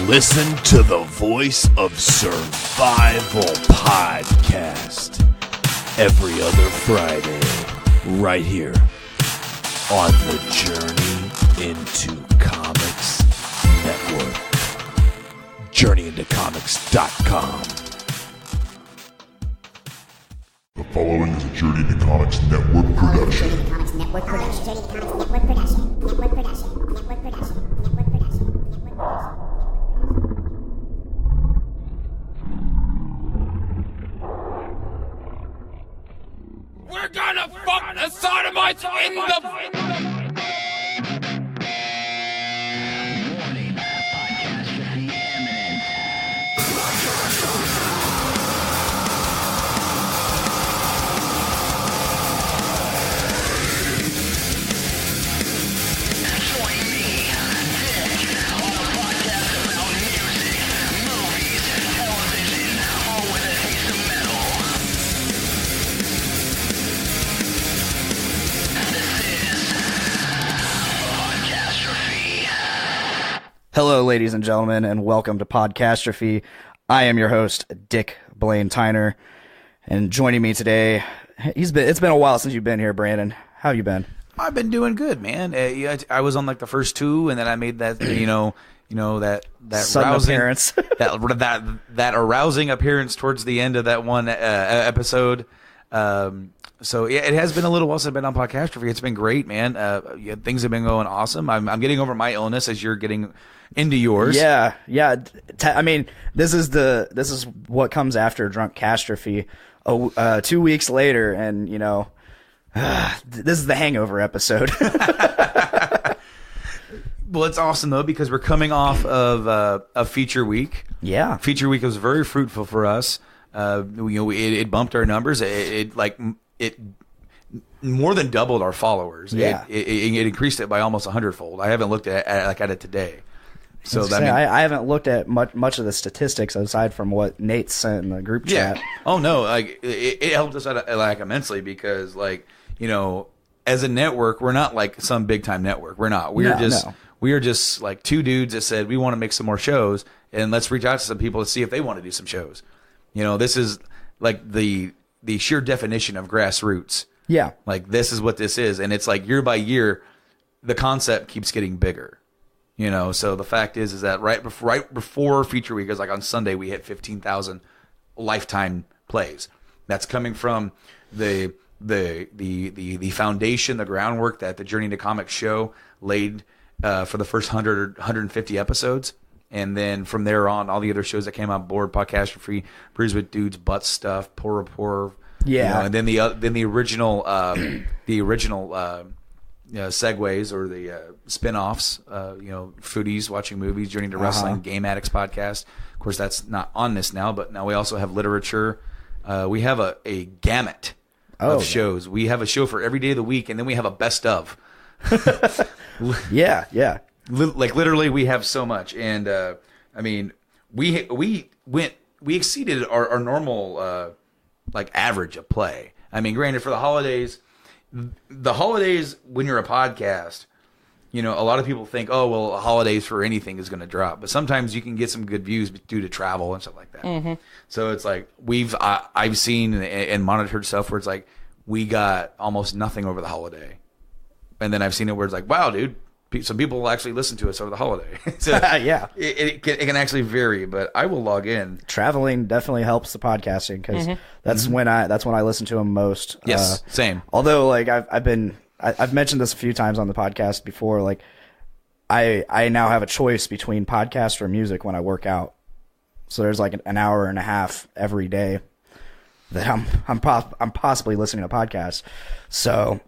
Listen to the Voice of Survival podcast every other Friday, right here on the Journey into Comics Network. JourneyIntoComics.com. The following is a Journey into Comics Network production. We're gonna fuck the sodomites in the... Warning, Podcastrophe imminent. Join me, Dick, on a podcast about music, movies, television, all with a taste of metal. This is Podcastrophe. Hello, ladies and gentlemen, and welcome to Podcastrophe. I am your host, Dick Blaine Tyner, and joining me today, it's been a while since you've been here, Brandon. How have you been? I've been doing good, man. Yeah, I was on like the first two, and then I made that, that Sudden rousing appearance. that arousing appearance towards the end of that one episode. So yeah, it has been a little while since I've been on Podcastrophe. It's been great, man. Things have been going awesome. I'm getting over my illness as you're getting into yours. Yeah. I mean, this is what comes after Drunk Catastrophe. 2 weeks later, and this is the hangover episode. Well, it's awesome though because we're coming off of a feature week. Yeah, Feature week was very fruitful for us. It bumped our numbers. It more than doubled our followers. Yeah. It increased it by almost 100-fold. I haven't looked at it today. So I haven't looked at much of the statistics aside from what Nate sent in the group chat. Oh no, like it helped us out like immensely because as a network, we're not like some big time network. We're not. We are just like two dudes that said we want to make some more shows and let's reach out to some people to see if they want to do some shows. This is like the sheer definition of grassroots. Yeah, Like this is what this is, and it's like year by year, the concept keeps getting bigger. So the fact is that right before feature week is like on Sunday we hit 15,000 lifetime plays. That's coming from the foundation, the groundwork that the Journey into Comics show laid for the first 100 or 150 episodes. And then from there on, all the other shows that came on board, Podcastrophe, Brews with Dudes, Butt Stuff, Poor Rapport. Yeah. And then the original segues or the spin-offs, Foodies, Watching Movies, Journey to Wrestling, Game Addicts Podcast. Of course, that's not on this now, but now we also have literature. We have a gamut of shows. We have a show for every day of the week, and then we have a best of. Yeah. Like literally, we have so much, and we exceeded our normal average of play. I mean, granted, for the holidays when you're a podcast, a lot of people think, oh well, holidays for anything is going to drop, but sometimes you can get some good views due to travel and stuff like that. Mm-hmm. So it's like I've seen and monitored stuff where it's like we got almost nothing over the holiday, and then I've seen it where it's like, wow, dude. Some people will actually listen to us over the holiday. So Yeah. It can actually vary, but I will log in. Traveling definitely helps the podcasting because that's when I listen to them most. Yes, same. Although, like I've mentioned this a few times on the podcast before. Like, I now have a choice between podcast or music when I work out. So there's like an hour and a half every day that I'm possibly listening to podcasts. So.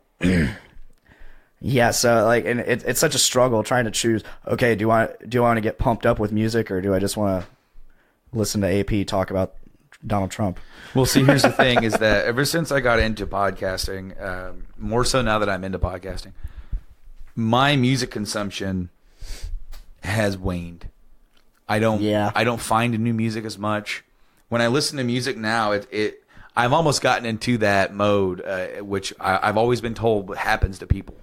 Yeah, so like, and it's such a struggle trying to choose. Okay, do I want to get pumped up with music, or do I just want to listen to AP talk about Donald Trump? Well, see, here's the thing: is that ever since I got into podcasting, more so now that I'm into podcasting, my music consumption has waned. I don't find new music as much. When I listen to music now, I've almost gotten into that mode, which I've always been told what happens to people.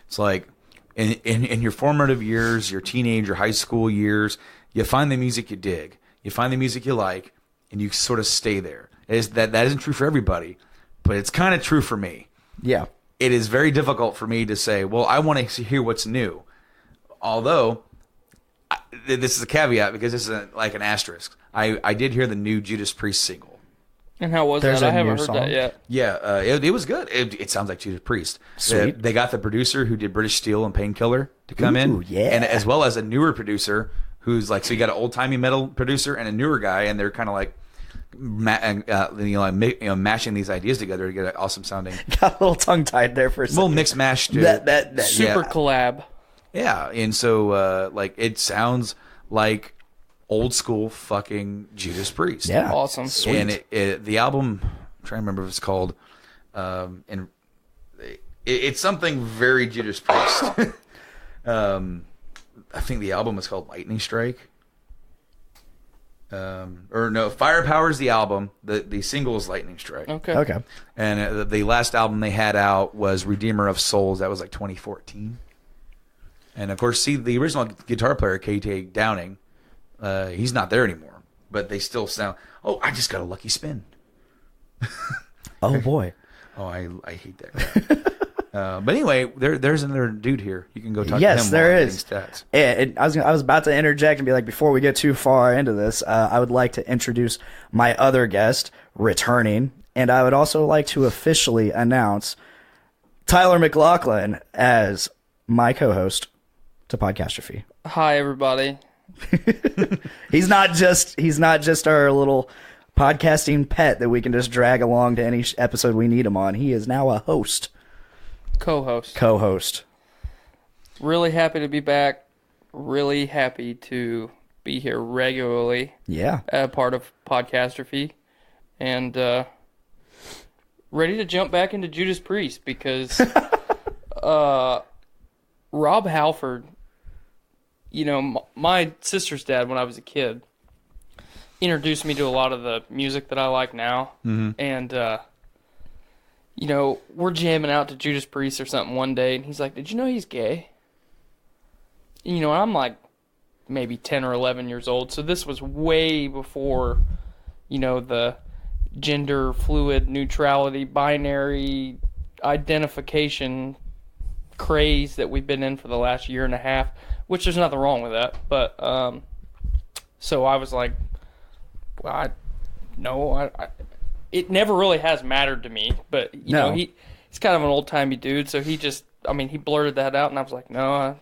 It's like in your formative years, your teenage or high school years, You find the music you dig, you find the music you like, and you sort of stay there. That isn't true for everybody, but it's kind of true for me. Yeah. It is very difficult for me to say, well, I want to hear what's new. Although, this is a caveat because this is like an asterisk. I did hear the new Judas Priest single. And how was There's that? I a haven't new heard song? that yet. Yeah, it was good. It sounds like Judas Priest. Sweet. They got the producer who did British Steel and Painkiller to come in. Ooh, yeah. And as well as a newer producer who's like, so you got an old-timey metal producer and a newer guy, and they're kind of like, mashing these ideas together to get an awesome sounding. Got a little tongue-tied there for a second. Little mix-mashed. That, Super yeah. collab. Yeah, and so like it sounds like old school fucking Judas Priest. Yeah. Awesome. Sweet. And the album, I'm trying to remember what it's called, and it's something very Judas Priest. I think the album is called Lightning Strike. Or no, Firepower is the album. The single is Lightning Strike. Okay. And the last album they had out was Redeemer of Souls. That was like 2014. And of course, see, the original guitar player, K.T. Downing, he's not there anymore. But they still sound, oh, I just got a lucky spin. Oh, boy. Oh, I hate that crap. But anyway, there's another dude here. You can go talk to him. Yes, there while I'm is. getting stats. And I was about to interject and be like, before we get too far into this, I would like to introduce my other guest returning, and I would also like to officially announce Tyler McLaughlin as my co-host to Podcastrophe. Hi, everybody. He's not just our little podcasting pet that we can just drag along to any episode we need him on. He is now a host. Co-host. Really happy to be back. Really happy to be here regularly. Yeah. Part of Podcastrophe. And ready to jump back into Judas Priest because Rob Halford, you know, my sister's dad when I was a kid introduced me to a lot of the music that I like now. Mm-hmm. And you know, we're jamming out to Judas Priest or something one day, and he's like, did you know he's gay? And, you know, I'm like maybe 10 or 11 years old, so this was way before, you know, the gender fluid neutrality, binary identification craze that we've been in for the last year and a half, which there's nothing wrong with that. But, so I was like, well, it never really has mattered to me, but you know, he's kind of an old-timey dude, so he blurted that out, and I was like, no,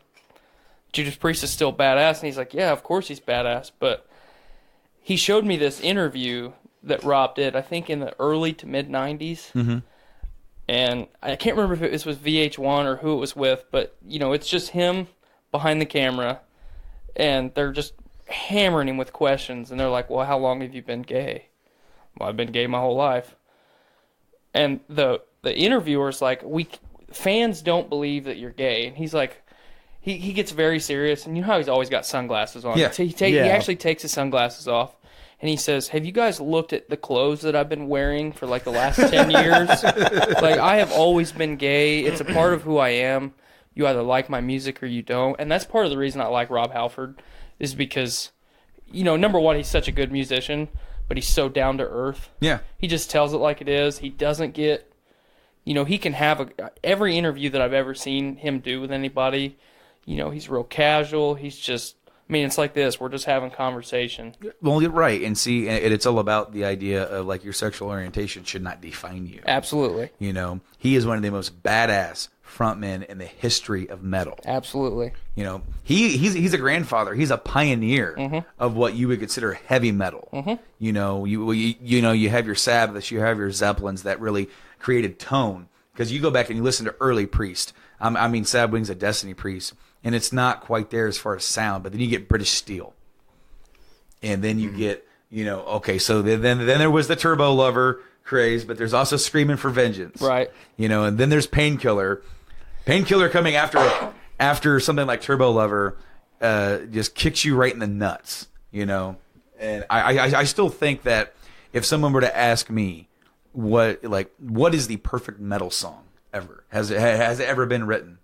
Judas Priest is still badass, and he's like, yeah, of course he's badass, but he showed me this interview that Rob did, I think in the early to mid-90s, mm-hmm. and I can't remember if it was VH1 or who it was with, but, you know, it's just him behind the camera, and they're just hammering him with questions, and they're like, well, how long have you been gay? Well, I've been gay my whole life. And the interviewer's like, fans don't believe that you're gay. And he's like, he gets very serious. And you know how he's always got sunglasses on? Yeah. So he actually takes his sunglasses off. And he says, have you guys looked at the clothes that I've been wearing for like the last 10 years? Like, I have always been gay. It's a part of who I am. You either like my music or you don't. And that's part of the reason I like Rob Halford is because, you know, number one, he's such a good musician. But he's so down to earth. Yeah. He just tells it like it is. He doesn't get, you know, he can have every interview that I've ever seen him do with anybody, you know, he's real casual. He's just, I mean, it's like this. We're just having conversation. Well, you're right. And see, it's all about the idea of like your sexual orientation should not define you. Absolutely. You know, he is one of the most badass frontmen in the history of metal. Absolutely. You know, he's a grandfather. He's a pioneer mm-hmm. of what you would consider heavy metal. Mm-hmm. You know, you have your Sabbaths, you have your Zeppelins that really created tone. Because you go back and you listen to early Priest. I mean, Sad Wings of Destiny Priest, and it's not quite there as far as sound. But then you get British Steel, and then you get, you know, okay. So then there was the Turbo Lover craze, but there's also Screaming for Vengeance, right? You know, and then there's Painkiller. Painkiller coming after something like Turbo Lover just kicks you right in the nuts, you know. And I still think that if someone were to ask me what is the perfect metal song ever, has it ever been written,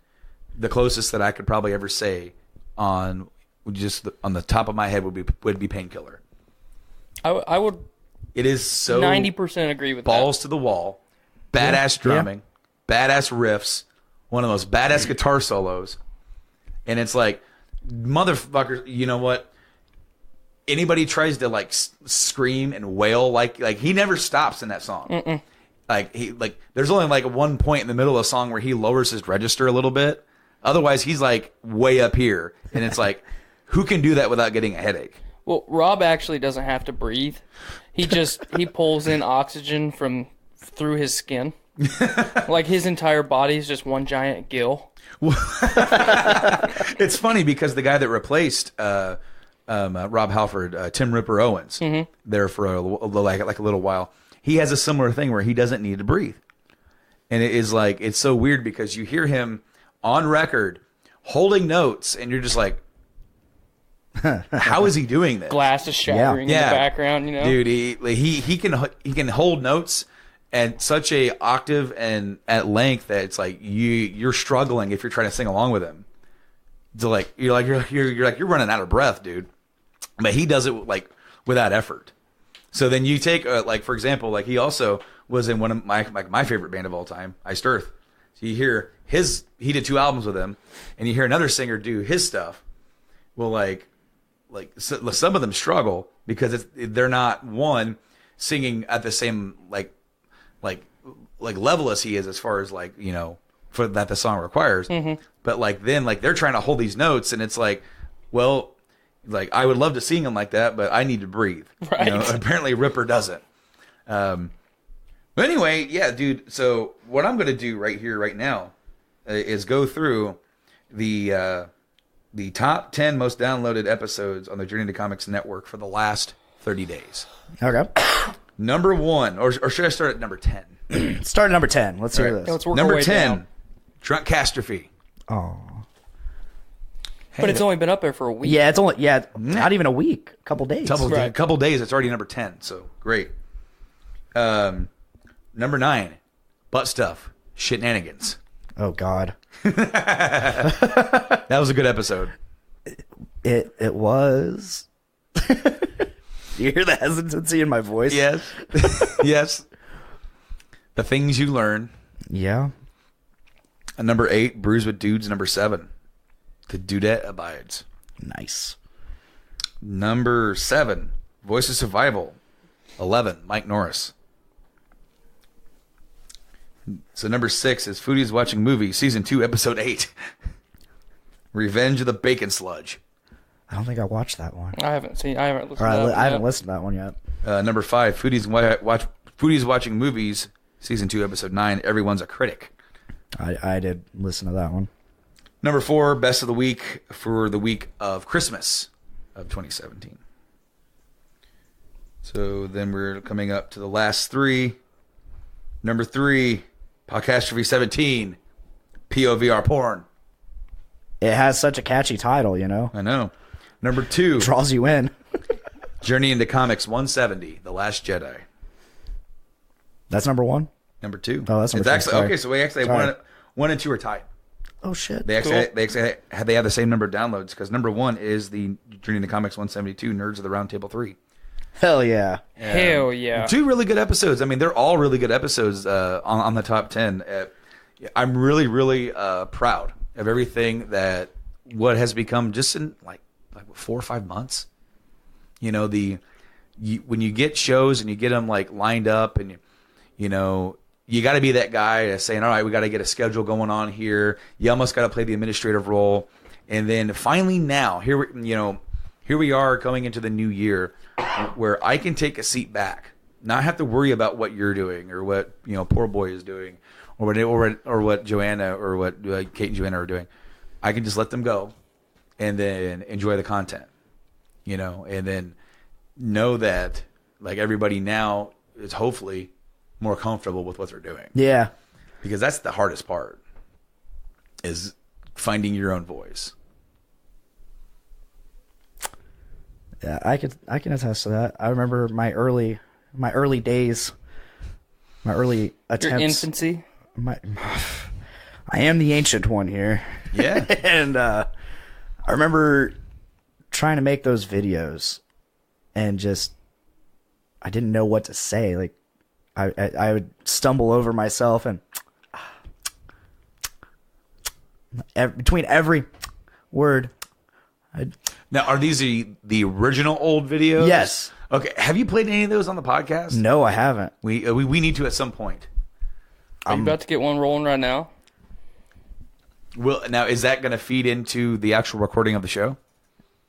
the closest that I could probably ever say on just on the top of my head would be Painkiller. I would It is so 90% agree with balls to the wall, badass drumming, badass riffs, one of the most badass guitar solos, and it's like, motherfuckers, you know what? Anybody tries to like scream and wail like he never stops in that song. There's only like one point in the middle of the song where he lowers his register a little bit. Otherwise, he's like way up here, and it's like, who can do that without getting a headache? Well, Rob actually doesn't have to breathe. He pulls in oxygen through his skin. Like his entire body is just one giant gill. It's funny because the guy that replaced Rob Halford, Tim Ripper Owens, there for a little while, he has a similar thing where he doesn't need to breathe, and it is like, it's so weird because you hear him on record holding notes, and you're just like, how is he doing this? Glass is shattering in the background, you know. Dude, he can hold notes at such a octave and at length that it's like you're struggling if you're trying to sing along with him. So you're running out of breath, dude. But he does it like without effort. So then you take for example, like he also was in one of my favorite band of all time, Iced Earth. So you hear he did 2 albums with him, and you hear another singer do his stuff. Well, so some of them struggle because they're not singing at the same like level as he is, as far as like, you know, for that the song requires. But then they're trying to hold these notes, and it's like, well, like I would love to sing them like that, but I need to breathe. Right. You know, apparently Ripper doesn't. But anyway, yeah, dude. So what I'm gonna do right now is go through the top 10 most downloaded episodes on the Journey to Comics Network for the last 30 days. Okay. Number 1, or should I start at number 10? Start at number 10. Let's hear this. Let's work our Number way 10, down. Drunkastrophe. Oh. But it's only been up there for a week. Yeah, it's not even a week. A couple days. Couple days, it's already number 10, so great. Number 9, Butt Stuff, Shitnanigans. Oh, God. That was a good episode. It was. You hear the hesitancy in my voice? Yes. Yes. The Things You Learn. Yeah. And number 8, Brews with Dudes. Number 7, The Dudette Abides. Nice. Number 7, Voice of Survival. 11, Mike Norris. So number 6 is Foodies Watching Movies, Season 2, Episode 8. Revenge of the Bacon Sludge. I don't think I watched that one. I haven't listened to that I haven't yet. listened to that one yet. Number 5, Foodies Watching Movies, Season 2, Episode 9, Everyone's a Critic. I did listen to that one. Number 4, Best of the Week for the week of Christmas of 2017. So then we're coming up to the last 3. Number 3, Podcastrophe 17, POVR Porn. It has such a catchy title, you know? I know. Number 2, Draws you in. Journey into Comics 170, The Last Jedi. That's number 1? Number 2. Oh, that's number it's two. actually Sorry. okay. So we actually Sorry. one and 2 are tied. Oh, shit. They actually have the same number of downloads because number 1 is the Journey into Comics 172, Nerds of the Round Table 3. Hell yeah. Hell yeah. 2 really good episodes. I mean, they're all really good episodes on the top 10. I'm really, really proud of everything that what has become just in like 4 or 5 months. You know, when you get shows and you get them like lined up, and you know, you got to be that guy that's saying, all right, we got to get a schedule going on here. You almost got to play the administrative role, and then finally now here we are going into the new year, where I can take a seat back, not have to worry about what you're doing or what, you know, poor boy is doing, or what Joanna or what Kate and Joanna are doing. I can just let them go, and then enjoy the content, you know, and then know that like everybody now is hopefully more comfortable with what they're doing. Yeah. Because that's the hardest part, is finding your own voice. Yeah, I can attest to that. I remember my early days, my early attempts. Your infancy? I am the ancient one here. Yeah. And I remember trying to make those videos and just, I didn't know what to say. Like, I would stumble over myself and between every word. Now, are these the original old videos? Yes. Okay. Have you played any of those on the podcast? No, I haven't. We need to at some point. Are you about to get one rolling right now? Well, now is that going to feed into the actual recording of the show?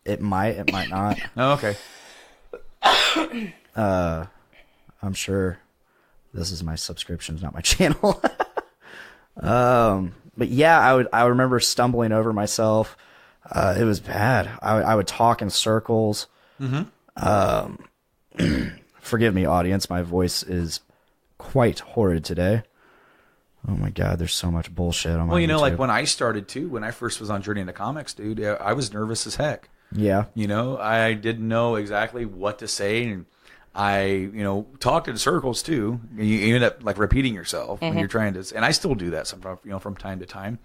It might not. Oh, okay. I'm sure this is my subscriptions, not my channel. But yeah, I remember stumbling over myself. It was bad. I would talk in circles. Forgive me, audience. My voice is quite horrid today. Oh my God, there's so much bullshit on my Well, you know, YouTube. like when I started too, when I first was on Journey into Comics, dude, I was nervous as heck. Yeah. You know, I didn't know exactly what to say, and I, talked in circles too. You end up like repeating yourself when you're trying to, and I still do that from time to time.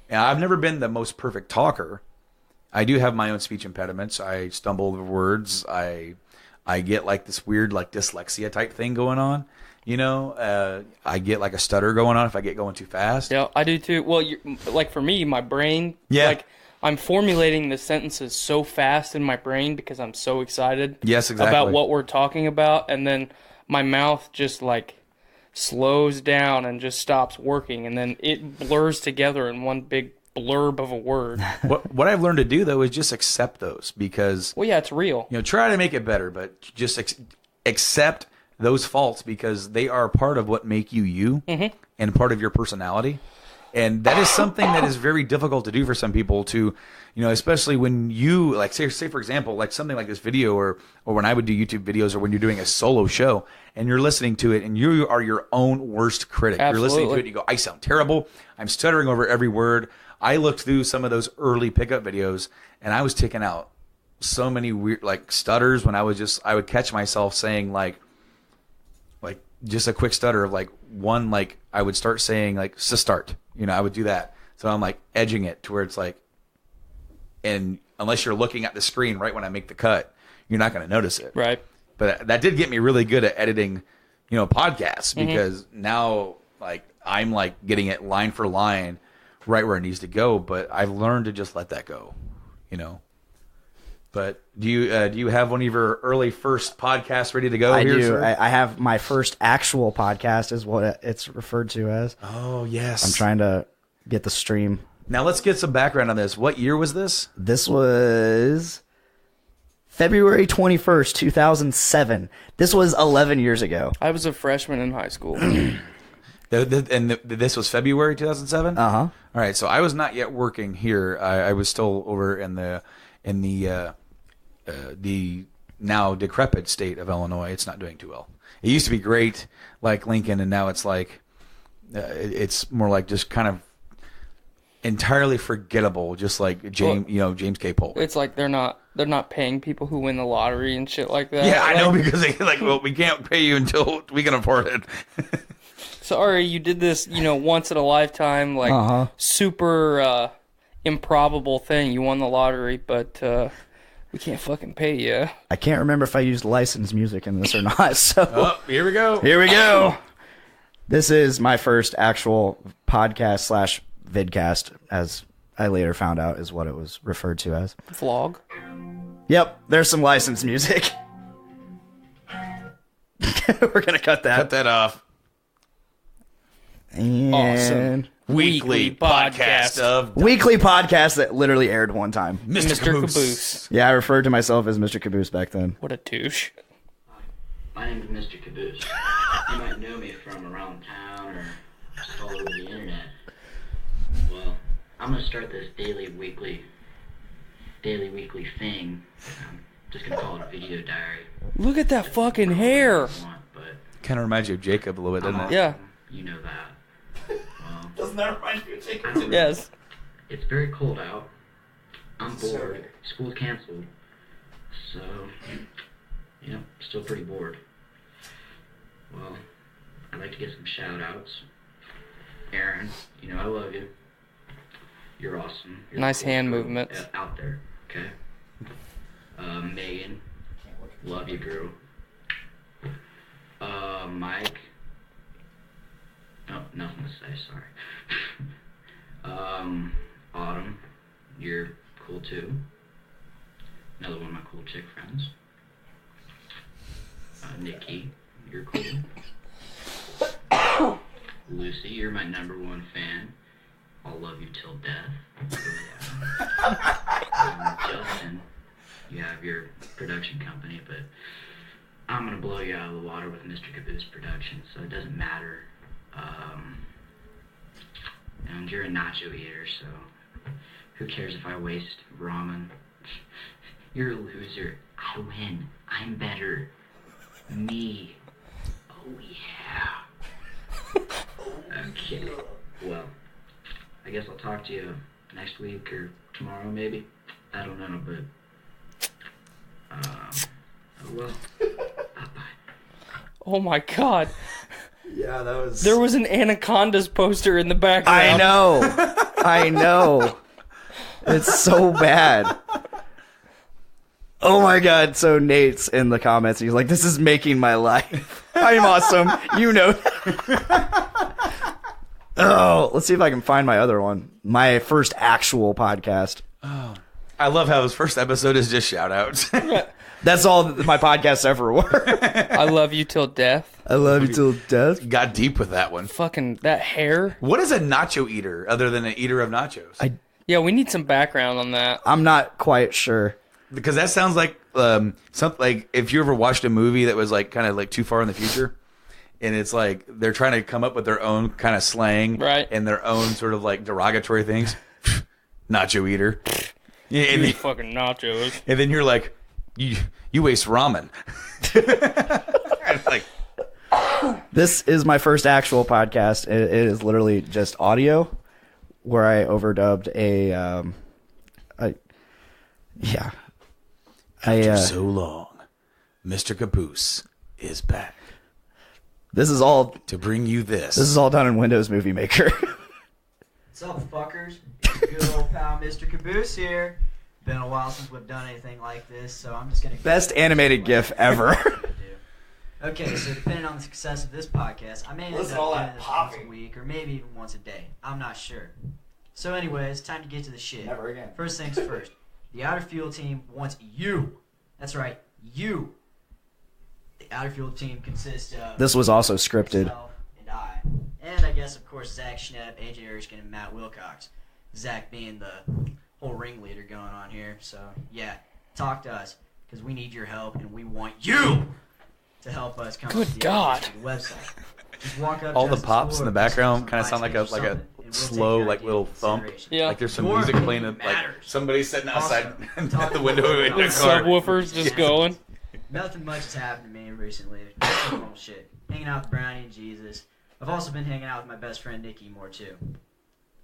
And I've never been the most perfect talker. I do have my own speech impediments. I stumble over words. I get like this weird like dyslexia type thing going on. I get like a stutter going on if I get going too fast. Yeah, I do too. Well, like for me, my brain, like I'm formulating the sentences so fast in my brain because I'm so excited about what we're talking about, and then my mouth just like slows down and just stops working, and then it blurs together in one big blurb of a word. What I've learned to do though is just accept those, because well, yeah, it's real. Try to make it better, but just accept those faults, because they are part of what make you and part of your personality. And that is something that is very difficult to do for some people to, especially when you like say for example, like something like this video or when I would do YouTube videos, or when you're doing a solo show and you're listening to it and you are your own worst critic. Absolutely. You're listening to it and you go, I sound terrible. I'm stuttering over every word. I looked through some of those early pickup videos and I was taking out so many weird like stutters when I would catch myself saying like just a quick stutter of like one, like I would start saying like to start, I would do that. So I'm like edging it to where it's like, and unless you're looking at the screen right when I make the cut, you're not going to notice it. Right. But that did get me really good at editing, podcasts, because now like I'm like getting it line for line right where it needs to go. But I've learned to just let that go, But do you have one of your early first podcasts ready to go? I here, do. sir? I have my first actual podcast, is what it's referred to as. Oh, yes. I'm trying to get the stream. Now let's get some background on this. What year was this? This was February 21st, 2007. This was 11 years ago. I was a freshman in high school. And this was February 2007? Uh-huh. All right, so I was not yet working here. I was still over in the now decrepit state of Illinois. It's not doing too well. It used to be great, like Lincoln, and now it's like it's more like just kind of entirely forgettable, just like James K. Polk. It's like they're not paying people who win the lottery and shit like that. Yeah, I know, because they like, well, we can't pay you until we can afford it. Sorry, you did this, once in a lifetime, like super improbable thing. You won the lottery, but we can't fucking pay you. I can't remember if I used licensed music in this or not. So Oh, here we go. Here we go. This is my first actual podcast / vidcast, as I later found out is what it was referred to as. Vlog. Yep, there's some licensed music. We're gonna cut that. Cut that off. And Awesome. Weekly podcast of weekly podcast that literally aired one time. Mr. Caboose. Yeah, I referred to myself as Mr. Caboose back then. What a douche. My name's Mr. Caboose. You might know me from around town or just all over the internet. Well, I'm gonna start this daily weekly thing. I'm just gonna call it a video diary. Look at that fucking hair. But Kind of reminds you of Jacob a little bit, doesn't it? Yeah. you know that. Well, Doesn't that remind you of Jacob? I don't know. Yes. It's very cold out. I'm bored. School's canceled. So, still pretty bored. Well, I'd like to get some shout outs. Aaron, I love you. You're awesome. You're Nice the coolest hand girl movements. out there, okay? Megan, love you, girl. Mike, oh, nothing to say, sorry. Autumn, you're cool too. Another one of my cool chick friends. Nikki, you're cool. Lucy, you're my #1 fan. I'll love you till death. Yeah. Justin, you have your production company, but I'm gonna blow you out of the water with Mr. Caboose Productions, so it doesn't matter. And you're a nacho eater, so who cares if I waste ramen? You're a loser. I win. I'm better. Me. Oh yeah. Okay. Well, I guess I'll talk to you next week or tomorrow maybe. I don't know, but oh well. Bye-bye. Oh my god. Yeah, that was. There was an Anacondas poster in the background. I know. It's so bad. Oh my god. So Nate's in the comments. He's like, this is making my life. I'm awesome. You know. Oh, let's see if I can find my other one. My first actual podcast. Oh, I love how his first episode is just shout outs. That's all my podcasts ever were. I love you till death. I love you till death. Got deep with that one. Fucking that hair. What is a nacho eater other than an eater of nachos? Yeah, we need some background on that. I'm not quite sure. Because that sounds like something like if you ever watched a movie that was like kind of like too far in the future, and it's like they're trying to come up with their own kind of slang, right, and their own sort of like derogatory things. Nacho eater. Yeah, and you fucking nachos. And then you're like, you waste ramen. Like, this is my first actual podcast. It is literally just audio, where I overdubbed after so long, Mr. Caboose is back. This is all to bring you this. This is all done in Windows Movie Maker. What's up, fuckers? It's your good old pal, Mr. Caboose here. Been a while since we've done anything like this, so I'm just gonna... Best animated GIF ever. Okay, so depending on the success of this podcast, I may end up doing this once a week, or maybe even once a day. I'm not sure. So anyways, time to get to the shit. Never again. First things first. The Outer Field team wants you. That's right, you. The Outer Field team consists of... This was also scripted. Myself and I. And I guess, of course, Zach Schnepp, AJ Erskine, and Matt Wilcox. Zach being the whole ringleader going on here. So, yeah, talk to us, because we need your help, and we want you to help us come up with the website. Just walk up all to the us at pops school in the or background kind of sound like a and we'll slow take like your little idea into thump. consideration. Yeah. Like there's some Your music playing. opinion Like matters. somebody's sitting outside Also, at the window in their The car. subwoofers just going. Nothing much has happened to me recently. Just normal shit. Hanging out with Brownie and Jesus. I've also been hanging out with my best friend Nikki more too.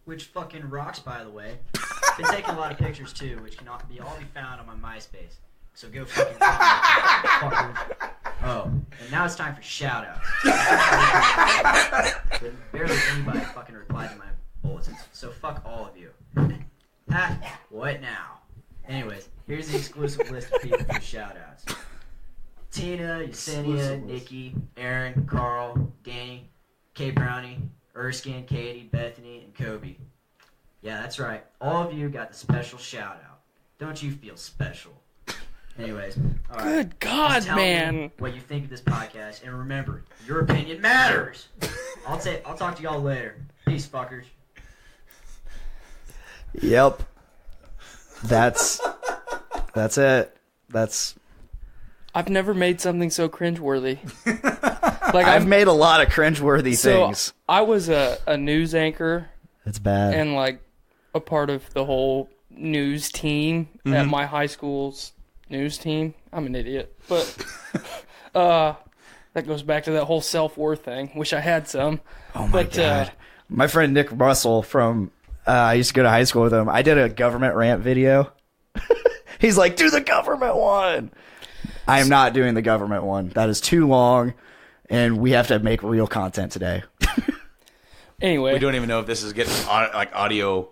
Which fucking rocks, by the way. Been taking a lot of pictures too, which can all be found on my MySpace. So go fucking fuckers. Oh, and now it's time for shout-outs. But barely anybody fucking replied to my bulletins, so fuck all of you. Ha, what now? Anyways, here's the exclusive list of people for shout-outs. Tina, Yesenia, Nikki, Aaron, Carl, Danny, Kay Brownie, Erskine, Katie, Bethany, and Kobe. Yeah, that's right. All of you got the special shout-out. Don't you feel special? Anyways, all right. Good God, Just tell man. me what you think of this podcast, and remember, your opinion matters. I'll talk to y'all later. Peace, fuckers. Yep. That's it. That's... I've never made something so cringeworthy. Like I've made a lot of cringeworthy things. I was a news anchor. It's bad. And like a part of the whole news team at my high school's news team. I'm an idiot, but that goes back to that whole self-worth thing. Wish I had some. Oh my god. My friend Nick Russell from I used to go to high school with him. I did a government rant video. He's like, "Do the government one." I am not doing the government one. That is too long, and we have to make real content today. Anyway, we don't even know if this is getting like audio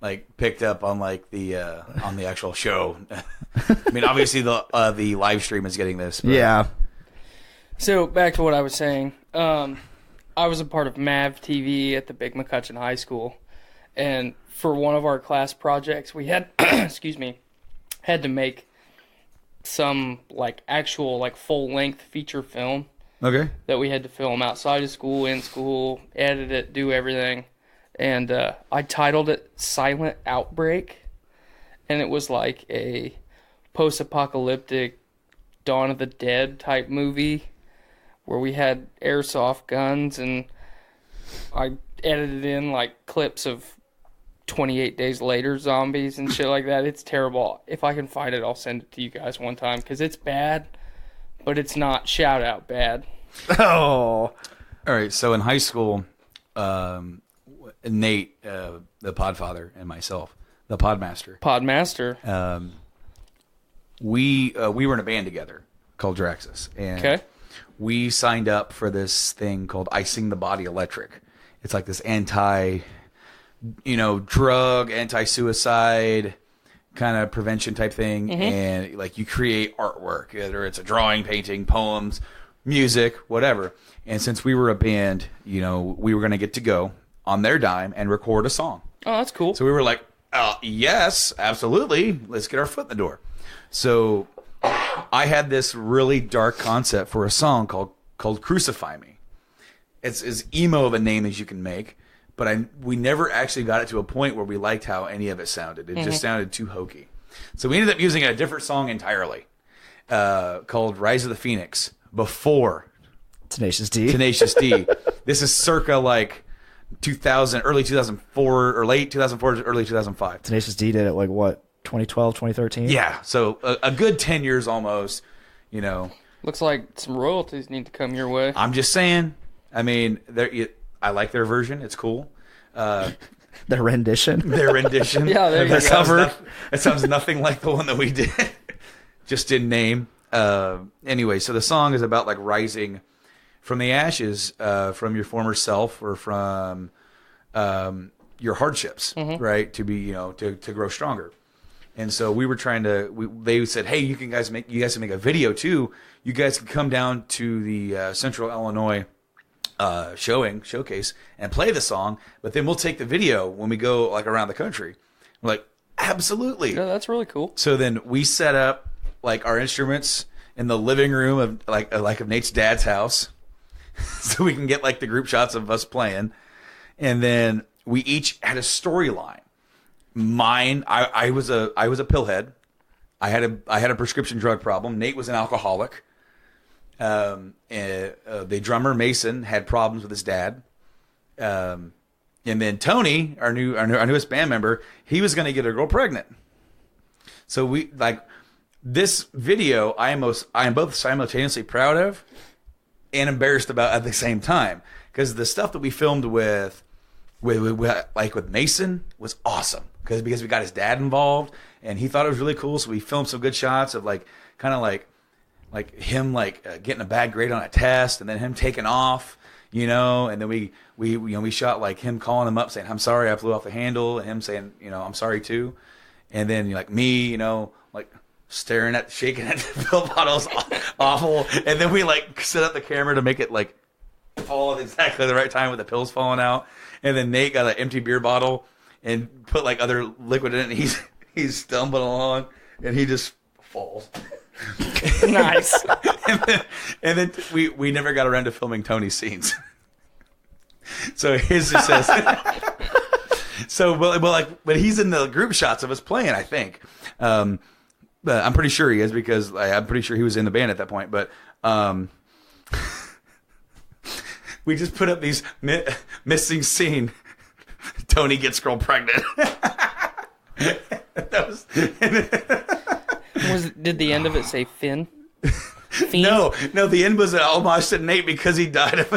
like picked up on like the on the actual show. I mean, obviously the live stream is getting this. But. Yeah. So back to what I was saying. I was a part of MAV TV at the Big McCutcheon High School, and for one of our class projects, we had had to make some like actual like full length feature film. Okay. That we had to film outside of school, in school, edit it, do everything, and I titled it "Silent Outbreak," and it was like a post-apocalyptic Dawn of the Dead type movie where we had airsoft guns, and I edited in like clips of 28 Days Later zombies and shit like that. It's terrible. If I can find it, I'll send it to you guys one time because it's bad, but it's not shout out bad. Oh. All right. So in high school, Nate, the Podfather, and myself, the Podmaster, we were in a band together called Draxus, and okay. We signed up for this thing called Icing the Body Electric. It's like this drug, anti-suicide kind of prevention type thing. Mm-hmm. And like you create artwork, whether it's a drawing, painting, poems, music, whatever. And since we were a band, we were going to get to go on their dime and record a song. Oh, that's cool. So we were like, yes, absolutely. Let's get our foot in the door. So I had this really dark concept for a song called Crucify Me. It's as emo of a name as you can make, but we never actually got it to a point where we liked how any of it sounded. It just sounded too hokey. So we ended up using a different song entirely called Rise of the Phoenix before Tenacious D. This is circa like 2000, early 2004 or late 2004 to early 2005. Tenacious D did it like what? 2012, 2013? Yeah, so a good 10 years almost, Looks like some royalties need to come your way. I'm just saying. I mean, I like their version. It's cool. Their rendition. Yeah, there you go. Cover. It sounds nothing like the one that we did, just in name. Anyway, so the song is about like rising from the ashes, from your former self or from your hardships, right? To be, to grow stronger. And so we were trying to. They said, "Hey, you guys can make a video too. You guys can come down to the Central Illinois showcase and play the song, but then we'll take the video when we go like around the country." We're like, absolutely. Yeah, that's really cool. So then we set up like our instruments in the living room of of Nate's dad's house, so we can get like the group shots of us playing, and then we each had a storyline. Mine, I was a pillhead. I had a prescription drug problem. Nate was an alcoholic. The drummer Mason had problems with his dad. And then Tony, our newest band member, he was going to get a girl pregnant. So we like this video. I am both simultaneously proud of and embarrassed about at the same time, because the stuff that we filmed with Mason was awesome. Because we got his dad involved, and he thought it was really cool. So we filmed some good shots of like him getting a bad grade on a test, and then him taking off, and then we shot like him calling him up saying, "I'm sorry, I flew off the handle," and him saying, "I'm sorry too," and then like me, shaking at the pill bottles, awful, and then we like set up the camera to make it like fall at exactly the right time with the pills falling out, and then Nate got an empty beer bottle and put like other liquid in it, and he's stumbling along, and he just falls. Nice. and then we never got around to filming Tony's scenes. So his just says. But he's in the group shots of us playing, I think. But I'm pretty sure he is, because I'm pretty sure he was in the band at that point. But we just put up these missing scene. Tony gets girl pregnant. That was. Did the end of it say Finn? No. The end was an homage to Nate because he died of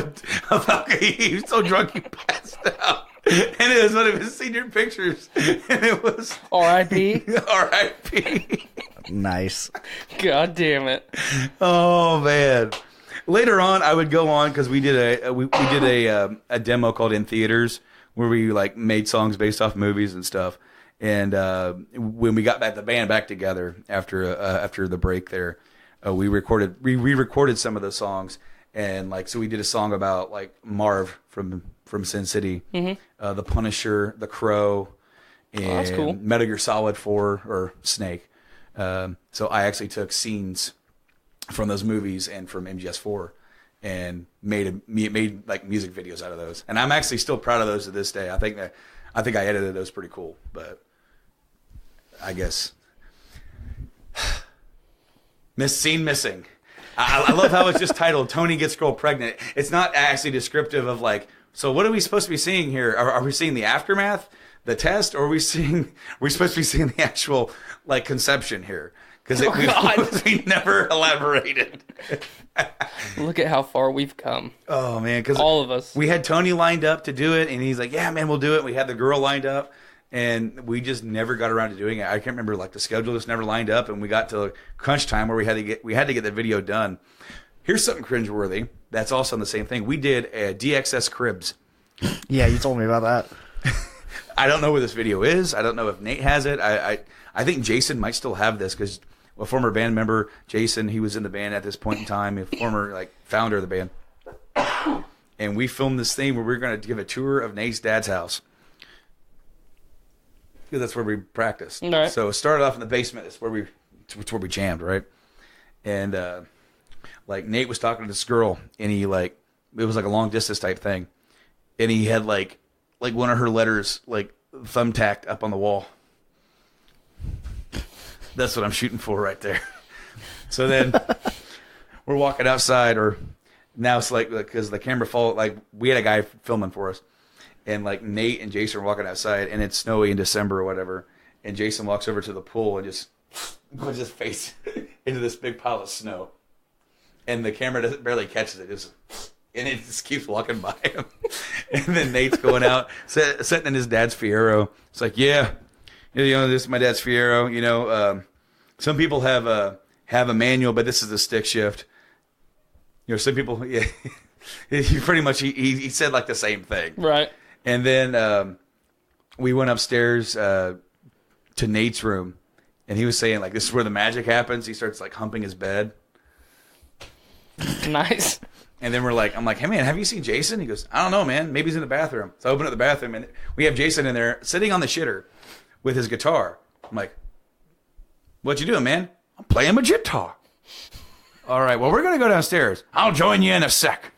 alcohol. He was so drunk he passed out. And it was one of his senior pictures. And it was R.I.P. R.I.P. Nice. God damn it. Oh man. Later on, I would go on because we did a demo called In Theaters, where we like made songs based off movies and stuff. And when we got the band back together after the break there, we re-recorded some of those songs. And like, so we did a song about like Marv from Sin City, The Punisher, The Crow, and that's cool. Metal Gear Solid 4 or Snake. So I actually took scenes from those movies and from MGS4 and made like music videos out of those. And I'm actually still proud of those to this day. I think I edited those pretty cool, but I guess scene missing. I love how it's just titled "Tony Gets Girl Pregnant." It's not actually descriptive of like, so what are we supposed to be seeing here? Are we seeing the aftermath, the test, or are we supposed to be seeing the actual like conception here? Because we never elaborated. Look at how far we've come. Oh man, because all of us. We had Tony lined up to do it, and he's like, "Yeah, man, we'll do it." We had the girl lined up, and we just never got around to doing it. I can't remember, like the schedule just never lined up, and we got to crunch time where we had to get the video done. Here's something cringeworthy. That's also on the same thing. We did a DXS Cribs. Yeah, you told me about that. I don't know where this video is. I don't know if Nate has it. I think Jason might still have this because a former band member, Jason, he was in the band at this point in time, a former like founder of the band. And we filmed this thing where we were going to give a tour of Nate's dad's house. Because that's where we practiced. Right. So it started off in the basement. It's where we jammed, right? And like Nate was talking to this girl, and he like, it was like a long distance type thing. And he had like one of her letters like thumbtacked up on the wall. That's what I'm shooting for right there. So then we're walking outside, or now it's like, because the camera like we had a guy filming for us, and like Nate and Jason are walking outside, and it's snowy in December or whatever, and Jason walks over to the pool and just puts his face into this big pile of snow, and the camera barely catches it. And it just keeps walking by him. And then Nate's going out, sitting in his dad's Fiero. It's like, yeah, you know, this is my dad's Fiero. You know, some people have a manual, but this is a stick shift. You know, some people, yeah, he pretty much he said like the same thing, right? And then we went upstairs to Nate's room, and he was saying like, this is where the magic happens. He starts like humping his bed. Nice. And then I'm like, hey man, have you seen Jason? He goes, I don't know, man. Maybe he's in the bathroom. So I open up the bathroom, and we have Jason in there sitting on the shitter with his guitar. I'm like, what you doing, man? I'm playing my guitar. All right, well, we're going to go downstairs. I'll join you in a sec.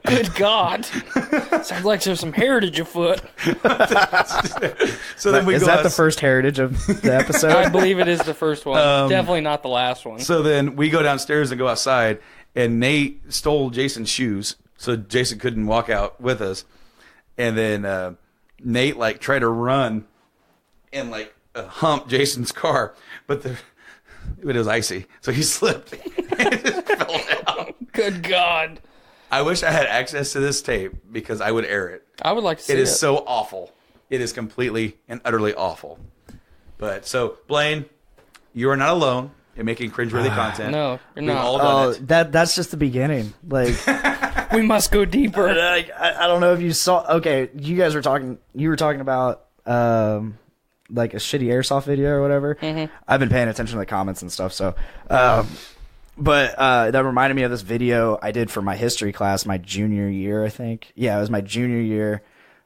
Good God. Sounds like there's some heritage afoot. So then Is that the first heritage of the episode? I believe it is the first one. Definitely not the last one. So then we go downstairs and go outside, and Nate stole Jason's shoes, so Jason couldn't walk out with us. And then Nate like tried to run and like hump Jason's car, but it was icy, so he slipped and just fell down. Good God. I wish I had access to this tape because I would air it. I would like to see it. It is so awful. It is completely and utterly awful. But so, Blaine, you are not alone in making cringeworthy content. No, you're We've not. all done it. That's just the beginning. Like, We must go deeper. I don't know if you saw. Okay, you guys were talking. You were talking about like a shitty airsoft video or whatever. Mm-hmm. I've been paying attention to the comments and stuff. So, but that reminded me of this video I did for my history class, my junior year, I think. Yeah, it was my junior year.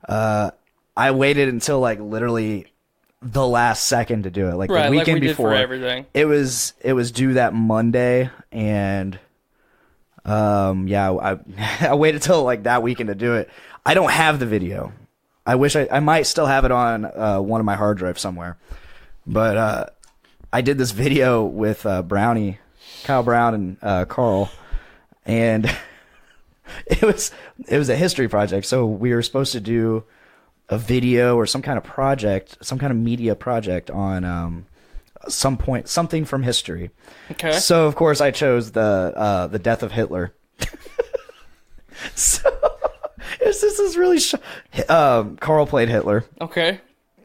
I waited until like literally the last second to do it, like right, the weekend like we before. did for everything. It was due that Monday, and yeah, I waited till like that weekend to do it. I don't have the video. I wish I might still have it on one of my hard drives somewhere, but I did this video with Brownie, Kyle Brown, and Carl, and it was a history project. So we were supposed to do a video or some kind of project, some kind of media project on something from history. Okay. So of course I chose the death of Hitler. So this is really Carl played Hitler. Okay.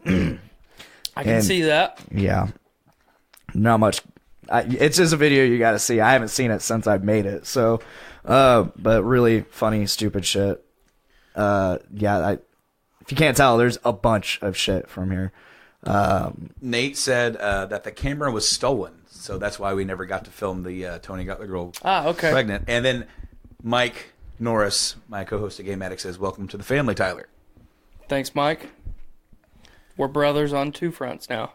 I can see that. Yeah. Not much. It's just a video you got to see. I haven't seen it since I've made it. So, but really funny, stupid shit. if you can't tell, there's a bunch of shit from here. Nate said that the camera was stolen, so that's why we never got to film the Tony got the girl pregnant. And then Mike Norris, my co-host at Game Addict, says, "Welcome to the family, Tyler." Thanks, Mike. We're brothers on two fronts now.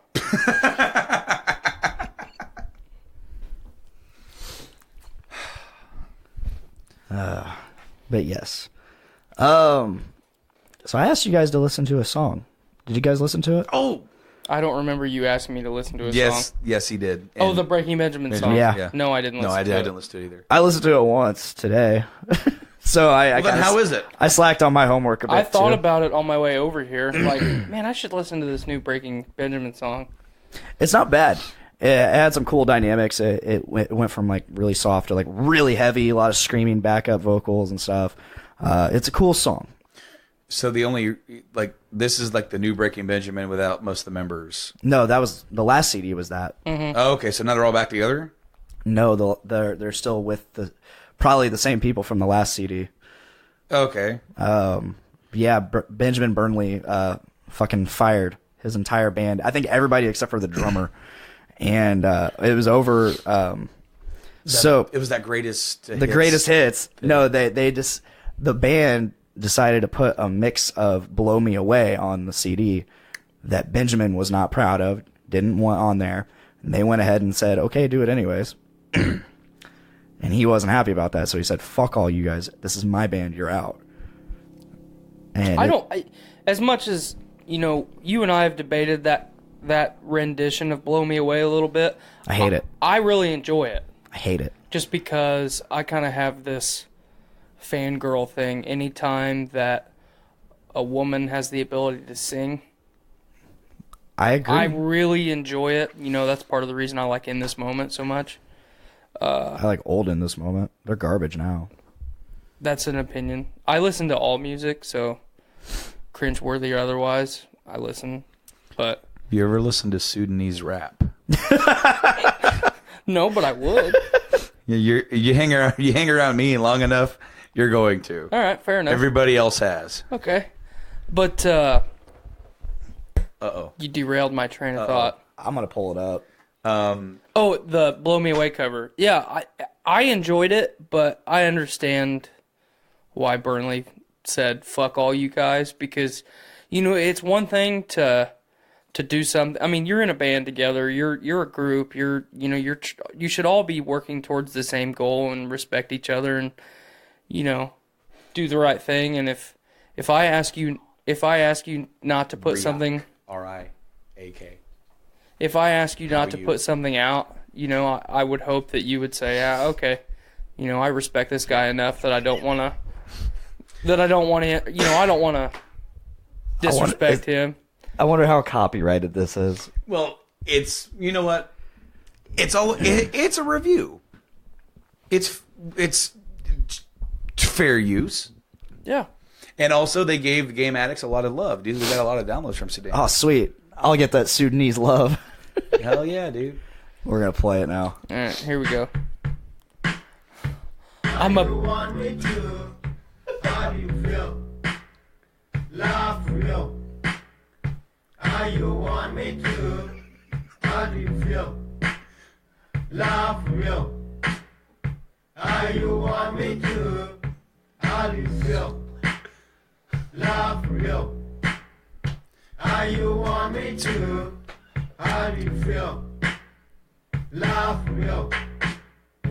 But yes. So I asked you guys to listen to a song. Did you guys listen to it? Oh, I don't remember you asking me to listen to a yes, song. yes, he did. Oh, the Breaking Benjamin song. Yeah. No, I didn't listen to it. I didn't listen to it either. I listened to it once today. So I Then how is it? I slacked on my homework a bit. I thought too. about it on my way over here. Like, man, I should listen to this new Breaking Benjamin song. It's not bad. It had some cool dynamics. It went from like really soft to like really heavy, a lot of screaming backup vocals and stuff. It's a cool song. So the only, like, this is like the new Breaking Benjamin without most of the members. No, that was the last CD was that. Mm-hmm. Oh, okay, so now they're all back together? No, they're still with probably the same people from the last CD. Okay. Yeah, Benjamin Burnley fucking fired his entire band. I think everybody except for the drummer. And it was over. So it was that greatest the greatest hits. No, they just the band decided to put a mix of "Blow Me Away" on the CD that Benjamin was not proud of, didn't want on there. And they went ahead and said, "Okay, do it anyways." And he wasn't happy about that, so he said, "Fuck all you guys. This is my band. You're out." And as much as you and I have debated that rendition of "Blow Me Away" a little bit. I hate it. I really enjoy it. I hate it. Just because I kind of have this fangirl thing. Anytime that a woman has the ability to sing, I agree. I really enjoy it. That's part of the reason I like In This Moment so much. I like Old In This Moment. They're garbage now. That's an opinion. I listen to all music, so cringeworthy or otherwise, I listen. But you ever listen to Sudanese rap? No, but I would. You hang around me long enough, you're going to. All right, fair enough. Everybody else has. Okay, but you derailed my train of thought. I'm gonna pull it up. The "Blow Me Away" cover. Yeah, I enjoyed it, but I understand why Burnley said "fuck all you guys," because it's one thing to do something. I mean, you're in a band together. You're a group. You should all be working towards the same goal and respect each other and do the right thing. And if I ask you not to put something RIAK. If I ask you not to put something out, I would hope that you would say, "Yeah, okay, I respect this guy enough that I don't want to, I don't want to disrespect him." I wonder how copyrighted this is. Well, it's what? It's a review. It's fair use. Yeah. And also, they gave Game Addicts a lot of love, dude. They got a lot of downloads from Sudan. Oh, sweet. I'll get that Sudanese love. Hell yeah, dude. We're going to play it now. All right, here we go. How do you want me to? How do you feel? Love real. How you want me to? How do you feel? Love real. How you want me to? How do you feel? Love real. How you want me to? How do you feel? Love real.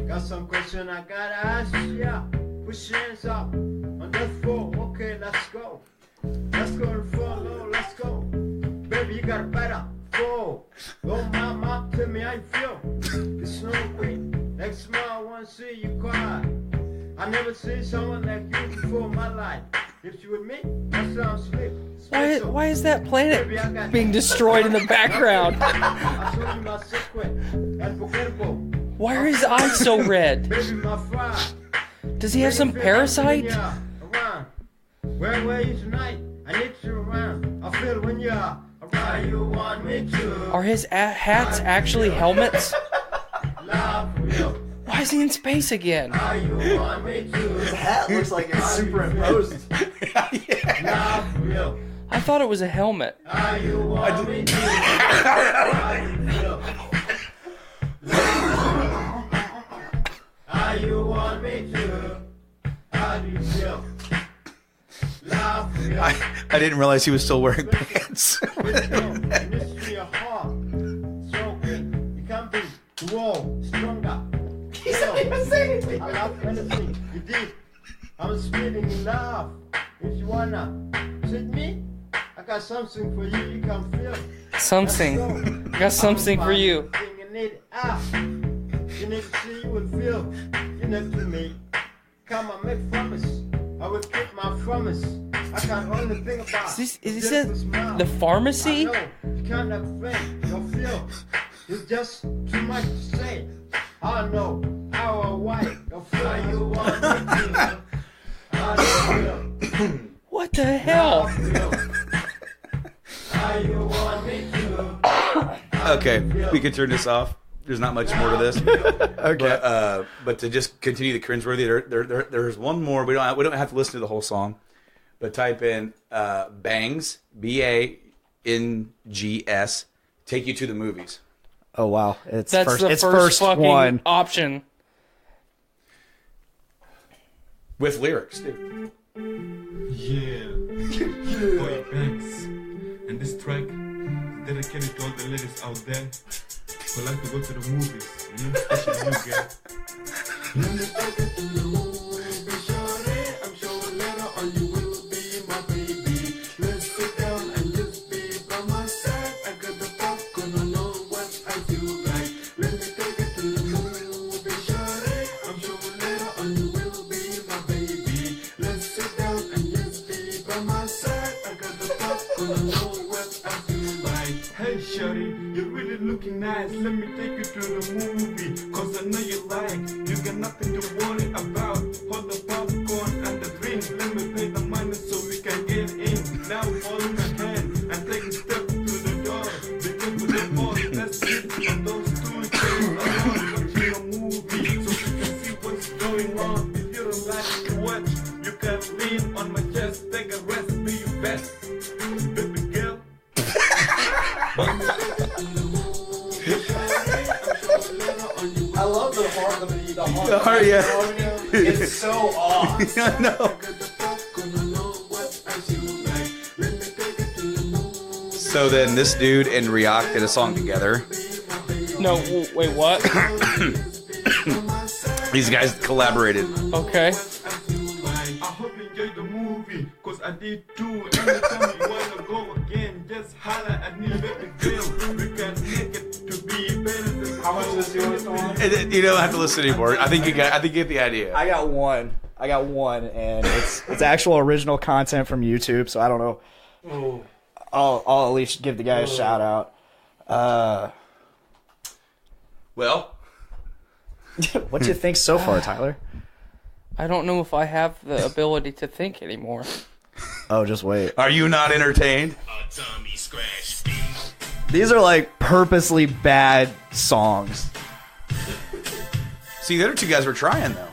Got some question I gotta ask ya. Push your hands up on the floor. Okay, let's go. Let's go and follow. Let's go. Baby, you got a better flow. Go mama, tell me how you feel. It's no way. Next month I wanna see you cry. I never seen someone like you before in my life. If you with me, that sounds slick. Why is that planet being destroyed in the background? I told you my secret. Unforgettable. Why are his eyes so red? Baby, my fire. Does he have some parasite? Where were you tonight? I need you around. I feel when you're around. You want me to. Are his hats actually helmets? Love real. Why is he in space again? How you want me to? His hat looks like it's superimposed. Laugh real. I thought it was a helmet. How you want me to? How you feel? How you want me to? How do you feel? Laugh real. I didn't realize he was still wearing pants. Mystery of heart. Stroking. You can't be the wall. Stronger. He's not even saying I love anything you did. I'm spitting in love. If you wanna treat me, I got something for you. You can feel. Something. I got something for you. You need you need to see you and feel. You need to me. Come on, make promise. I will keep my promise. I can only think about. Is this the pharmacy? I know you cannot think or feel. It's just too much to say. I know our wife or feel. How you want me to? How you feel? What the hell? How you want me to? Okay, we can turn this off. There's not much more to this. Okay. But to just continue the cringeworthy, there's one more. We don't have to listen to the whole song, but type in Bangs, BANGS, take you to the movies. Oh wow, it's That's first. the It's first fucking one. option. With lyrics, dude. Yeah. Boy Banks. And this track is dedicated to all the ladies out there who like to go to the movies. Especially you, girl. Let me take it to the movie, shorty. I'm sure later on you will be my baby. Let's sit down and just be by my side. I got the popcorn, I know what I feel like. Let me take it to the movie, shorty. I'm sure later on you will be my baby. Let's sit down and just be by my side. I got the popcorn, I know what I feel like. Hey shorty, you're really looking nice. Let me take you to the movie, cause I know you like. You got nothing to worry about. Hold the popcorn and the drink. Let me pay the money so we can get in. Now hold my hand and take a step to the door. Begin with the boss. Let's sit on those two chairs around watching a movie, so we can see what's going on. If you don't like to watch, you can lean on my chest. Take a rest, be your best, baby girl. I love the heart. The heart, yeah. It's so off. I know. So then this dude and Riak did a song together. No, wait, what? These guys collaborated. Okay. I hope you enjoyed the movie, cause I did too. Anytime you wanna go again, just holler at me, baby girl. We can make it to be better than How much does yours go on? You don't have to listen anymore. I think you get the idea. I got one, and it's actual original content from YouTube. So I don't know. I'll at least give the guy a shout out. Well, what do you think so far, Tyler? I don't know if I have the ability to think anymore. Oh, just wait. are you not entertained? These are like purposely bad songs. See, the other two guys were trying though.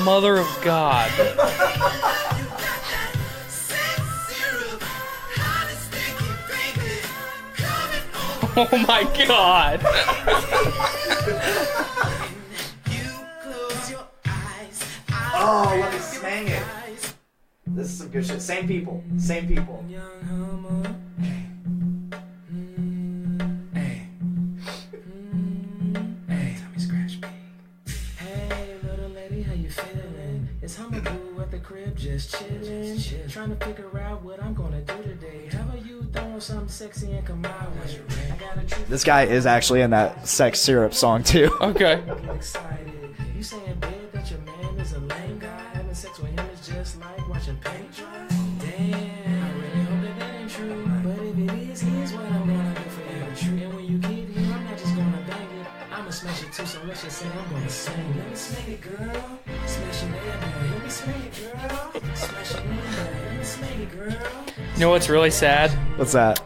Mother of God. Oh my God. Oh, let me sing it. This is some good shit. Same people. crib just chillin', trying to figure out what I'm gonna do today. How about you throwing something sexy and come my way? I got a treat. This guy is actually in that Sex Syrup song too. Okay. Get excited. You saying, babe, that your man is a lame guy? Having sex with him is just like watching paint dry. Damn, I really hope that that ain't true. But if it is, here's what I'm gonna do for you. And when you get here, I'm not just gonna bang it. I'ma smash it too, so let's just say I'm gonna sing. Let me smack it, girl. Smash it in there. Let me smack it, girl. Smash it in there. Let me smack it, girl. You know what's really sad? What's that?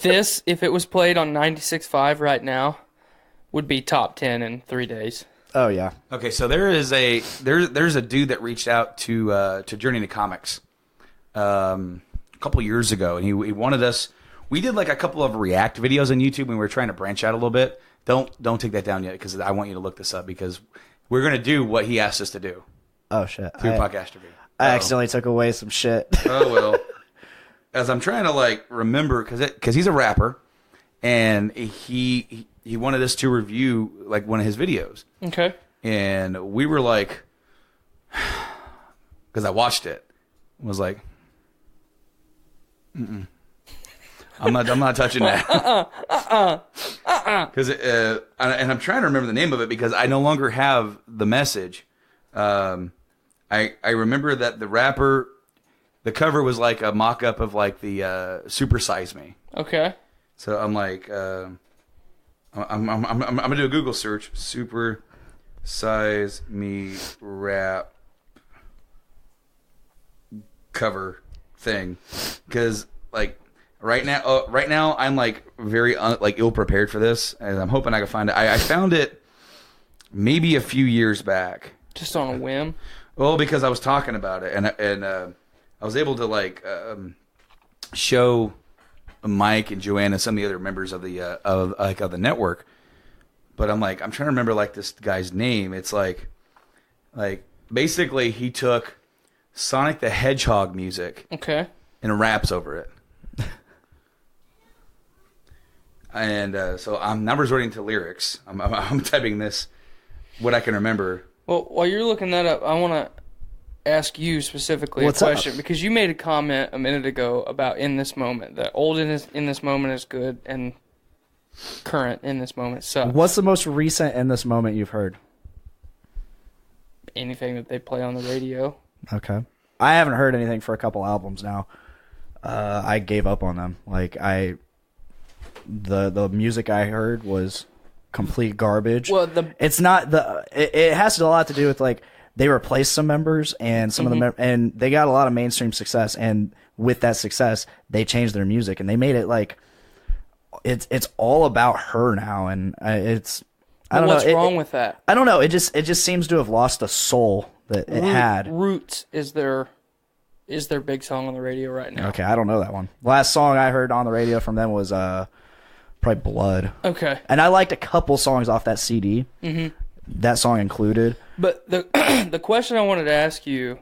This, if it was played on 96.5 right now, would be top 10 in 3 days. Oh yeah. Okay, so there's a dude that reached out to Journey to Comics a couple years ago, and he wanted us. We did like a couple of react videos on YouTube, and we were trying to branch out a little bit. Don't take that down yet, because I want you to look this up, because we're gonna do what he asked us to do. Oh shit. Through Podcastrophe. I accidentally took away some shit. Oh well. As I'm trying to like remember, because he's a rapper, and he wanted us to review like one of his videos. Okay. And we were like, because I watched it, was like, I'm not touching that. Because and I'm trying to remember the name of it because I no longer have the message. I remember that the rapper. The cover was like a mock-up of like the Super Size Me. Okay. So I'm like, I'm gonna do a Google search, Super Size Me rap cover thing, because like right now I'm like very like ill prepared for this, and I'm hoping I can find it. I found it maybe a few years back, just on a whim. Well, because I was talking about it, and I was able to like show Mike and Joanna, some of the other members of the network, but I'm trying to remember like this guy's name. It's like basically he took Sonic the Hedgehog music, okay, and raps over it. And so I'm not resorting to lyrics. I'm typing this, what I can remember. Well, while you're looking that up, I want to ask you specifically a question, because you made a comment a minute ago about In This Moment, that old in this moment is good and current in this moment sucks. What's the most recent In This Moment you've heard? Anything that they play on the radio. Okay. I haven't heard anything for a couple albums now. I gave up on them. Like the music I heard was complete garbage. Well, it's not it has a lot to do with like they replaced some members, and some of them, and they got a lot of mainstream success, and with that success they changed their music, and they made it like it's all about her now, and it's I don't know what's wrong with that. I don't know. It just seems to have lost a soul that it had. Roots is their big song on the radio right now. Okay, I don't know that one. Last song I heard on the radio from them was probably Blood. Okay. And I liked a couple songs off that CD. Mm-hmm. That song included. But the question I wanted to ask you,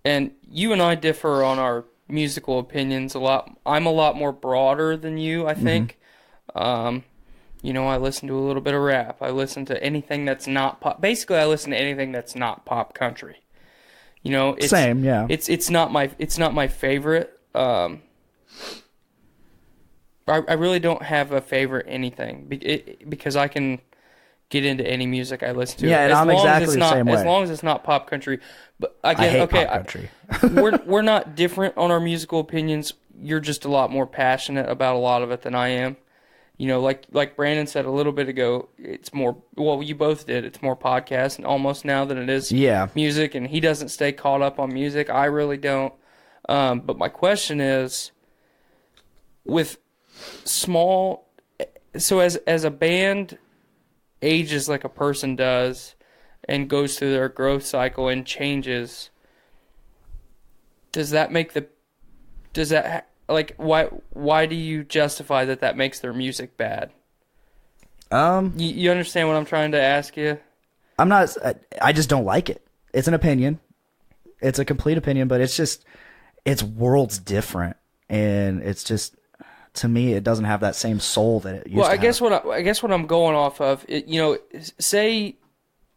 and you and I differ on our musical opinions a lot. I'm a lot more broader than you, I think. You know, I listen to a little bit of rap. I listen to anything that's not pop. Basically, I listen to anything that's not pop country. You know, same, yeah. It's not my favorite. I really don't have a favorite anything because I can get into any music I listen to. Yeah, and I'm exactly the same way. As long as it's not pop country. But again, I hate pop country. we're not different on our musical opinions. You're just a lot more passionate about a lot of it than I am. You know, like Brandon said a little bit ago, it's more, well, you both did, it's more podcast and almost now than it is music, and he doesn't stay caught up on music. I really don't. But my question is, with small, so as a band ages like a person does and goes through their growth cycle and changes, why do you justify that makes their music bad? You understand what I'm trying to ask you? I just don't like it. It's an opinion. It's a complete opinion, but it's worlds different, and it's just, to me, it doesn't have that same soul that it used to have. I guess what I'm going off of, say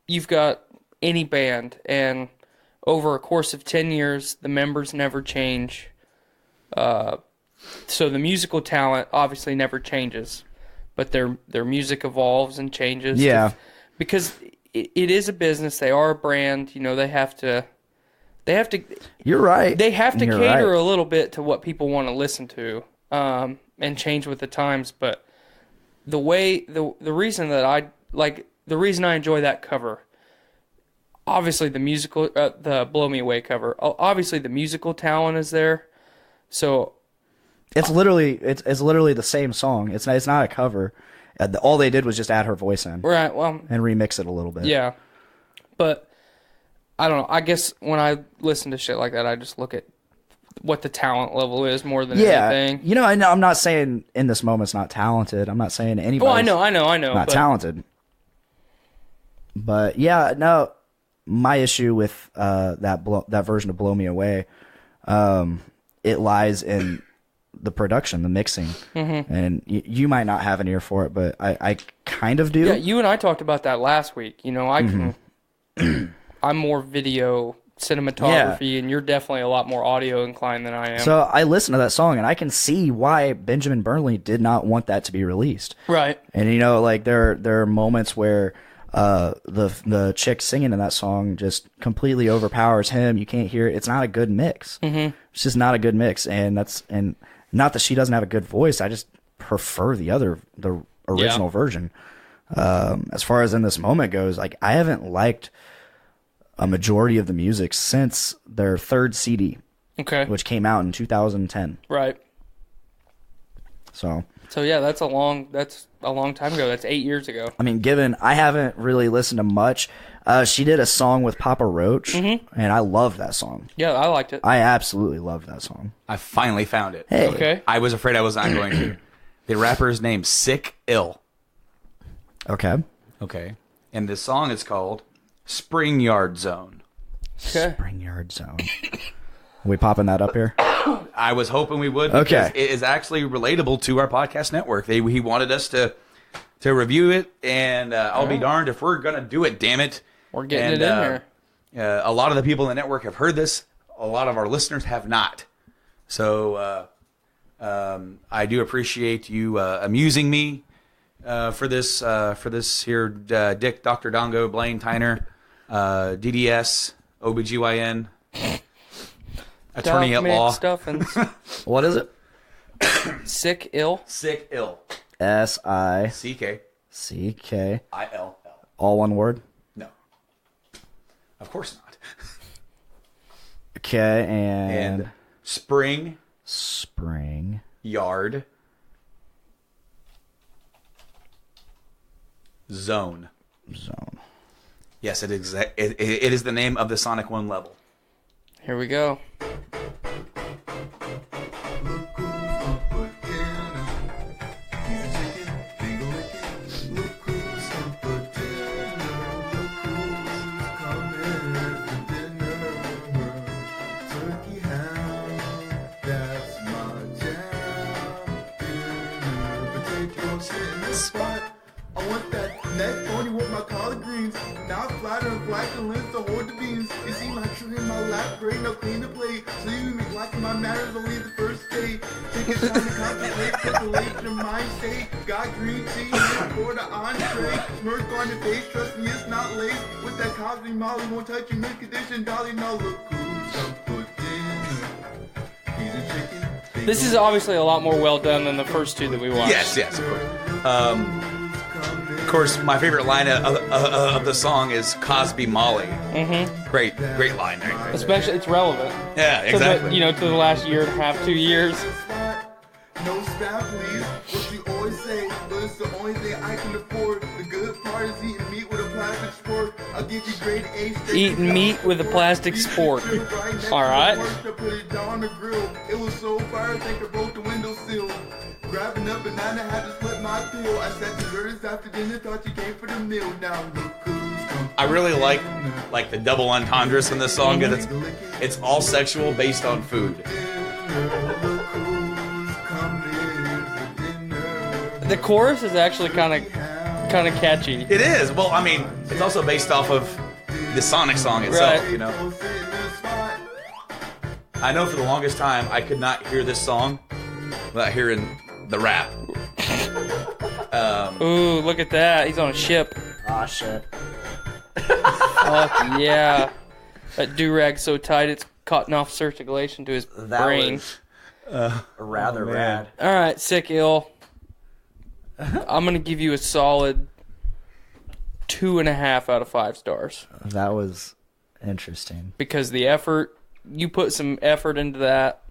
you've got any band, and over a course of 10 years, the members never change. So the musical talent obviously never changes, but their music evolves and changes. Yeah. Because it is a business. They are a brand. You know, they have to. You're right. They have to You're cater right. a little bit to what people want to listen to, and change with the times. But the reason I enjoy that cover, obviously the musical, the "Blow Me Away" cover. Obviously the musical talent is there. So it's literally the same song. It's not a cover. All they did was just add her voice in, right. Well, and remix it a little bit. Yeah, but I don't know. I guess when I listen to shit like that, I just look at what the talent level is more than anything. You know, I'm not saying in this moment's not talented. I'm not saying anybody. Oh, I know. Not talented. But yeah, no. My issue with that version of "Blow Me Away," it lies in the production, the mixing, and you might not have an ear for it, but I kind of do. Yeah, you and I talked about that last week. You know, I'm more video cinematography, and you're definitely a lot more audio inclined than I am. So I listened to that song, and I can see why Benjamin Burnley did not want that to be released. Right. And you know, like there are moments where the chick singing in that song just completely overpowers him. You can't hear it. It's not a good mix. Mm-hmm. It's just not a good mix, and not that she doesn't have a good voice. I just prefer the original version. As far as In This Moment goes, like I haven't liked a majority of the music since their third CD, which came out in 2010. Right. So yeah, that's a long time ago. That's 8 years ago. I mean, given I haven't really listened to much, she did a song with Papa Roach, and I loved that song. Yeah, I liked it. I absolutely loved that song. I finally found it. Hey. Okay. I was afraid I was not going to. The rapper's named Sick Ill. Okay. Okay. And the song is called Spring Yard Zone. Okay. Spring Yard Zone. Are we popping that up here? I was hoping we would. Okay. It is actually relatable to our podcast network. He wanted us to review it, and I'll be darned if we're going to do it, damn it. We're getting it in here. A lot of the people in the network have heard this. A lot of our listeners have not. So I do appreciate you amusing me for this here. Dick, Dr. Dongo, Blaine, Tyner, DDS, OBGYN, attorney at law. Stuffins. What is it? Sick Ill. Sick Ill. SICK. ILL. All one word? No. Of course not. Okay, and Spring Yard Zone. Yes, it is the name of the Sonic 1 level. Here we go. I want that neck pony with my collard greens. Now flatter and black and lens to hold the beans. You see my tree in my lap, great, no clean to play. So you make like my manners only the first day. Take it time to contemplate, calculate your mind state. Got green tea here for the entree. Smirk on your face, trust me it's not late. With that Cosby Molly, won't touch your mid condition, dolly. Now look who's up for dinner. He's a chicken. This is obviously a lot more well done than the first two that we watched. Yes, of course. Of course, my favorite line of the song is Cosby Molly. Mm-hmm. Great line there. Especially, it's relevant. Yeah, exactly. To the last year and a half, 2 years. No spam, please. What you always say, but it's the only thing I can afford. The good part is eating meat with a plastic spork. I'll give you grade A steak. Eating meat with a plastic spork. All right. Put it down on the grill. It was so fire, I think I broke the windowsill. Grabbing a banana, had to split my pill. I said desserts after dinner, thought you came for the meal. Now look who's come. I really like the double entendres in this song because it's all sexual based on food. The chorus is actually kind of catchy. It is. Well, I mean, it's also based off of the Sonic song itself, Right. you know. I know for the longest time I could not hear this song without hearing the rap. Ooh, look at that. He's on a ship. Ah, shit. Fuck yeah. That do-rag's so tight it's cutting off circulation to his brain. Rather rad. All right, Sick Ill. I'm going to give you a solid 2.5 out of 5 stars. That was interesting. Because the effort, you put some effort into that.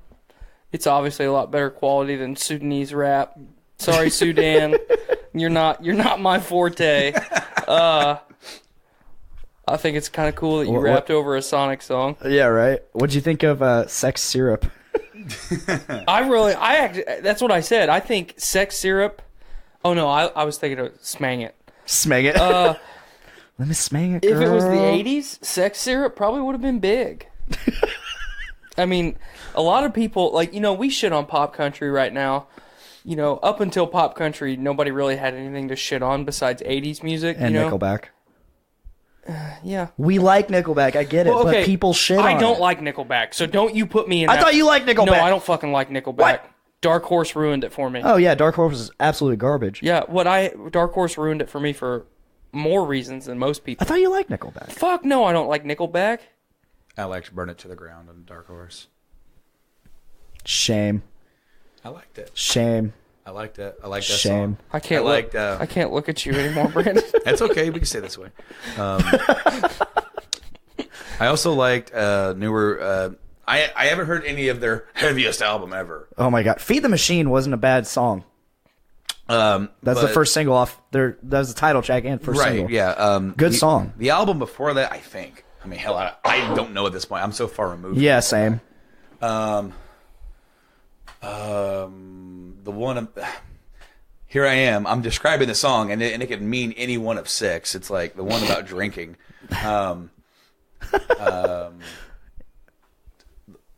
It's obviously a lot better quality than Sudanese rap. Sorry, Sudan. You're not my forte. I think it's kind of cool that you rapped over a Sonic song. Yeah, right. What'd you think of Sex Syrup? That's what I said. I think Sex Syrup. Oh no, I was thinking of Smang It. Smang it. Let me smang it, girl. If it was the 80s, Sex Syrup probably would have been big. I mean, a lot of people, like, you know, we shit on pop country right now. You know, up until pop country, nobody really had anything to shit on besides 80s music. And you know? Nickelback. Yeah. We like Nickelback, I get it, Well, okay, but people shit on I don't it. like Nickelback, so don't you put me in I that. thought you liked Nickelback. No, I don't fucking like Nickelback. What? Dark Horse ruined it for me. Oh, yeah, Dark Horse is absolute garbage. Yeah, Dark Horse ruined it for me for more reasons than most people. I thought you liked Nickelback. Fuck no, I don't like Nickelback. I liked Burn It to the Ground on Dark Horse. Shame. I liked it. Shame. I liked it. I liked that Shame. song. I can't look at you anymore, Brandon. That's okay. We can stay this way. I also liked newer. I haven't heard any of their heaviest album ever. Oh my god, Feed the Machine wasn't a bad song. That's the first single off there. That was the title track and first single. Right? Yeah. Good song. The album before that, I think. I mean, hell, I don't know at this point. I'm so far removed. Yeah, same. The one. Here I am. I'm describing the song, and it could mean any one of 6. It's like the one about drinking. The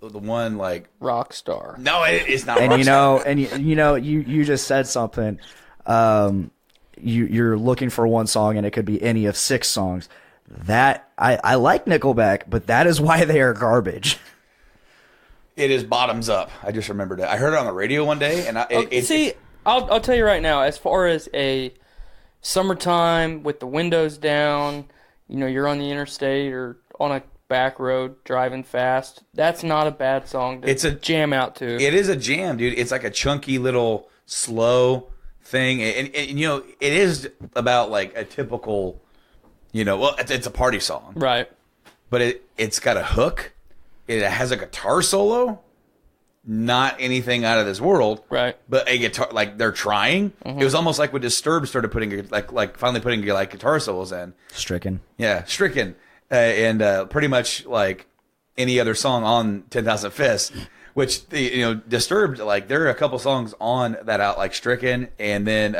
one like Rockstar. No, it's not. And Rockstar. you just said something. You're looking for one song, and it could be any of 6 songs. That I like Nickelback, but that is why they are garbage. It is Bottoms Up. I just remembered it. I heard it on the radio one day, and I'll tell you right now. As far as a summertime with the windows down, you know, you're on the interstate or on a back road driving fast. That's not a bad song to jam out to. It is a jam, dude. It's like a chunky little slow thing, and you know, it is about like a typical, you know, well, it's a party song, right? But it's got a hook. It has a guitar solo, not anything out of this world, right? But a guitar, like they're trying. Mm-hmm. It was almost like when Disturbed started putting like finally putting like guitar solos in. Stricken, yeah, Stricken, and pretty much like any other song on 10,000 Fists, which you know, Disturbed, like there are a couple songs on that out like Stricken, and then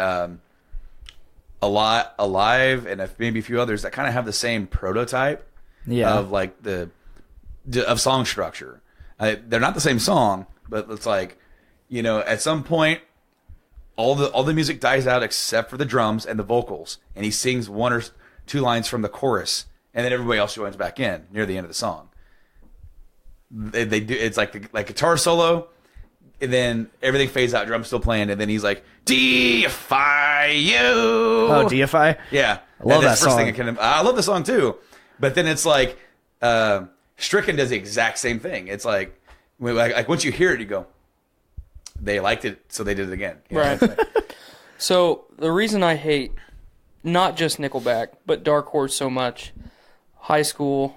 Alive, and maybe a few others that kind of have the same prototype, of like of song structure. They're not the same song, but it's like, you know, at some point, all the music dies out except for the drums and the vocals, and he sings 1 or 2 lines from the chorus, and then everybody else joins back in near the end of the song. They do it's like guitar solo, and then everything fades out, drums still playing, and then he's like, "Deify you." Oh, Deify? Yeah, I love that song. I love the song too, but then it's like. Stricken does the exact same thing. It's like once you hear it, you go, they liked it, so they did it again. You know? Right. So the reason I hate not just Nickelback, but Dark Horse so much, high school,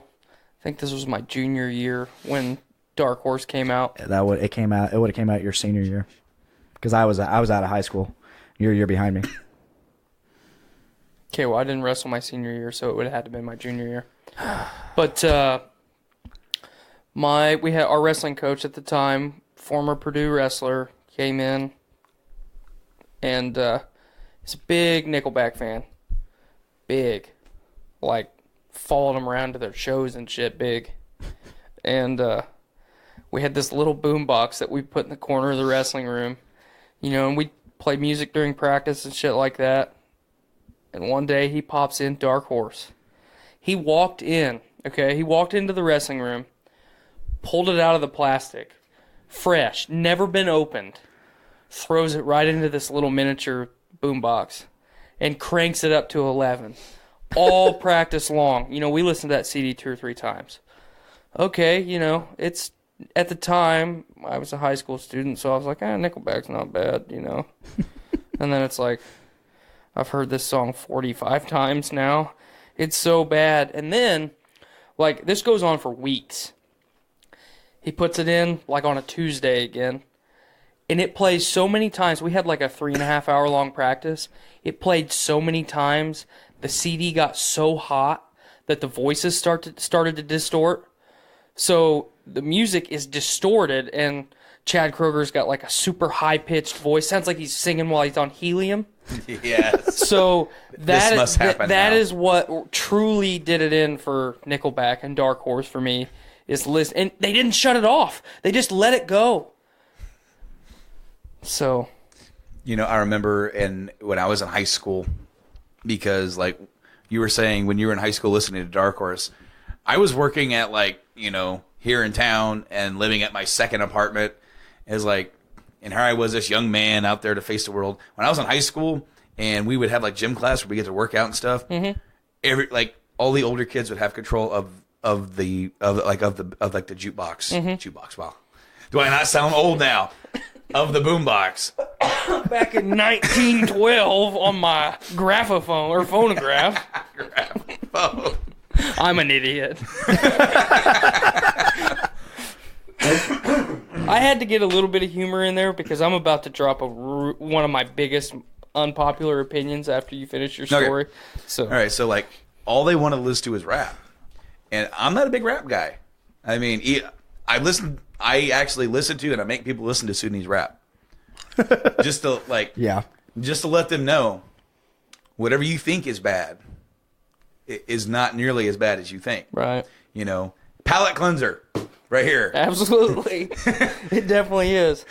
I think this was my junior year when Dark Horse came out. It would have came out your senior year, because I was out of high school. You're a year behind me. Okay, well, I didn't wrestle my senior year, so it would have had to be my junior year. But we had our wrestling coach at the time, former Purdue wrestler, came in, and he's a big Nickelback fan. Big. Like, followed them around to their shows and shit, big. And we had this little boom box that we put in the corner of the wrestling room, you know, and we'd play music during practice and shit like that. And one day he pops in Dark Horse. He walked in, okay? He walked into the wrestling room, pulled it out of the plastic, fresh, never been opened, throws it right into this little miniature boombox, and cranks it up to 11. All practice long. You know, we listened to that CD 2 or 3 times. Okay, you know, it's, at the time, I was a high school student, so I was like, Nickelback's not bad, you know. And then it's like, I've heard this song 45 times now. It's so bad. And then, like, this goes on for weeks. He puts it in, like, on a Tuesday again. And it plays so many times. We had, like, a 3.5 hour long practice. It played so many times. The CD got so hot that the voices started to distort. So the music is distorted, and Chad Kroger's got like a super high-pitched voice. Sounds like he's singing while he's on helium. Yes. So This must happen that now. is what truly did it in for Nickelback and Dark Horse for me. Is listen, and they didn't shut it off. They just let it go. So, You know, I remember when I was in high school, because like you were saying, when you were in high school listening to Dark Horse, I was working at like, you know, here in town and living at my second apartment. As like, and here I was, this young man out there to face the world. When I was in high school, and we would have like gym class where we get to work out and stuff. Mm-hmm. All the older kids would have control of the jukebox. Mm-hmm. Jukebox. Wow. Do I not sound old now? Of the boombox. Back in 1912 on my graphophone or phonograph. Graphophone. I'm an idiot. I had to get a little bit of humor in there because I'm about to drop one of my biggest unpopular opinions after you finish your story. Okay. So, all right, so like all they want to listen to is rap, and I'm not a big rap guy. I mean, I actually listen to and I make people listen to Sudanese rap, just to just to let them know whatever you think is bad is not nearly as bad as you think. Right. You know, palate cleanser, right here. Absolutely. It definitely is.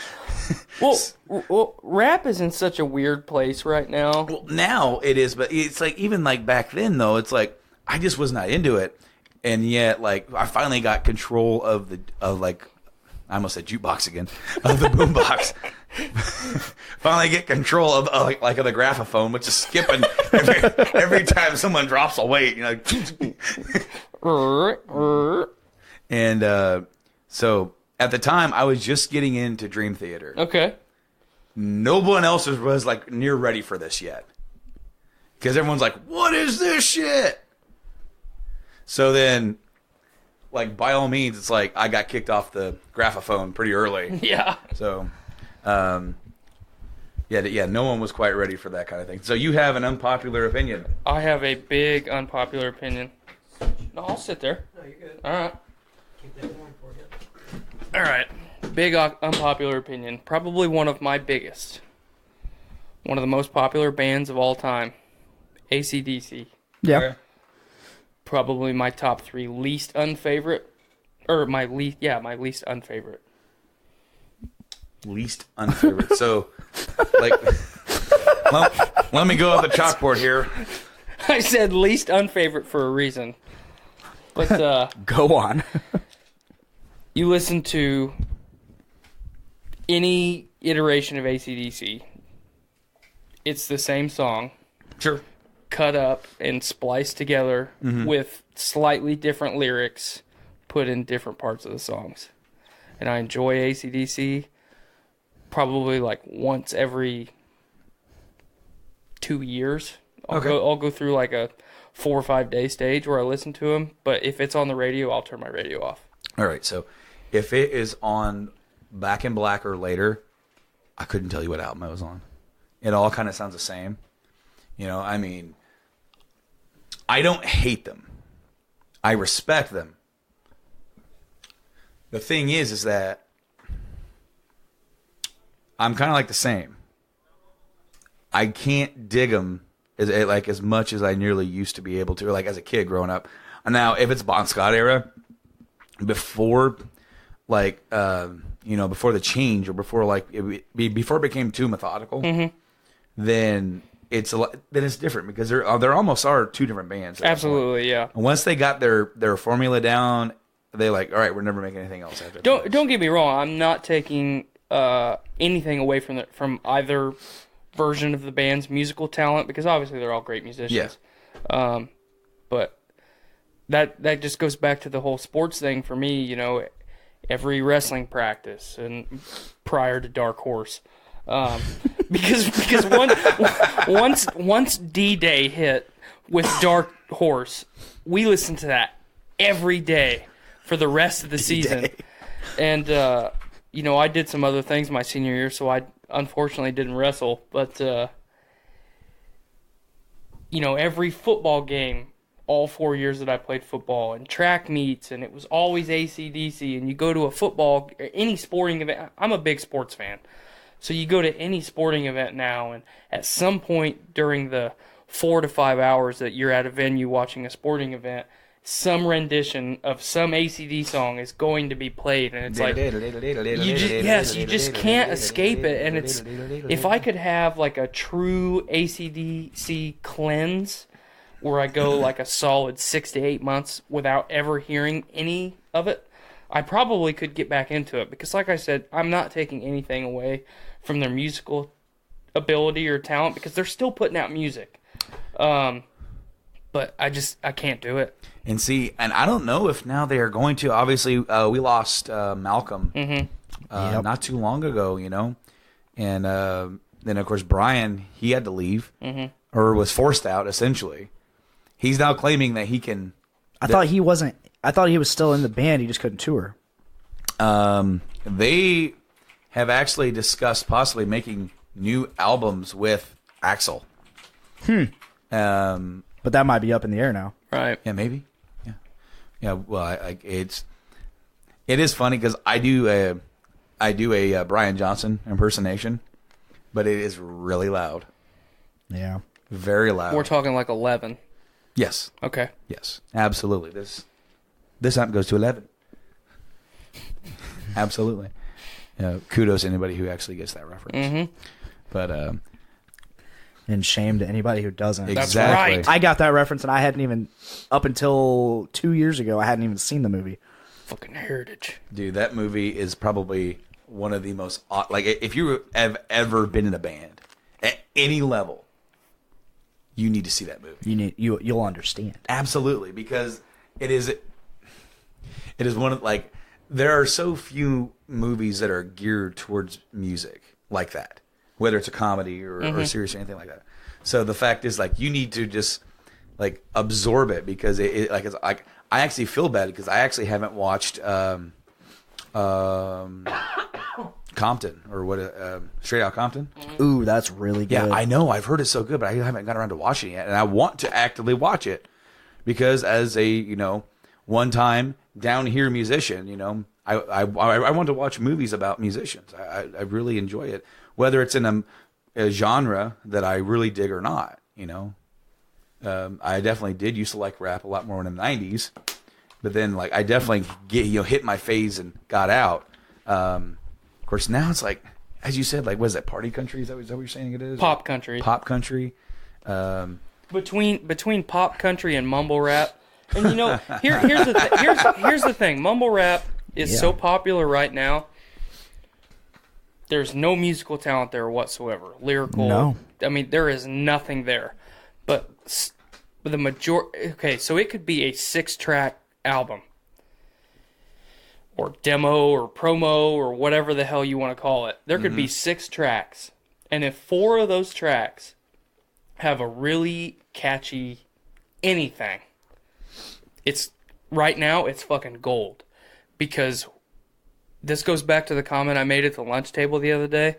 Well, rap is in such a weird place right now. Well, now it is, but it's like, even like back then though, it's like I just was not into it, and yet like I finally got control of I almost said jukebox again, of the boombox. Finally get control of of the graphophone, which is skipping every time someone drops a weight. You know, and so at the time I was just getting into Dream Theater. Okay. No one else was like near ready for this yet, because everyone's like, "What is this shit?" So then, like, by all means, it's like I got kicked off the graphophone pretty early. Yeah. So, yeah, no one was quite ready for that kind of thing. So you have an unpopular opinion. I have a big unpopular opinion. No, I'll sit there. No, you're good. All right. Keep that warm for you. All right. Big unpopular opinion. Probably one of my biggest. One of the most popular bands of all time. AC/DC. Yeah. Okay. Probably my top 3 least unfavorite. Or my least unfavorite. Least unfavorite. So, like, let me go off the chalkboard here. I said least unfavorite for a reason. But Go on. you listen to any iteration of AC/DC, it's the same song. Sure. Cut up and spliced together with slightly different lyrics put in different parts of the songs. And I enjoy AC/DC probably like once every 2 years. I'll go through like a 4 or 5 day stage where I listen to them. But if it's on the radio, I'll turn my radio off. All right. So if it is on Back in Black or later, I couldn't tell you what album I was on. It all kind of sounds the same. You know, I mean, I don't hate them. I respect them. The thing is that I'm kind of like the same. I can't dig them as much as I nearly used to be able to, like as a kid growing up. Now, if it's Bon Scott era, before before the change, or before before it became too methodical, then it's then it's different because there almost are two different bands. Absolutely, yeah. And once they got their formula down, they're like, all right, we're never making anything else after. Don't get me wrong. I'm not taking anything away from either version of the band's musical talent because obviously they're all great musicians. Yeah. But that just goes back to the whole sports thing for me. You know, every wrestling practice and prior to Dark Horse. Because once D-Day hit with Dark Horse, we listened to that every day for the rest of the season. And you know, I did some other things my senior year, so I unfortunately didn't wrestle. But you know, every football game, all 4 years that I played football, and track meets, and it was always AC/DC. And you go to a football, any sporting event. I'm a big sports fan. So you go to any sporting event now, and at some point during the 4 to 5 hours that you're at a venue watching a sporting event, some rendition of some ACD song is going to be played, and it's like you just can't escape it. And it's if I could have like a true ACDC cleanse, where I go like a solid 6 to 8 months without ever hearing any of it, I probably could get back into it because, like I said, I'm not taking anything away from their musical ability or talent because they're still putting out music. But I can't do it. And see, and I don't know if now they are going to. Obviously, we lost Malcolm not too long ago, you know. And then, of course, Brian, he had to leave or was forced out, essentially. He's now claiming that he can... I thought he wasn't... I thought he was still in the band. He just couldn't tour. They have actually discussed possibly making new albums with Axl. But that might be up in the air now. Right. Yeah, maybe. Yeah. Yeah, well, it is funny because I do a Brian Johnson impersonation, but it is really loud. Yeah. Very loud. We're talking like 11. Yes. Okay. Yes. Absolutely. This amp goes to 11. Absolutely. Kudos to anybody who actually gets that reference. But and shame to anybody who doesn't. Exactly. That's right. I got that reference, and I hadn't even, up until 2 years ago, I hadn't even seen the movie. Fucking heritage. Dude, that movie is probably one of the most, like, if you have ever been in a band at any level, you need to see that movie. You'll understand. Absolutely, because it is one of, like, there are so few movies that are geared towards music like that, whether it's a comedy or serious or anything like that. So the fact is, like, you need to just, like, absorb it because it's like I actually feel bad because I actually haven't watched Compton or what Straight Outta Compton. Ooh, that's really good. Yeah, I know. I've heard it's so good, but I haven't got around to watching it, and I want to actively watch it because as a one-time down here musician, I want to watch movies about musicians. I really enjoy it, whether it's in a genre that I really dig or not. I definitely did used to like rap a lot more in the 90s, but then like I definitely hit my phase and got out. Of course, now it's like, as you said, like, what is that, party country? Is that what you're saying it is? Pop country. Pop country. Between pop country and mumble rap, and here's the thing. Mumble rap is so popular right now. There's no musical talent there whatsoever. Lyrical. No. I mean, there is nothing there. But the majority. Okay, so it could be a 6-track album, or demo, or promo, or whatever the hell you want to call it. There could be 6 tracks, and if 4 of those tracks have a really catchy anything, right now it's fucking gold. Because this goes back to the comment I made at the lunch table the other day.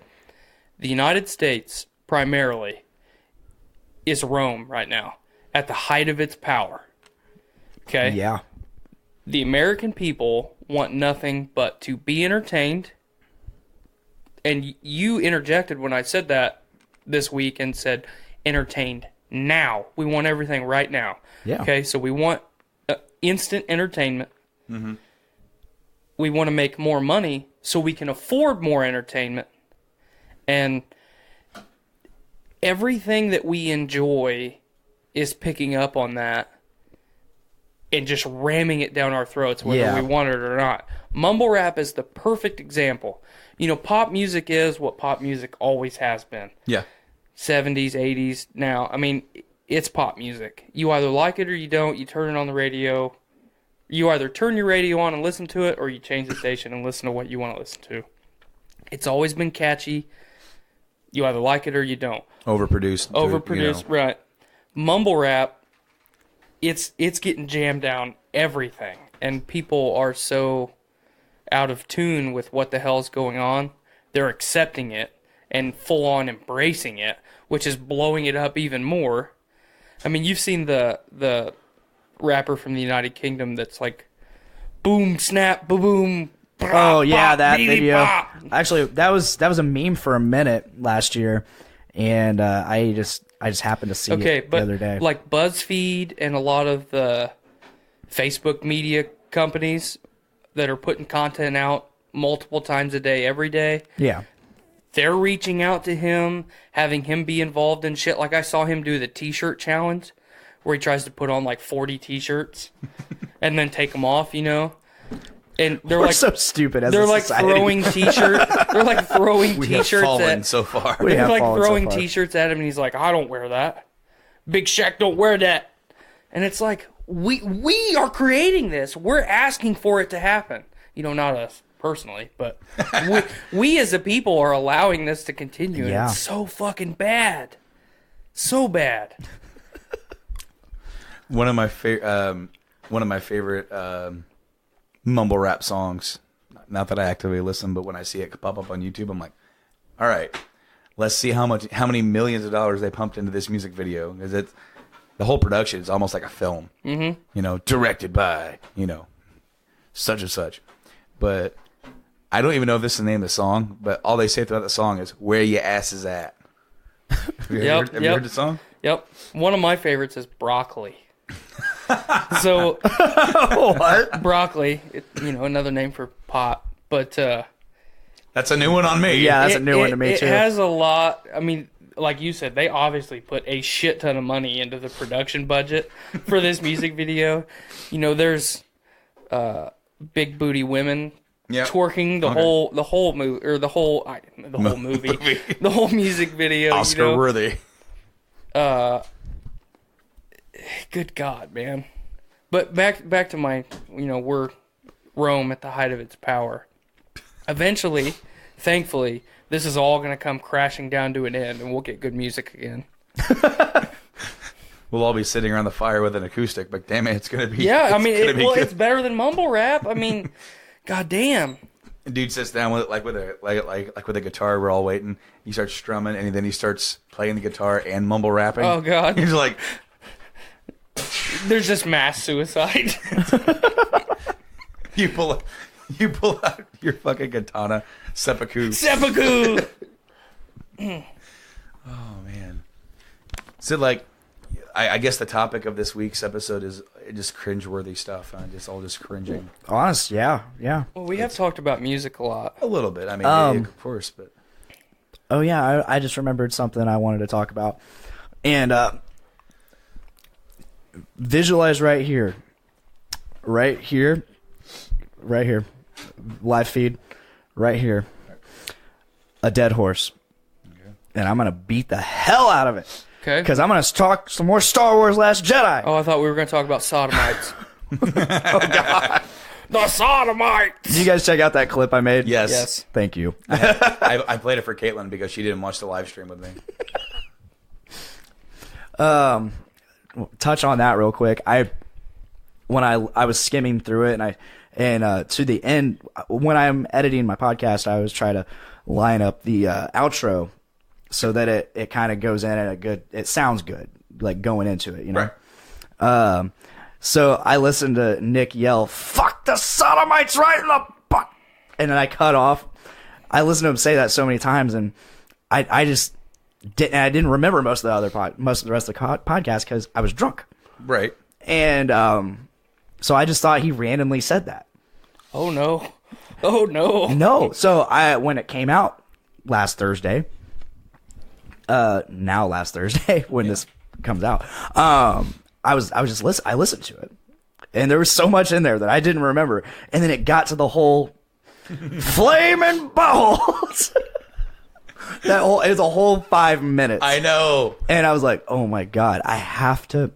The United States, primarily, is Rome right now, at the height of its power. Okay? Yeah. The American people want nothing but to be entertained. And you interjected when I said that this week and said, entertained now. We want everything right now. Yeah. Okay, so we want instant entertainment. Mm-hmm. We want to make more money so we can afford more entertainment. And everything that we enjoy is picking up on that and just ramming it down our throats, whether we want it or not. Mumble rap is the perfect example. You know, pop music is what pop music always has been. Yeah. 70s, 80s. Now, I mean, it's pop music. You either like it or you don't. You turn it on the radio. You either turn your radio on and listen to it, or you change the station and listen to what you want to listen to. It's always been catchy. You either like it or you don't. Overproduced, right. Mumble rap, it's getting jammed down everything. And people are so out of tune with what the hell's going on. They're accepting it and full on embracing it, which is blowing it up even more. I mean, you've seen the rapper from the United Kingdom that's like, boom, snap, boom. Oh yeah, that video. Bop. Actually, that was a meme for a minute last year, and I just happened to see it the other day. Like BuzzFeed and a lot of the Facebook media companies that are putting content out multiple times a day, every day. Yeah. They're reaching out to him, having him be involved in shit. Like I saw him do the T-shirt challenge, where he tries to put on like 40 T-shirts and then take them off, you know. And they're We're so stupid as they're a like society. throwing T-shirts. They're like throwing We have T-shirts fallen at. so far. They're like throwing T-shirts at him, and he's like, "I don't wear that. Big Shaq don't wear that." And it's like we are creating this. We're asking for it to happen. You know, not us personally, but we as a people are allowing this to continue. And it's so fucking bad, so bad. One of my favorite mumble rap songs. Not that I actively listen, but when I see it pop up on YouTube, I'm like, all right, let's see how many millions of dollars they pumped into this music video. Because the whole production is almost like a film. Mm-hmm. You know, directed by, you know, such and such. But I don't even know if this is the name of the song, but all they say throughout the song is, where your ass is at. Have you heard the song? Yep. One of my favorites is Broccoli. So, what? Broccoli, you know, another name for pot, but that's a new one on me. Yeah, that's a new one to me too. It has a lot. I mean, like you said, they obviously put a shit ton of money into the production budget for this music video. You know, there's big booty women twerking the whole movie or the whole movie, the whole music video. Oscar worthy. Good God, man. But back to my, you know, we're Rome at the height of its power. Eventually, thankfully, this is all going to come crashing down to an end, and we'll get good music again. We'll all be sitting around the fire with an acoustic, but damn it, it's going to be... Yeah, I mean, it's better than mumble rap. I mean, goddamn. Dude sits down with with a guitar. We're all waiting. He starts strumming, and then he starts playing the guitar and mumble rapping. Oh God! He's like, "There's just mass suicide." You pull out your fucking katana, seppuku. Oh man! So like, I guess the topic of this week's episode is just cringeworthy stuff. Just cringing. Honest, yeah. Well, we have talked about music a lot. A little bit. I mean, yeah, of course, but. Oh yeah, I just remembered something I wanted to talk about, and visualize right here, live feed, right here, a dead horse, and I'm gonna beat the hell out of it. Okay. Because I'm going to talk some more Star Wars Last Jedi. Oh, I thought we were going to talk about sodomites. Oh, God. The sodomites! Did you guys check out that clip I made? Yes. Thank you. I played it for Caitlin because she didn't watch the live stream with me. Touch on that real quick. When I was skimming through it, and to the end, when I'm editing my podcast, I always try to line up the outro so that it kind of goes in at it sounds good, like going into it, you know? Right. So I listened to Nick yell, "Fuck the sodomites right in the butt," and then I cut off. I listened to him say that so many times, and I just didn't remember most of the rest of the podcast because I was drunk. Right. And so I just thought he randomly said that. Oh no! Oh no! No. So when it came out last Thursday, now last Thursday when this comes out. I listened to it, and there was so much in there that I didn't remember, and then it got to the whole flaming balls. It was a whole 5 minutes. I know, and I was like, oh my god, I have to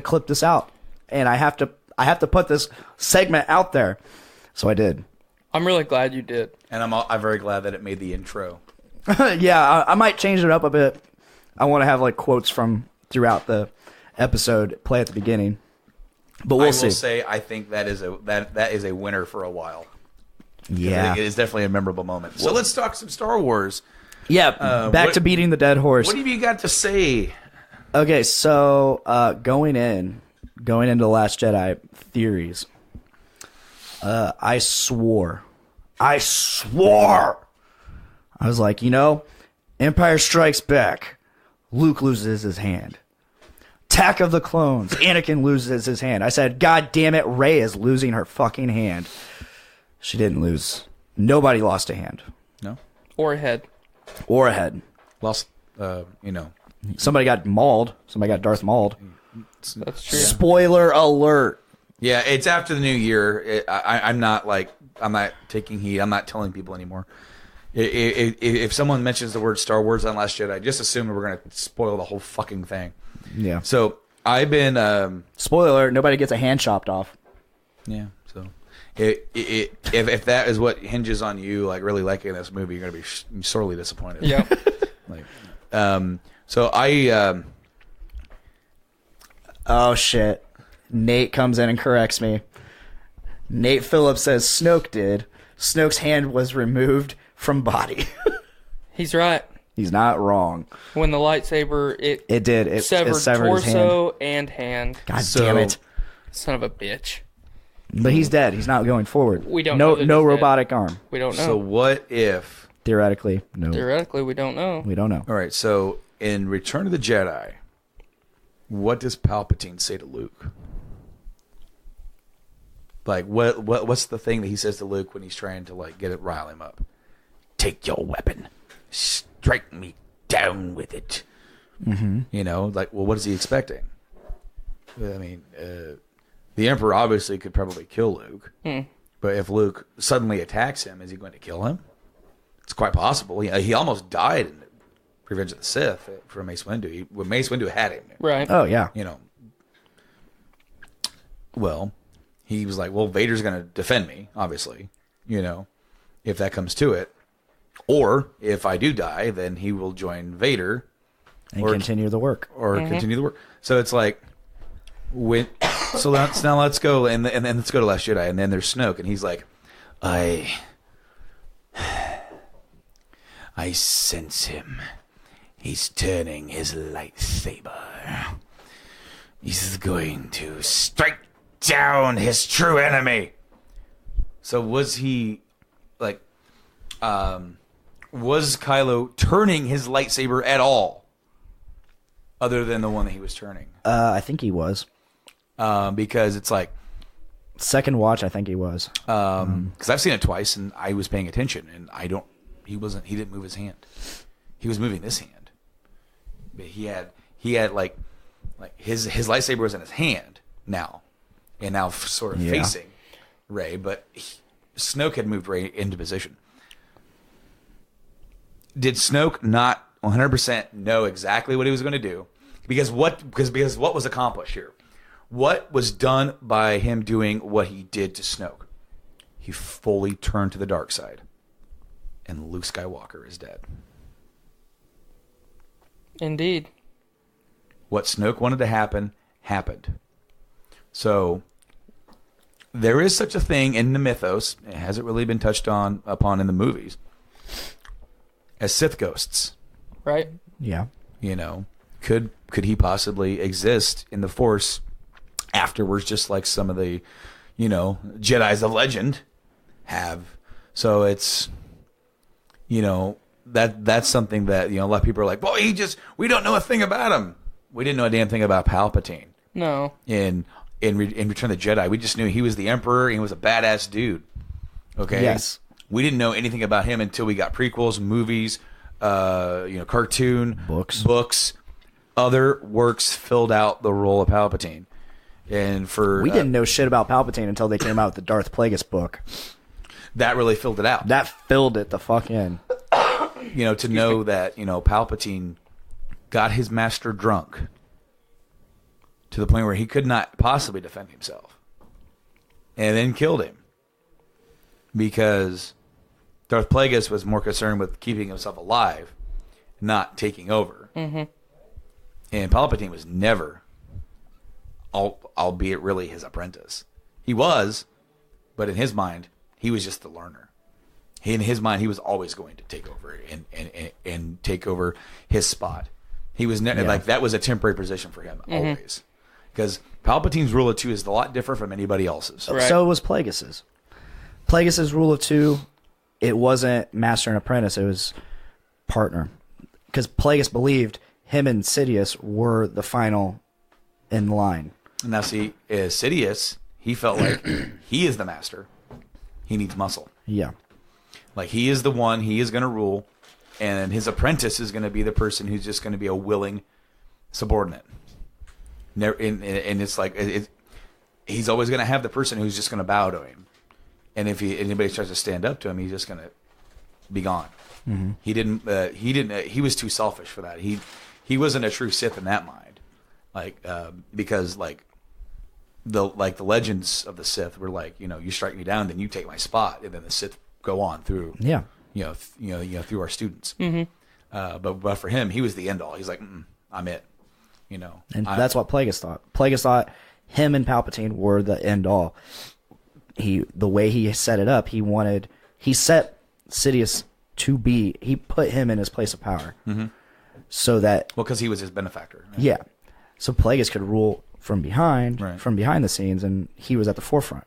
clip this out, and I have to put this segment out there. So I did. I'm really glad you did, and I'm very glad that it made the intro. Yeah, I might change it up a bit. I want to have like quotes from throughout the episode play at the beginning, but we'll see. I will say I think that is a winner for a while. Yeah, it is definitely a memorable moment. So let's talk some Star Wars. Yeah, back to beating the dead horse. What have you got to say? Okay, so going into The Last Jedi theories, I swore. I was like, Empire Strikes Back. Luke loses his hand. Attack of the Clones. Anakin loses his hand. I said, God damn it, Rey is losing her fucking hand. She didn't lose. Nobody lost a hand. No. or a head. Lost. Somebody got mauled. Somebody got Darth Mauled. That's true. Spoiler alert. Yeah, it's after the new year. I'm not taking heed. I'm not telling people anymore. If someone mentions the word Star Wars on Last Jedi, just assume we're going to spoil the whole fucking thing. Yeah. So I've been spoiler alert, nobody gets a hand chopped off. Yeah. So if that is what hinges on you like really liking this movie, you're going to be sorely disappointed. Yeah. So I oh shit. Nate comes in and corrects me. Nate Phillips says Snoke did. Snoke's hand was removed from body. He's right. He's not wrong. When the lightsaber, it did. It severed his torso and hand. God damn it. Son of a bitch. But he's dead. He's not going forward. We don't know that No he's robotic dead. arm. We don't know. So what if... Theoretically, no. Theoretically, we don't know. We don't know. All right, so in Return of the Jedi, what does Palpatine say to Luke? Like, what's the thing that he says to Luke when he's trying to like rile him up? Take your weapon, strike me down with it. Mm-hmm. What is he expecting? I mean, the Emperor obviously could probably kill Luke, but if Luke suddenly attacks him, is he going to kill him? It's quite possible. He almost died in Revenge of the Sith from Mace Windu. When Mace Windu had him, right? Oh yeah. Well, he was like, "Well, Vader's going to defend me, obviously. If that comes to it, or if I do die, then he will join Vader and continue the work, continue the work." So it's like, now let's go and then let's go to Last Jedi, and then there's Snoke, and he's like, I sense him. He's turning his lightsaber. He's going to strike down his true enemy. So was he was Kylo turning his lightsaber at all other than the one that he was turning? I think he was. Because it's like second watch, I think he was. Because I've seen it twice and I was paying attention and he didn't move his hand. He was moving this hand. But he had like his lightsaber was in his hand now. And now sort of facing Rey, but Snoke had moved Rey into position. Did Snoke not 100% know exactly what he was going to do? Because what was accomplished here? What was done by him doing what he did to Snoke? He fully turned to the dark side. And Luke Skywalker is dead. Indeed. What Snoke wanted to happen, happened. So, there is such a thing in the mythos, it hasn't really been touched upon in the movies, as Sith ghosts. Right? Yeah. Could he possibly exist in the Force afterwards, just like some of the, Jedis of legend have? So it's... that's something that a lot of people are like, well, we don't know a thing about him. We didn't know a damn thing about Palpatine. No. In Return of the Jedi, we just knew he was the Emperor and he was a badass dude. Okay. Yes. We didn't know anything about him until we got prequels, movies, cartoon, books, other works filled out the role of Palpatine. And we didn't know shit about Palpatine until they came out with the Darth Plagueis book. That really filled it out. That filled it the fuck in. To know that, Palpatine got his master drunk to the point where he could not possibly defend himself. And then killed him. Because Darth Plagueis was more concerned with keeping himself alive, not taking over. Mm-hmm. And Palpatine was never, albeit really his apprentice. He was, but in his mind, he was just the learner. In his mind, he was always going to take over and take over his spot. He was like that was a temporary position for him always, because Palpatine's rule of two is a lot different from anybody else's. Right. So was Plagueis's. Plagueis's rule of two, it wasn't master and apprentice; it was partner, because Plagueis believed him and Sidious were the final in line. Now, see, Sidious, he felt like he is the master. He needs muscle. Yeah. Like, he is the one, he is going to rule, and his apprentice is going to be the person who's just going to be a willing subordinate. And it's like, he's always going to have the person who's just going to bow to him. And if anybody tries to stand up to him, he's just going to be gone. Mm-hmm. He was too selfish for that. He wasn't a true Sith in that mind. Because the legends of the Sith were like, you strike me down, then you take my spot, and then the Sith go on through, through our students. Mm-hmm. But for him, he was the end all. He's like, I'm it. And that's what Plagueis thought. Plagueis thought him and Palpatine were the end all. The way he set it up, he set Sidious to be. He put him in his place of power, so that because he was his benefactor. Right? Yeah, so Plagueis could rule from behind, from behind the scenes, and he was at the forefront.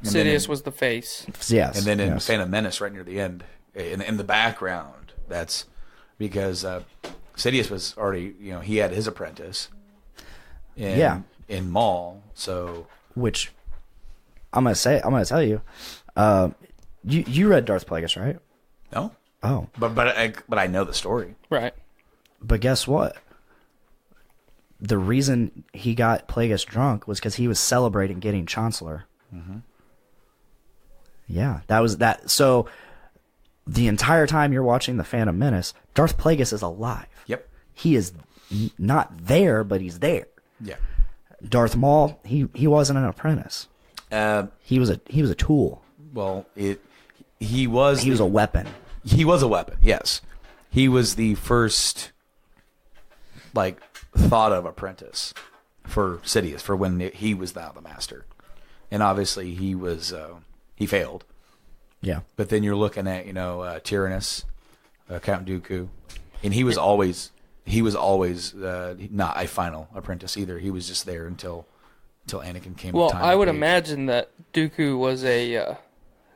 Sidious was the face. Yes. And then in Phantom Menace, right near the end, in the background, that's because Sidious was already, he had his apprentice. In Maul, so which I'm gonna tell you, you read Darth Plagueis, right? No. Oh. But I know the story. Right. But guess what? The reason he got Plagueis drunk was because he was celebrating getting Chancellor. Mm-hmm. Yeah, that was that. So the entire time you're watching The Phantom Menace, Darth Plagueis is alive. Yep. He is not there, but he's there. Yeah. Darth Maul, he wasn't an apprentice. He was a tool. Well, he was a weapon. He was a weapon. Yes, he was the first thought of apprentice for Sidious for when he was now the master, and obviously he was he failed. Yeah. But then you're looking at Tyrannus, Count Dooku, and he was always not a final apprentice either. He was just there until Anakin came. Well, I would imagine that Dooku was a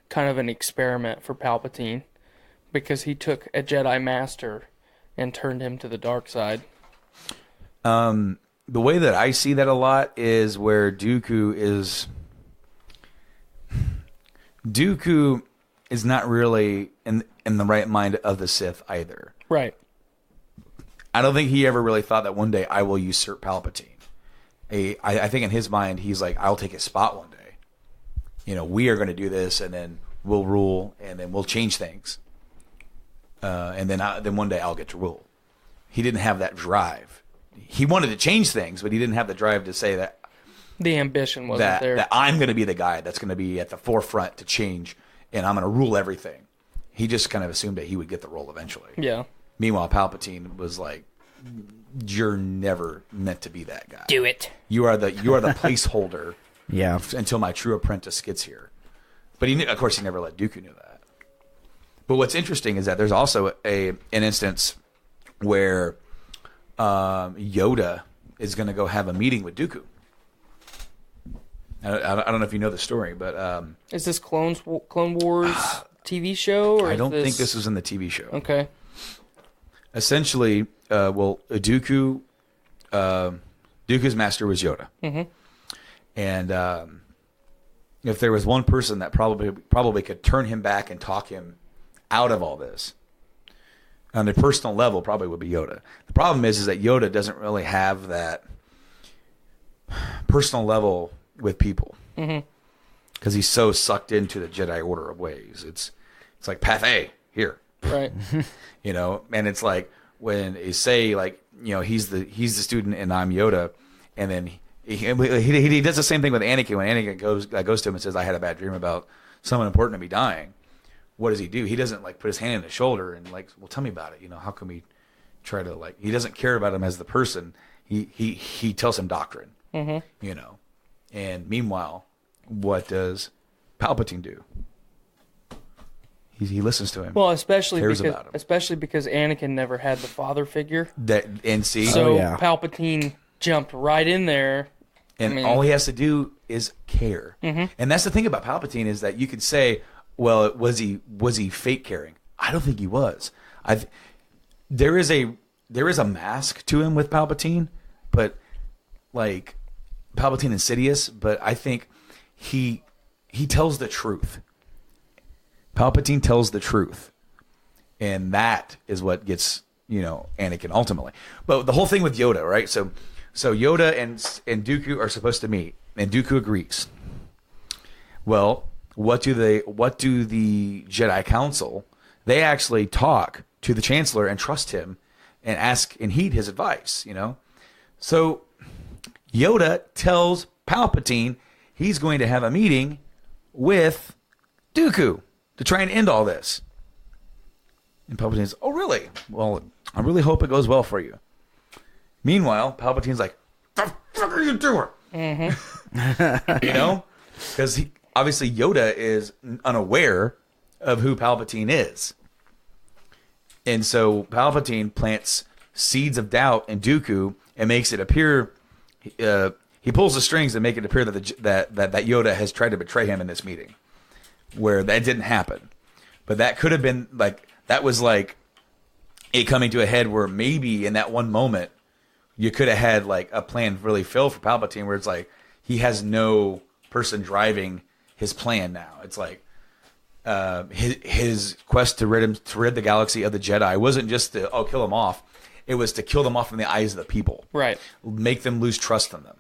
kind of an experiment for Palpatine, because he took a Jedi Master and turned him to the dark side. The way that I see that a lot is where Dooku is not really in the right mind of the Sith either. Right. I don't think he ever really thought that one day I will usurp Palpatine. I think in his mind he's like, I'll take his spot one day. We are going to do this, and then we'll rule, and then we'll change things. And then one day I'll get to rule. He didn't have that drive. He wanted to change things, but he didn't have the drive to say that. The ambition wasn't there. That I'm going to be the guy that's going to be at the forefront to change, and I'm going to rule everything. He just kind of assumed that he would get the role eventually. Yeah. Meanwhile, Palpatine was like, "You're never meant to be that guy. Do it. You are the placeholder. Yeah. Until my true apprentice gets here." But of course, he never let Dooku know that. But what's interesting is that there's also an instance where Yoda is going to go have a meeting with Dooku. I don't know if you know the story, but is this Clone Wars TV show? Or I don't think this was in the TV show. Okay. Essentially, Dooku's master was Yoda, and if there was one person that probably could turn him back and talk him out of all this, on a personal level, probably would be Yoda. The problem is that Yoda doesn't really have that personal level with people because he's so sucked into the Jedi Order of ways. It's like Path A here, Right. you know, and it's like when they say like, you know, he's the student and I'm Yoda, and then he does the same thing with Anakin. When Anakin goes to him and says, "I had a bad dream about someone important to me dying," what does he do? He doesn't like put his hand on his shoulder and like, well, tell me about it. You know, how can we try to like? He doesn't care about him as the person. He tells him doctrine. You know, and meanwhile, what does Palpatine do? He listens to him. Well, especially cares because about him. especially because Anakin never had the father figure. So Palpatine jumped right in there. And all he has to do is care. And that's the thing about Palpatine is that you could say, well, was he fake caring? I don't think he was. There is a mask to him with Palpatine, but like Palpatine and Sidious, but I think he tells the truth. Palpatine tells the truth. And that is what gets, you know, Anakin ultimately. But the whole thing with Yoda, right? So Yoda and Dooku are supposed to meet, and Dooku agrees. Well, what do the Jedi Council? They actually talk to the Chancellor and trust him, and ask and heed his advice. You know, so Yoda tells Palpatine he's going to have a meeting with Dooku to try and end all this. And Palpatine's, oh really? Well, I really hope it goes well for you. Meanwhile, Palpatine's like, the fuck are you doing? You know? Because obviously Yoda is unaware of who Palpatine is. And so Palpatine plants seeds of doubt in Dooku and makes it appear, he pulls the strings and make it appear that Yoda has tried to betray him in this meeting, where that didn't happen. But that could have been like, that was like it coming to a head where maybe in that one moment, you could have had like a plan really fail for Palpatine, where it's like he has no person driving his plan now. It's like his quest to rid the galaxy of the Jedi wasn't just to kill them off. It was to kill them off in the eyes of the people. Right. Make them lose trust in them.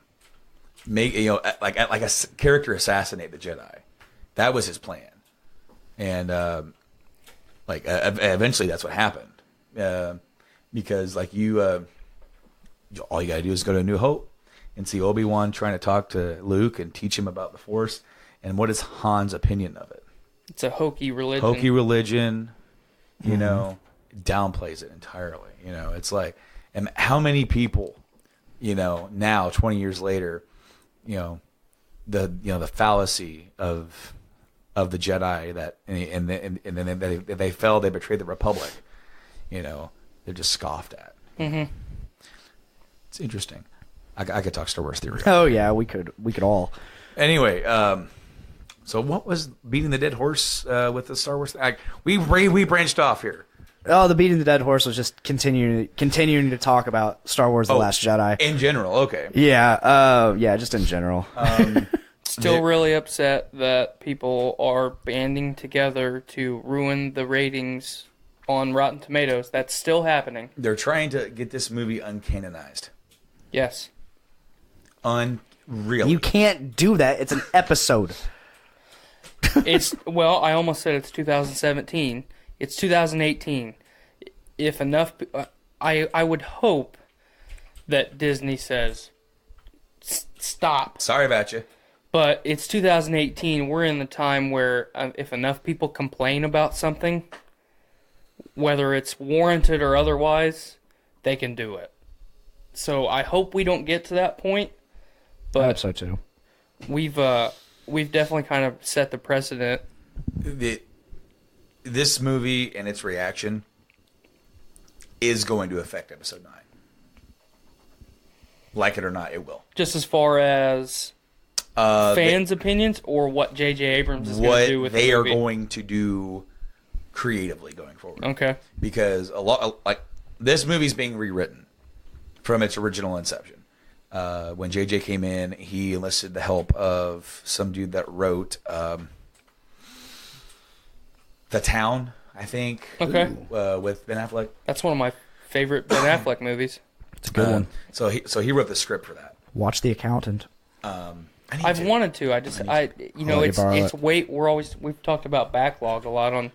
Make like a character assassinate the Jedi. That was his plan. And eventually that's what happened. Because like all you gotta do is go to New Hope and see Obi-Wan trying to talk to Luke and teach him about the Force. And what is Han's opinion of it? It's a hokey religion. Hokey religion, you know, downplays it entirely. You know, it's like, and how many people, you know, now 20 years later, you know, the fallacy of the Jedi that and then they fell, they betrayed the Republic. You know, they're just scoffed at. It's interesting. I could talk Star Wars theory. Oh yeah, we could all. Anyway, so what was beating the dead horse with the Star Wars? We branched off here. Oh, the beating the dead horse was just continuing to talk about Star Wars: The Last Jedi in general. Okay. Yeah. Yeah. Just in general. Still really upset that people are banding together to ruin the ratings on Rotten Tomatoes. That's still happening. They're trying to get this movie uncanonized. Yes. Unreal. You can't do that. It's an episode. Well, I almost said it's 2017. It's 2018. If enough, I would hope that Disney says, stop. Sorry about you. But it's 2018. We're in the time where if enough people complain about something, whether it's warranted or otherwise, they can do it. So I hope we don't get to that point. But I hope so too. We've definitely kind of set the precedent. This movie and its reaction is going to affect Episode 9. Like it or not, it will. Just as far as fans' opinions, or what J.J. Abrams is going to do with the movie? What they are going to do creatively going forward. Okay. Because this movie's being rewritten from its original inception. When J.J. came in, he enlisted the help of some dude that wrote The Town. I think. Okay. With Ben Affleck. That's one of my favorite Ben Affleck movies. It's a good one. So he wrote the script for that. Watch The Accountant. I've wanted to. It's way. We've talked about backlog a lot on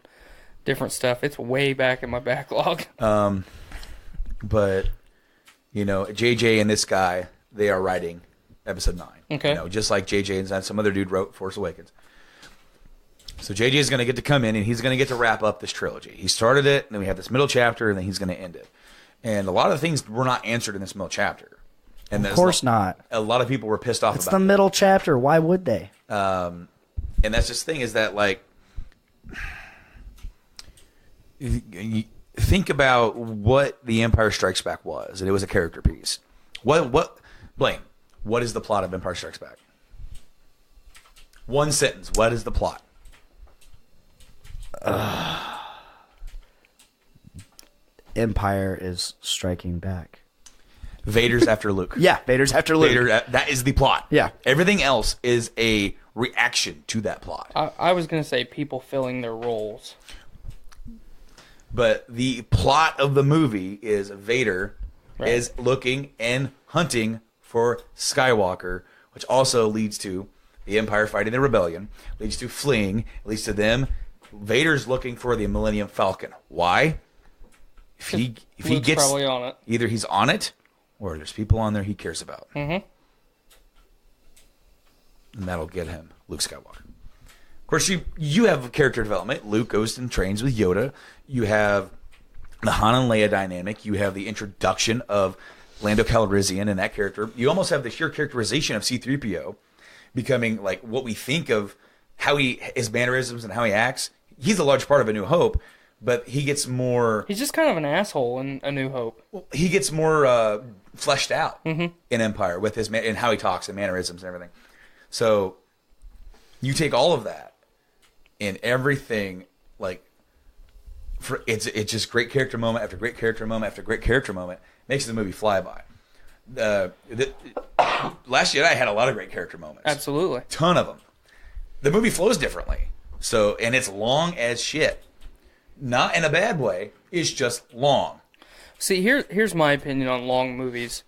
different stuff. It's way back in my backlog. But JJ and this guy, they are writing episode 9. Okay. Just like JJ and some other dude wrote Force Awakens. So JJ is going to get to come in and he's going to get to wrap up this trilogy. He started it, and then we have this middle chapter, and then he's going to end it. And a lot of things were not answered in this middle chapter. And Of course not. A lot of people were pissed off It's about the middle chapter. Why would they? And that's just the thing is that, like, think about what The Empire Strikes Back was, and it was a character piece. Blaine, what is the plot of Empire Strikes Back? One sentence. What is the plot? Empire is striking back. Vader's after Luke. Yeah, Vader's after Luke. That is the plot. Yeah. Everything else is a reaction to that plot. I was going to say people filling their roles. But the plot of the movie is Vader is looking and hunting for Skywalker, which also leads to the Empire fighting the rebellion, leads to fleeing, leads to them. Vader's looking for the Millennium Falcon. Why? If he gets probably on it. Either he's on it, or there's people on there he cares about. Mm-hmm. And that'll get him Luke Skywalker. Of course, you have character development. Luke goes and trains with Yoda. You have the Han and Leia dynamic. You have the introduction of Lando Calrissian and that character. You almost have the sheer characterization of C-3PO becoming like what we think of how his mannerisms and how he acts. He's a large part of A New Hope, but he gets more... He's just kind of an asshole in A New Hope. Well, he gets more fleshed out in Empire with his and how he talks and mannerisms and everything. So you take all of that and everything, like, it's just great character moment after great character moment after great character moment, makes the movie fly by. Last Jedi had a lot of great character moments. Absolutely. Ton of them. The movie flows differently. So, and it's long as shit. Not in a bad way. It's just long. See, here's my opinion on long movies.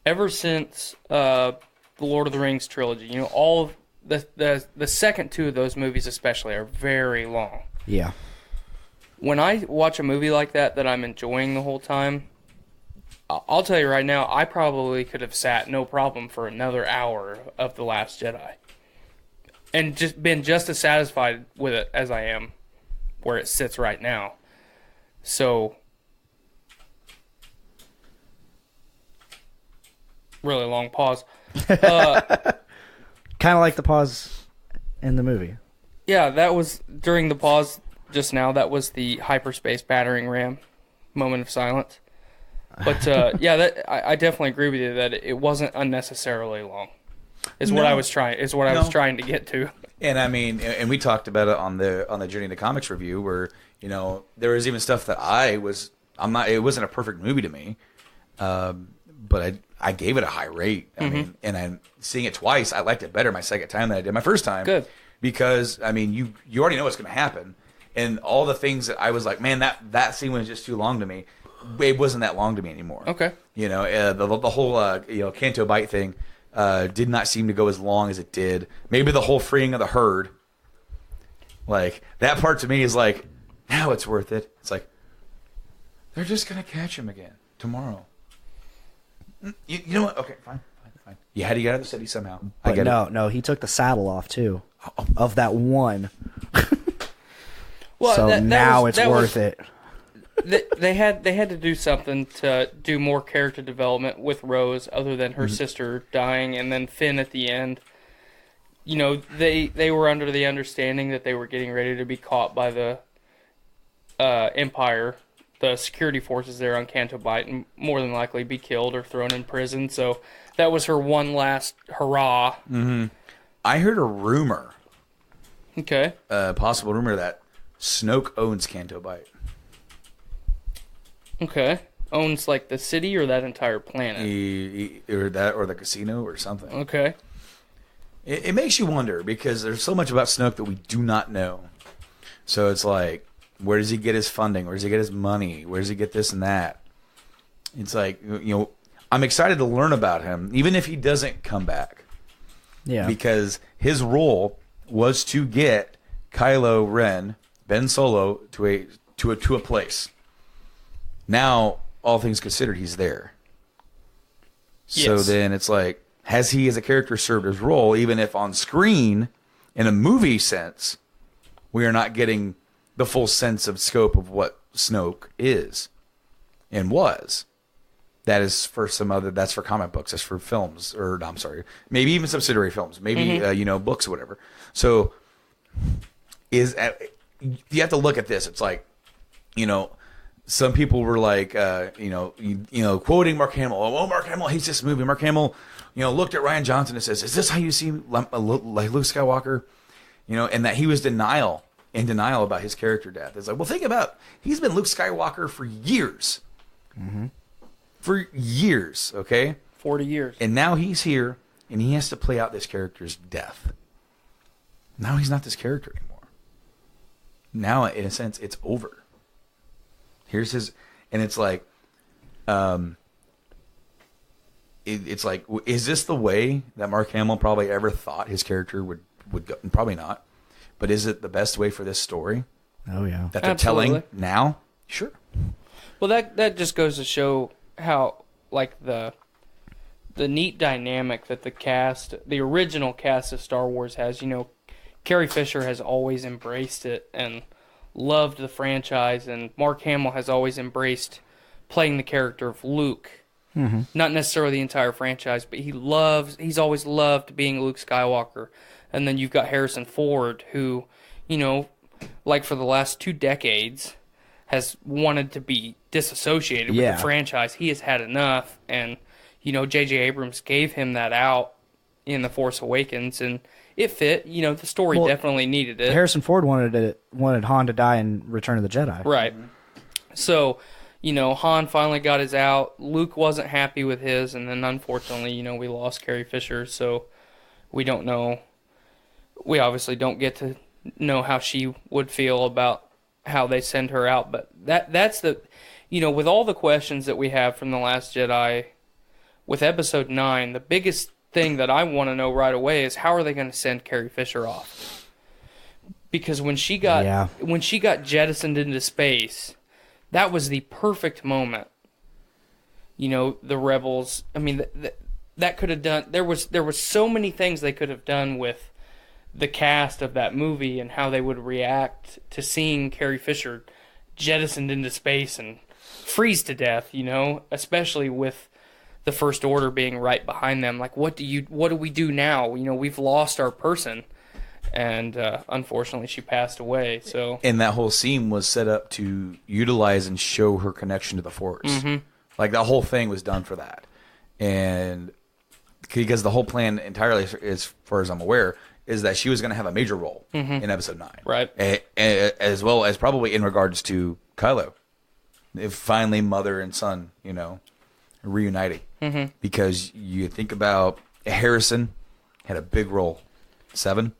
Ever since the Lord of the Rings trilogy, all of the second two of those movies especially are very long. Yeah. When I watch a movie like that I'm enjoying the whole time, I'll tell you right now, I probably could have sat no problem for another hour of The Last Jedi. And just been just as satisfied with it as I am where it sits right now. So, really long pause. Kind of like the pause in the movie. Yeah, that was during the pause just now. That was the hyperspace battering ram moment of silence. But yeah, I definitely agree with you that it wasn't unnecessarily long. Is what I was trying to get to. And I mean, and we talked about it on the Journey to Comics review, where there was even stuff that it wasn't a perfect movie to me, but I gave it a high rate. I mean, and I'm seeing it twice. I liked it better my second time than I did my first time. Good, because I mean, you already know what's going to happen, and all the things that I was like, man, that scene was just too long to me. It wasn't that long to me anymore. Okay, the whole Canto Bite thing. Did not seem to go as long as it did. Maybe the whole freeing of the herd. Like, that part to me is like, now it's worth it. It's like, they're just going to catch him again tomorrow. You know what? Okay, fine. You had to get out of the city somehow. But no, he took the saddle off, too. Of that one. Well, so now it's worth it. They had to do something to do more character development with Rose, other than her sister dying, and then Finn at the end. They were under the understanding that they were getting ready to be caught by the Empire, the security forces there on Canto Bight, and more than likely be killed or thrown in prison. So that was her one last hurrah. Mm-hmm. I heard a rumor. Okay. Possible rumor that Snoke owns Canto Bight. Okay. Owns like the city or that entire planet? Or the casino or something. Okay. It makes you wonder because there's so much about Snoke that we do not know. So it's like, Where does he get his funding? Where does he get his money? Where does he get this and that? It's like, I'm excited to learn about him, even if he doesn't come back. Yeah. Because his role was to get Kylo Ren, Ben Solo, to a place. Now, all things considered, he's there. So Yes. then it's like, has he as a character served his role, even if on screen, in a movie sense, we are not getting the full sense of scope of what Snoke is and was. That is for that's for comic books, that's for films, or no, I'm sorry, maybe even subsidiary films, maybe, books or whatever. So you have to look at this. It's like, some people were like, quoting Mark Hamill. Oh, Mark Hamill hates this movie. Mark Hamill, looked at Rian Johnson and says, "Is this how you see like Luke Skywalker?" And that he was in denial about his character death. It's like, well, think about, he's been Luke Skywalker for years, for years, okay, 40 years, and now he's here and he has to play out this character's death. Now he's not this character anymore. Now, in a sense, it's over. Here's his, and it's like, it's like, is this the way that Mark Hamill probably ever thought his character would go? Probably not. But is it the best way for this story? Oh yeah, that they're telling now? Sure. Well, that just goes to show how, like, the neat dynamic that the original cast of Star Wars has. Carrie Fisher has always embraced it and loved the franchise, and Mark Hamill has always embraced playing the character of Luke. Mm-hmm. Not necessarily the entire franchise, but he's always loved being Luke Skywalker. And then you've got Harrison Ford, who, like for the last 2 decades, has wanted to be disassociated with the franchise. He has had enough, and J.J. Abrams gave him that out in The Force Awakens, and it fit. The story definitely needed it. Harrison Ford wanted Han to die in Return of the Jedi. Right. So, Han finally got his out. Luke wasn't happy with his, and then unfortunately, we lost Carrie Fisher, so we don't know. We obviously don't get to know how she would feel about how they send her out, but that's the, with all the questions that we have from The Last Jedi, with Episode 9, the biggest thing that I want to know right away is how are they going to send Carrie Fisher off? Because when she got jettisoned into space, that was the perfect moment. The rebels. I mean, that could have done. There was so many things they could have done with the cast of that movie and how they would react to seeing Carrie Fisher jettisoned into space and freeze to death. Especially with the First Order being right behind them. Like, what do we do now? We've lost our person. And unfortunately, she passed away. So, and that whole scene was set up to utilize and show her connection to the Force. Mm-hmm. Like, the whole thing was done for that. And because the whole plan entirely, as far as I'm aware, is that she was going to have a major role in Episode 9. Right. As well as probably in regards to Kylo. If finally mother and son, reuniting. Mm-hmm. Because you think about Harrison had a big role. 7.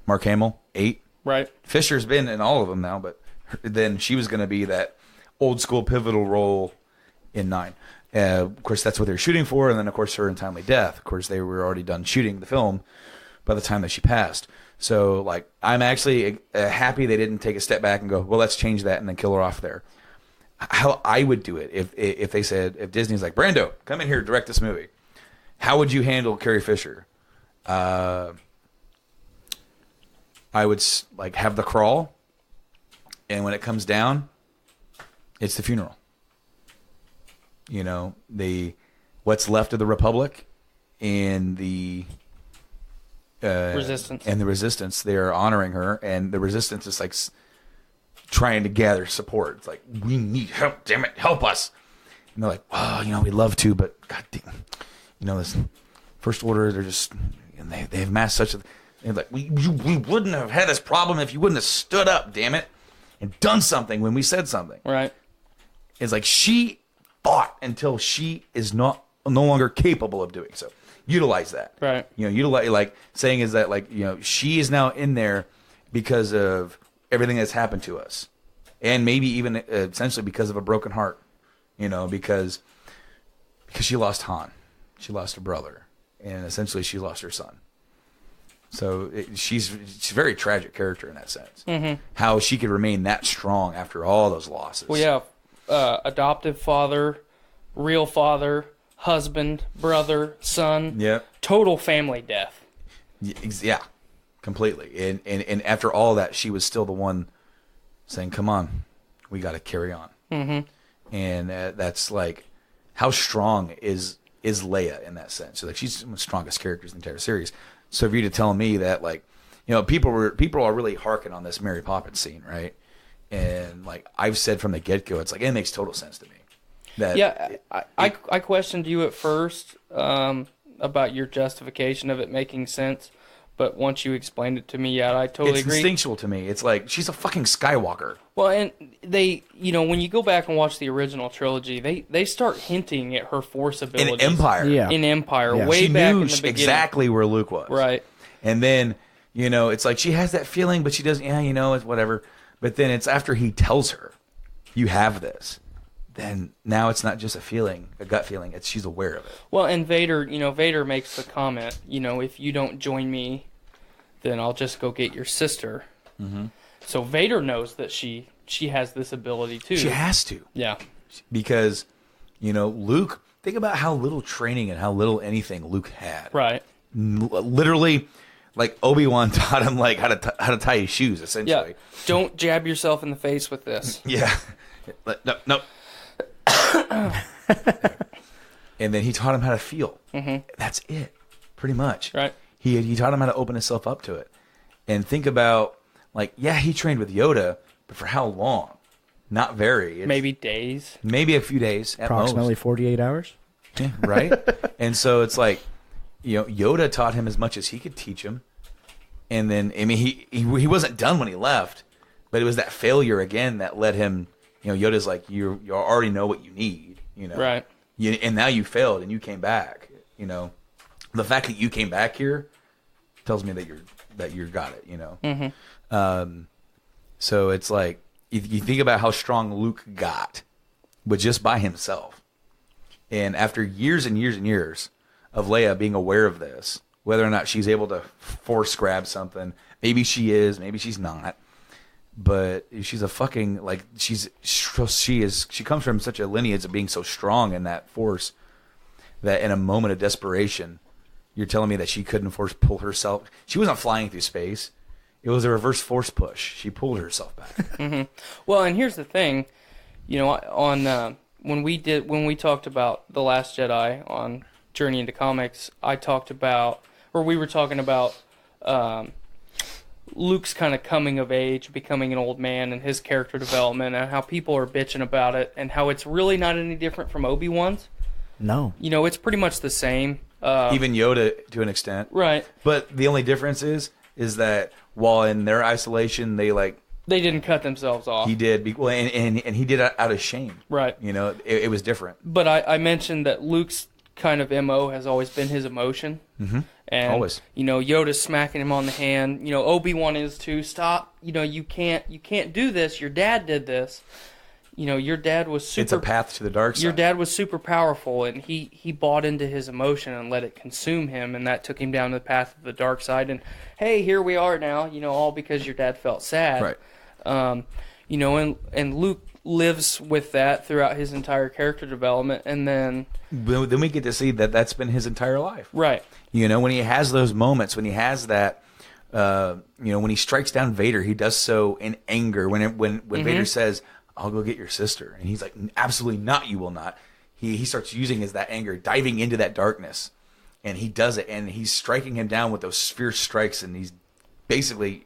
Mark Hamill, 8. Right. Fisher's been in all of them now, but then she was going to be that old school pivotal role in 9. Of course, that's what they were shooting for, and then, of course, her untimely death. Of course, they were already done shooting the film by the time that she passed. So, like, I'm actually happy they didn't take a step back and go, well, let's change that and then kill her off there. How I would do it if they said, if Disney's like, Brando, come in here, direct this movie. How would you handle Carrie Fisher? I would have the crawl, and when it comes down, it's the funeral. What's left of the Republic and the Resistance, they are honoring her, and the Resistance is like trying to gather support. It's like, we need help, damn it, help us. And they're like, oh, we'd love to, but god damn, this First Order, they're just, and they have massed such a, and like, we wouldn't have had this problem if you wouldn't have stood up, damn it, and done something when we said something. Right. It's like, she fought until she is no longer capable of doing so. Utilize that. Right. Utilize, like, saying is that, like, she is now in there because of everything that's happened to us. and maybe even essentially because of a broken heart, because she lost Han, she lost her brother, and essentially she lost her son. So she's a very tragic character in that sense. Mm-hmm. How she could remain that strong after all those losses. Well, yeah, adoptive father, real father, husband, brother, son. Yeah. Total family death. Yeah, completely. And after all that, she was still the one saying, "Come on, we got to carry on." Mm-hmm. And that's like, how strong is Leia in that sense? So, like, she's one of the strongest characters in the entire series. So for you to tell me that, like, people are really harking on this Mary Poppins scene, right? And like I've said from the get-go, it's like, it makes total sense to me. That I questioned you at first about your justification of it making sense, but once you explained it to me, I totally agree. It's instinctual to me. It's like, she's a fucking Skywalker. Well, and they, when you go back and watch the original trilogy, they start hinting at her Force abilities. In Empire. Yeah. In Empire, Yeah. way She back knew in the beginning. exactly where Luke was. Right. And then, it's like she has that feeling, but she doesn't, it's whatever. But then it's after he tells her, you have this. Then now it's not just a feeling, a gut feeling. It's she's aware of it. Well, and Vader makes the comment, if you don't join me, then I'll just go get your sister. Mm-hmm. So Vader knows that she has this ability too. She has to. Yeah. Because, Luke, think about how little training and how little anything Luke had. Right. Literally, like, Obi-Wan taught him, like, how to tie his shoes, essentially. Yeah. Don't jab yourself in the face with this. Yeah. No. And then he taught him how to feel. Mm-hmm. That's it, pretty much. Right. He taught him how to open himself up to it. And think about, like, he trained with Yoda, but for how long? Not very. Maybe days. Maybe a few days at Approximately most. 48 hours. Yeah, right? And so it's like, Yoda taught him as much as he could teach him. And then, he wasn't done when he left, but it was that failure again that led him, Yoda's like, you already know what you need, Right. And now you failed and you came back, The fact that you came back here tells me that you got it, Mm-hmm. So it's like, you think about how strong Luke got, but just by himself. And after years and years and years of Leia being aware of this, whether or not she's able to force grab something, maybe she is, maybe she's not, but she's a fucking, like, she comes from such a lineage of being so strong in that force that in a moment of desperation, you're telling me that she couldn't pull herself. She wasn't flying through space. It was a reverse force push. She pulled herself back. Mm-hmm. Well, and here's the thing, on when we talked about The Last Jedi on Journey into Comics, we were talking about Luke's kind of coming of age, becoming an old man, and his character development, and how people are bitching about it, and how it's really not any different from Obi-Wan's. No. It's pretty much the same. Even Yoda to an extent. Right. But the only difference is that while in their isolation, they didn't cut themselves off. He did. And he did it out of shame. Right. It was different. But I mentioned that Luke's kind of MO has always been his emotion. Mm-hmm. And, always. Yoda's smacking him on the hand. Obi-Wan is too. Stop. You can't do this. Your dad did this. Your dad was super... It's a path to the dark side. Your dad was super powerful, and he bought into his emotion and let it consume him, and that took him down the path of the dark side. And, hey, here we are now, all because your dad felt sad. Right. And Luke lives with that throughout his entire character development, and then we get to see that that's been his entire life. Right. When he has those moments, when he has that, when he strikes down Vader, he does so in anger. When mm-hmm. Vader says, "I'll go get your sister," and he's like, "Absolutely not, you will not." He starts using that anger, diving into that darkness, and he does it, and he's striking him down with those fierce strikes, and he's basically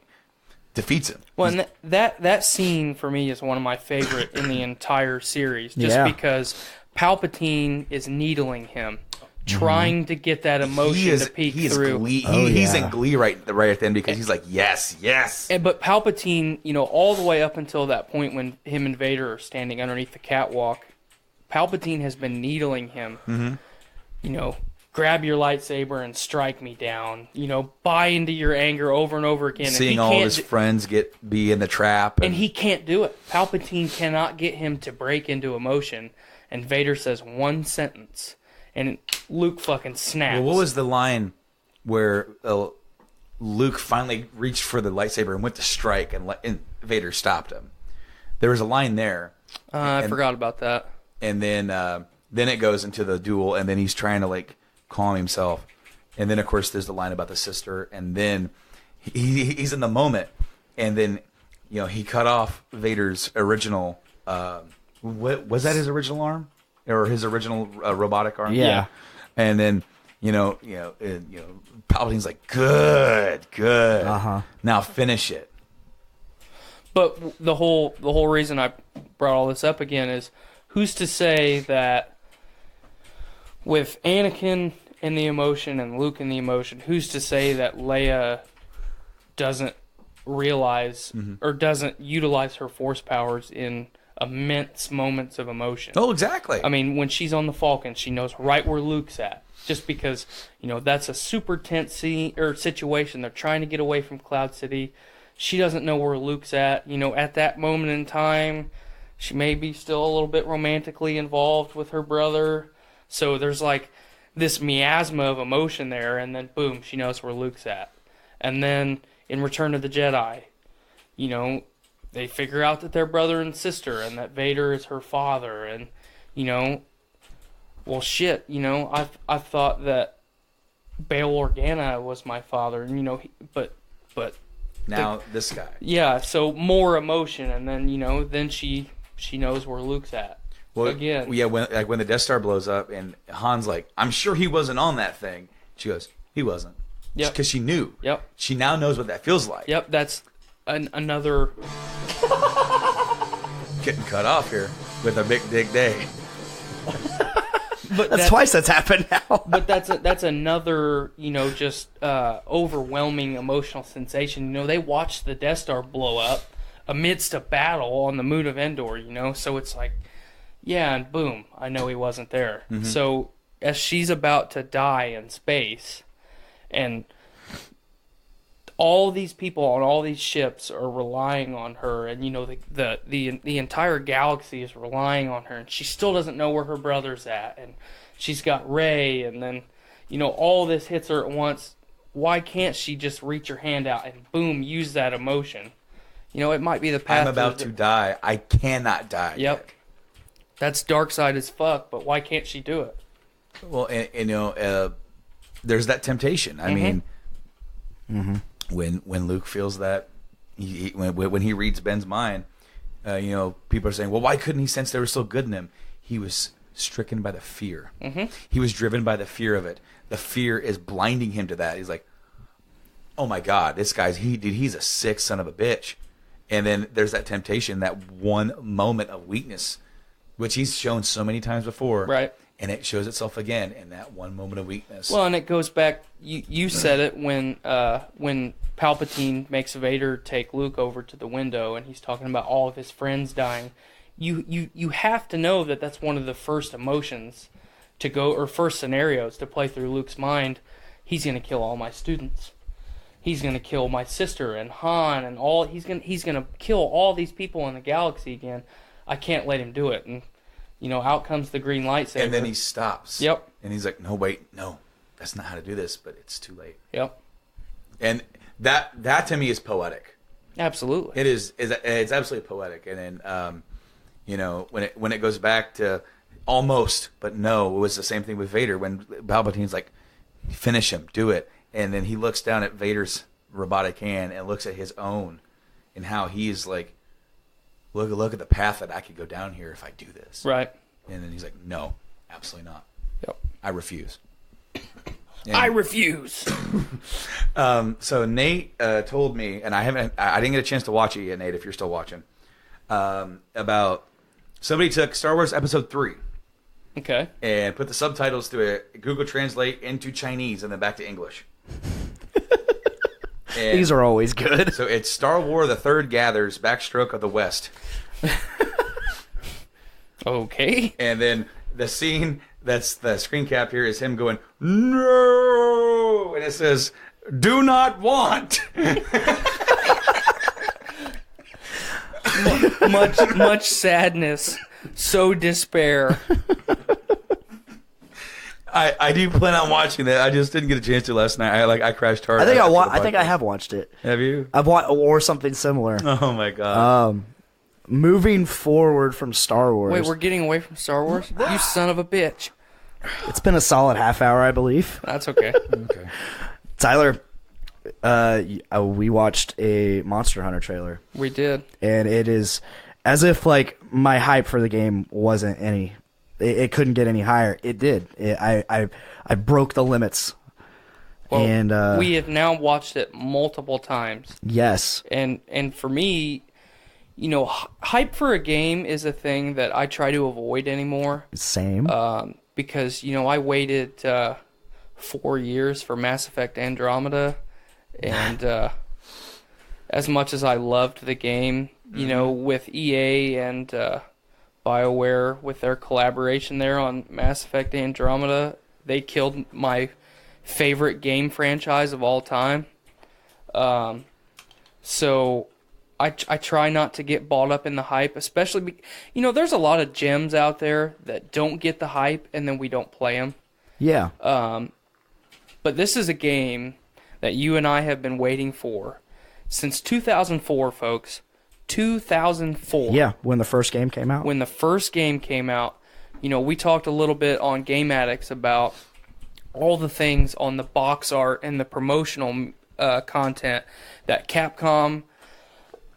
defeats him. Well, and that scene for me is one of my favorite in the entire series, just because Palpatine is needling him, trying to get that emotion to peek through. He's in glee right at the end because he's like, yes. But Palpatine, all the way up until that point when him and Vader are standing underneath the catwalk, Palpatine has been needling him, grab your lightsaber and strike me down. You know, buy into your anger over and over again. Seeing all his friends be in the trap. And he can't do it. Palpatine cannot get him to break into emotion. And Vader says one sentence. And Luke fucking snaps. Well, what was the line where Luke finally reached for the lightsaber and went to strike and Vader stopped him? There was a line there. I forgot about that. And then it goes into the duel, and then he's trying to like calm himself. And then of course there's the line about the sister, and then he's in the moment, and then he cut off Vader's original. What was that? His original arm, or his original robotic arm? Yeah. And then Palpatine's like, good. Now finish it. But the whole reason I brought all this up again is, who's to say that with Anakin in the emotion and Luke in the emotion, who's to say that Leia doesn't realize or doesn't utilize her force powers in immense moments of emotion? Oh, exactly. I mean, when she's on the Falcon, she knows right where Luke's at. Just because, that's a super tense situation. They're trying to get away from Cloud City. She doesn't know where Luke's at. At that moment in time, she may be still a little bit romantically involved with her brother. So there's like this miasma of emotion there, and then boom, she knows where Luke's at. And then in Return of the Jedi, they figure out that they're brother and sister, and that Vader is her father, and well, shit, I thought that Bail Organa was my father, and but now this guy. Yeah, so more emotion, and then then she knows where Luke's at. Well, again, yeah, when the Death Star blows up, and Han's like, "I'm sure he wasn't on that thing." She goes, "He wasn't." Yep. Because she knew. Yep. She now knows what that feels like. Yep. That's another getting cut off here with a big dig day. But that's twice that's happened now. But that's another, just overwhelming emotional sensation. They watched the Death Star blow up amidst a battle on the moon of Endor, so it's like, yeah, and boom, I know he wasn't there. Mm-hmm. So as she's about to die in space, and all these people on all these ships are relying on her, and the entire galaxy is relying on her, and she still doesn't know where her brother's at, and she's got Rey, and then all this hits her at once. Why can't she just reach her hand out and boom, use that emotion? It might be the path. I'm about to die. I cannot die. Yep. Yet. That's dark side as fuck, but why can't she do it? Well, there's that temptation. I mean, when Luke feels that, when he reads Ben's mind, people are saying, well, why couldn't he sense there was still good in him? He was stricken by the fear. He was driven by the fear of it. The fear is blinding him to that. He's like, oh my God, this guy's, he's a sick son of a bitch. And then there's that temptation, that one moment of weakness, which he's shown so many times before. Right. And it shows itself again in that one moment of weakness. Well, and it goes back, you said it when Palpatine makes Vader take Luke over to the window, and he's talking about all of his friends dying. You have to know that that's one of the first emotions to go, or first scenarios to play through Luke's mind. He's going to kill all my students. He's going to kill my sister and Han and all. He's going to kill all these people in the galaxy again. I can't let him do it. And out comes the green lightsaber. And then he stops. Yep. And he's like, no, wait, no, that's not how to do this, but it's too late. Yep. And that to me is poetic. Absolutely. It is. It's absolutely poetic. And then, when it goes back to almost, but no, it was the same thing with Vader when Palpatine's like, finish him, do it. And then he looks down at Vader's robotic hand and looks at his own and how he's like, look at the path that I could go down here if I do this. Right. And then he's like, no, absolutely not. Yep. I refuse. I refuse. So Nate told me, and I didn't get a chance to watch it yet, Nate, if you're still watching, about somebody took Star Wars Episode 3. Okay. And put the subtitles to it, Google Translate into Chinese and then back to English. These are always good. So it's Star Wars: The Third Gathers, Backstroke of the West. Okay. And then the scene That's the screen cap here is him going, no, and it says, do not want. much sadness, so despair. I do plan on watching that. I just didn't get a chance to last night. I crashed hard. I think I think I have watched it. Have you? I've watched or something similar. Oh my god. Moving forward from Star Wars. Wait, we're getting away from Star Wars? You son of a bitch. It's been a solid half hour, I believe. That's okay. Okay. Tyler, we watched a Monster Hunter trailer. We did. And it is as if like my hype for the game wasn't any. It couldn't get any higher. It did. I broke the limits. Well, and we have now watched it multiple times. Yes. And for me, you know, hype for a game is a thing that I try to avoid anymore. Same. Because, you know, I waited 4 years for Mass Effect Andromeda, and as much as I loved the game, you know, with EA and BioWare, with their collaboration there on Mass Effect Andromeda, they killed my favorite game franchise of all time. So I try not to get bought up in the hype, especially, you know, there's a lot of gems out there that don't get the hype, and then we don't play them. Yeah. But this is a game that you and I have been waiting for since 2004, folks. 2004. Yeah, when the first game came out. When the first game came out, you know, we talked a little bit on Game Addicts about all the things on the box art and the promotional content that Capcom,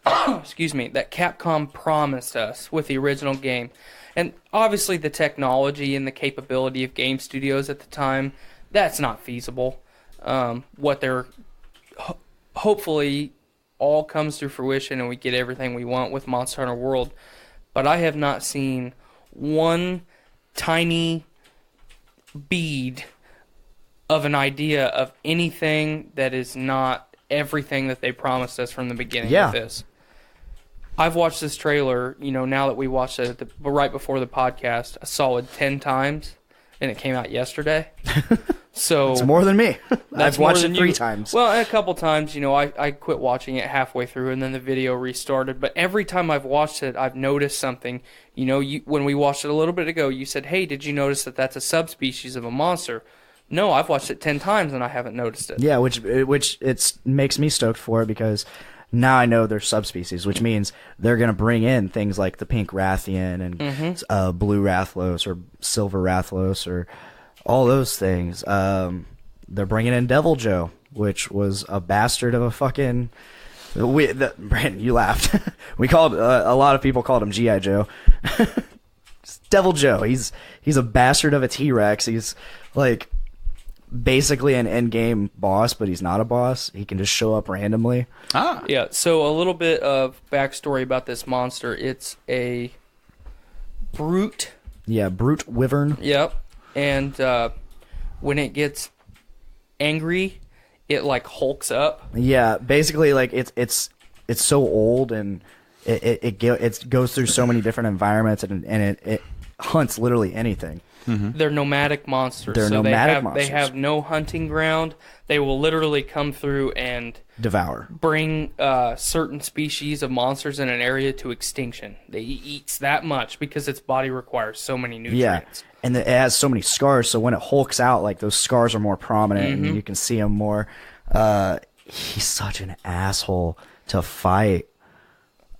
that Capcom promised us with the original game. And obviously the technology and the capability of game studios at the time, that's not feasible. What they're hopefully all comes to fruition and we get everything we want with Monster Hunter World. But I have not seen one tiny bead of an idea of anything that is not everything that they promised us from the beginning of this. I've watched this trailer, you know, now that we watched it right before the podcast, a solid 10 times, and it came out yesterday. So it's more than me. I've watched it 3 times. Well, a couple times, you know, I quit watching it halfway through, and then the video restarted. But every time I've watched it, I've noticed something. You know, when we watched it a little bit ago, you said, hey, did you notice that that's a subspecies of a monster? No, I've watched it 10 times, and I haven't noticed it. Yeah, which makes me stoked for it, because now I know they're subspecies, which means they're going to bring in things like the pink Rathian and blue Rathlos or silver Rathlos or all those things. They're bringing in Devil Joe, which was a bastard of a fucking... Brandon, you laughed. We called a lot of people called him G.I. Joe. Devil Joe. He's a bastard of a T-Rex. He's like basically an end-game boss, but he's not a boss. He can just show up randomly. Yeah, so a little bit of backstory about this monster. It's a brute. Yeah, brute wyvern. Yep. And when it gets angry, it like hulks up. Yeah, basically like it's so old, and it goes through so many different environments, and it hunts literally anything. Mm-hmm. They're nomadic monsters. Monsters. They have no hunting ground. They will literally come through and devour. Bring certain species of monsters in an area to extinction. They eats that much because its body requires so many nutrients. Yeah, and it has so many scars, so when it hulks out, like those scars are more prominent, and you can see them more. He's such an asshole to fight.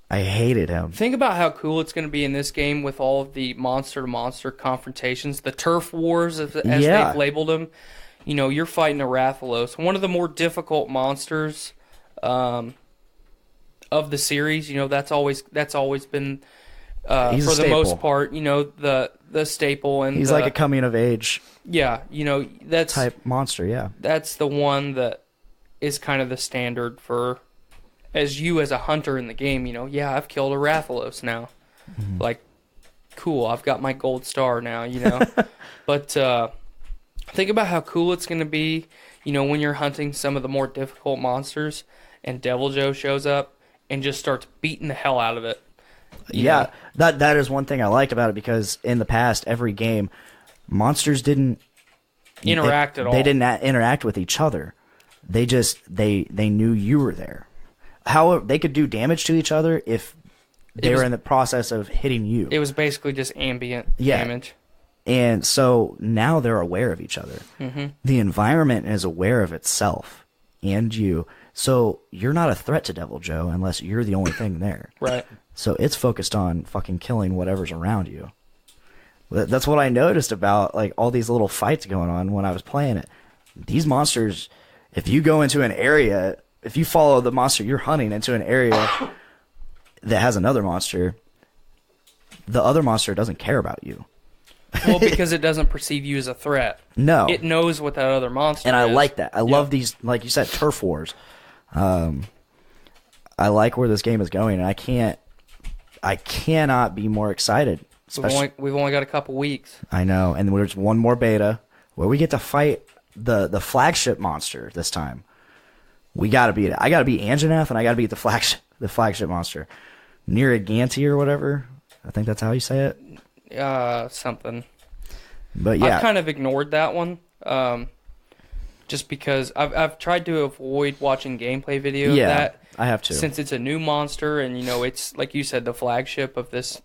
I hated him. Think about how cool it's going to be in this game with all of the monster-to-monster confrontations, the turf wars, as they've labeled them. You know, you're fighting a Rathalos, one of the more difficult monsters of the series. You know, that's always been for the most part, you know, the staple. And he's like a coming of age. Yeah, you know, that's type monster. Yeah, that's the one that is kind of the standard for. As a hunter in the game, you know, yeah, I've killed a Rathalos now. Mm-hmm. Like, cool, I've got my gold star now, you know. But think about how cool it's going to be, you know, when you're hunting some of the more difficult monsters and Devil Joe shows up and just starts beating the hell out of it. Yeah, that is one thing I liked about it, because in the past, every game, monsters didn't interact at all. They didn't interact with each other. They just they knew you were there. However, they could do damage to each other if they were in the process of hitting you. It was basically just ambient damage. And so now they're aware of each other. Mm-hmm. The environment is aware of itself and you. So you're not a threat to Devil Joe unless you're the only thing there. Right. So it's focused on fucking killing whatever's around you. That's what I noticed about like all these little fights going on when I was playing it. These monsters, if you go into an area, if you follow the monster you're hunting into an area that has another monster, the other monster doesn't care about you. Well, because it doesn't perceive you as a threat. No. It knows what that other monster and I is. like that. I love these, like you said, turf wars. I like where this game is going, and I cannot be more excited. We've only got a couple weeks. I know, and there's one more beta where we get to fight the flagship monster this time. We gotta beat it. I gotta beat Anjanath, and I gotta beat the flagship monster, Niraganti or whatever. I think that's how you say it. Something. But yeah, I've kind of ignored that one, just because I've tried to avoid watching gameplay video of that. I have to, since it's a new monster, and it's like you said, the flagship of this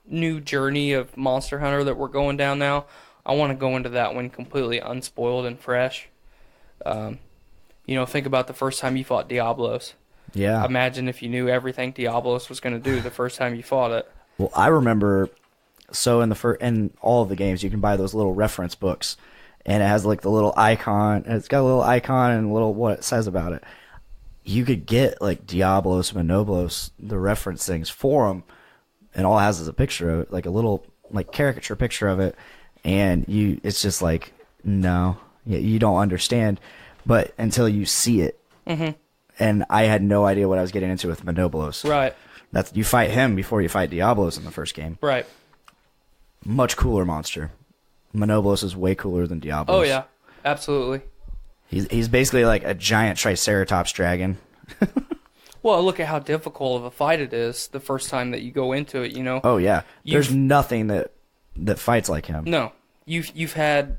new journey of Monster Hunter that we're going down now. I want to go into that one completely unspoiled and fresh. Think about the first time you fought Diablos. Yeah. Imagine if you knew everything Diablos was going to do the first time you fought it. Well, I remember. So in all of the games, you can buy those little reference books, and it has like the little icon. And it's got a little icon and a little what it says about it. You could get like Diablos, Monoblos, the reference things for them, and all it has is a picture of it, like a little like caricature picture of it, and it's just like no, you don't understand, but until you see it. Mm-hmm. And I had no idea what I was getting into with Monoblos. Right. You fight him before you fight Diablos in the first game. Right. Much cooler monster. Monoblos is way cooler than Diablos. Oh yeah, absolutely. He's basically like a giant Triceratops dragon. Well, look at how difficult of a fight it is the first time that you go into it. Oh yeah, there's nothing that fights like him. No, you've had,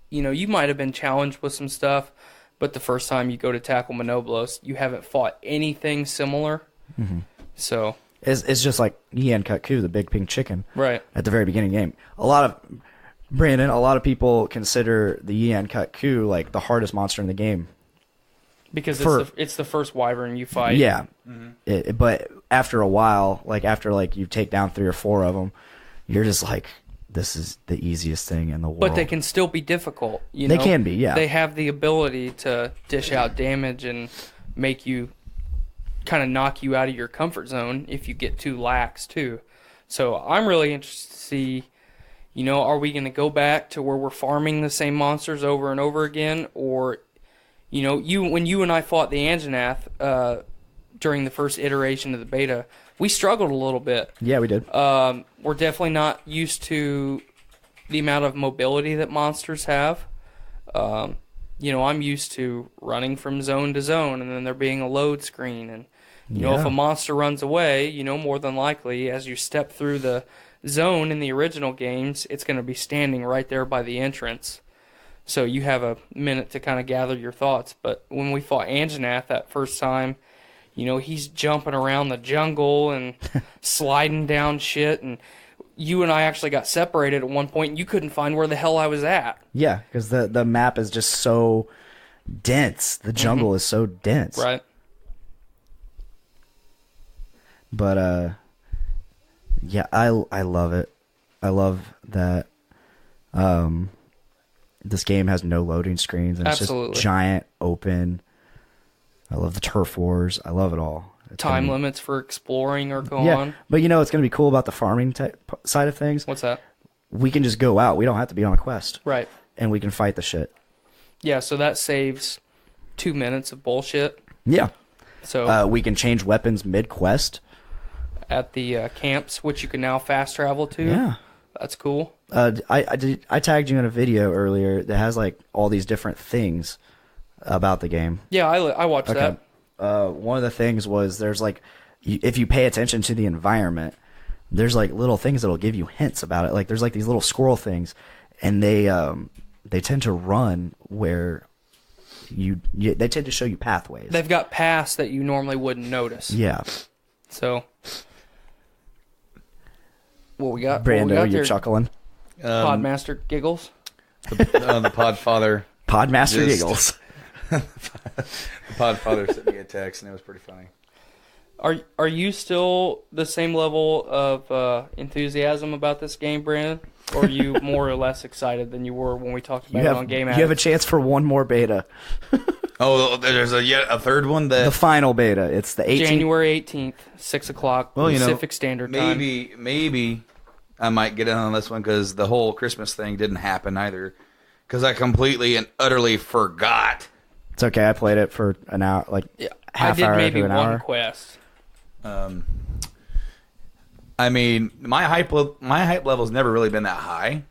you might have been challenged with some stuff, but the first time you go to tackle Monoblos, you haven't fought anything similar. Mm-hmm. So it's just like Yen Kut-Ku, the big pink chicken, right at the very beginning game. A lot of people consider the Yen Kut-Ku like the hardest monster in the game because it's the first wyvern you fight. Yeah, mm-hmm. But after a while, after you take down 3 or 4 of them, you're just like, this is the easiest thing in the world. But they can still be difficult. They can be, yeah. They have the ability to dish out damage and make you kind of knock you out of your comfort zone if you get too lax too. So I'm really interested to see, are we going to go back to where we're farming the same monsters over and over again, or when you and I fought the Anjanath during the first iteration of the beta, we struggled a little bit. Yeah, we did. We're definitely not used to the amount of mobility that monsters have. I'm used to running from zone to zone and then there being a load screen. And, if a monster runs away, more than likely, as you step through the zone in the original games, it's going to be standing right there by the entrance. So you have a minute to kind of gather your thoughts. But when we fought Anjanath that first time, he's jumping around the jungle and sliding down shit. And you and I actually got separated at one point, and you couldn't find where the hell I was at. Yeah, because the map is just so dense. The jungle mm-hmm. is so dense. Right. But, yeah, I love it. I love that this game has no loading screens. And Absolutely. It's just giant, open. I love the turf wars. I love it all. Time limits for exploring are going on. But it's going to be cool about the farming side of things. What's that? We can just go out. We don't have to be on a quest. Right. And we can fight the shit. Yeah, so that saves 2 minutes of bullshit. Yeah. So we can change weapons mid-quest. At the camps, which you can now fast travel to. Yeah. That's cool. I tagged you in a video earlier that has all these different things about the game. Yeah, I watched that. One of the things was there's if you pay attention to the environment, there's like little things that'll give you hints about it. Like there's like these little squirrel things, and they tend to run where they tend to show you pathways. They've got paths that you normally wouldn't notice. Yeah. So, what we got? Brando, you chuckling? Podmaster giggles. The Podfather. Podmaster giggles. The Podfather sent me a text, and it was pretty funny. Are you still the same level of enthusiasm about this game, Brandon? Or are you more or less excited than you were when we talked about it on Game Addict? You have a chance for one more beta. Oh, there's yet a third one? The final beta. It's the 18th. January 18th, 6 o'clock Pacific Standard Time. Maybe I might get in on this one because the whole Christmas thing didn't happen either. Because I completely and utterly forgot. It's okay. I played it for an hour, half hour to an hour. One quest. I mean, my hype level's never really been that high,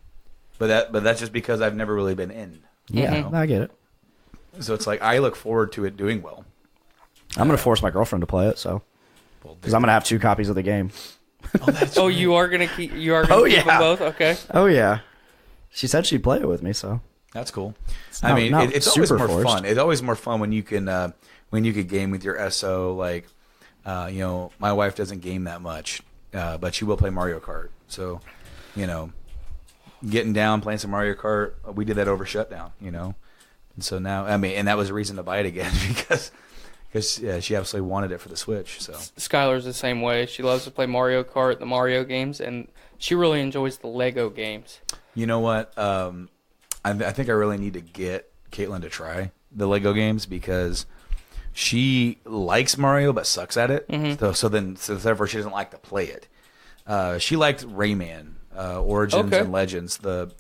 but that's just because I've never really been in. Yeah, I get it. So it's like I look forward to it doing well. I'm gonna force my girlfriend to play it, because I'm gonna have 2 copies of the game. Oh, you are gonna keep. You are gonna keep them both. Okay. Oh yeah. She said she'd play it with me, so that's cool. It's it's always more forced. fun. It's always more fun when you can game with your SO. Like, my wife doesn't game that much, but she will play Mario Kart. So, getting down playing some Mario Kart, we did that over Shutdown. And so now, and that was a reason to buy it again because she absolutely wanted it for the Switch. So Skylar's the same way. She loves to play Mario Kart, the Mario games, and she really enjoys the Lego games. You know what? I think I really need to get Caitlin to try the Lego games because she likes Mario but sucks at it. Mm-hmm. So therefore she doesn't like to play it. She liked Rayman, Origins and Legends, the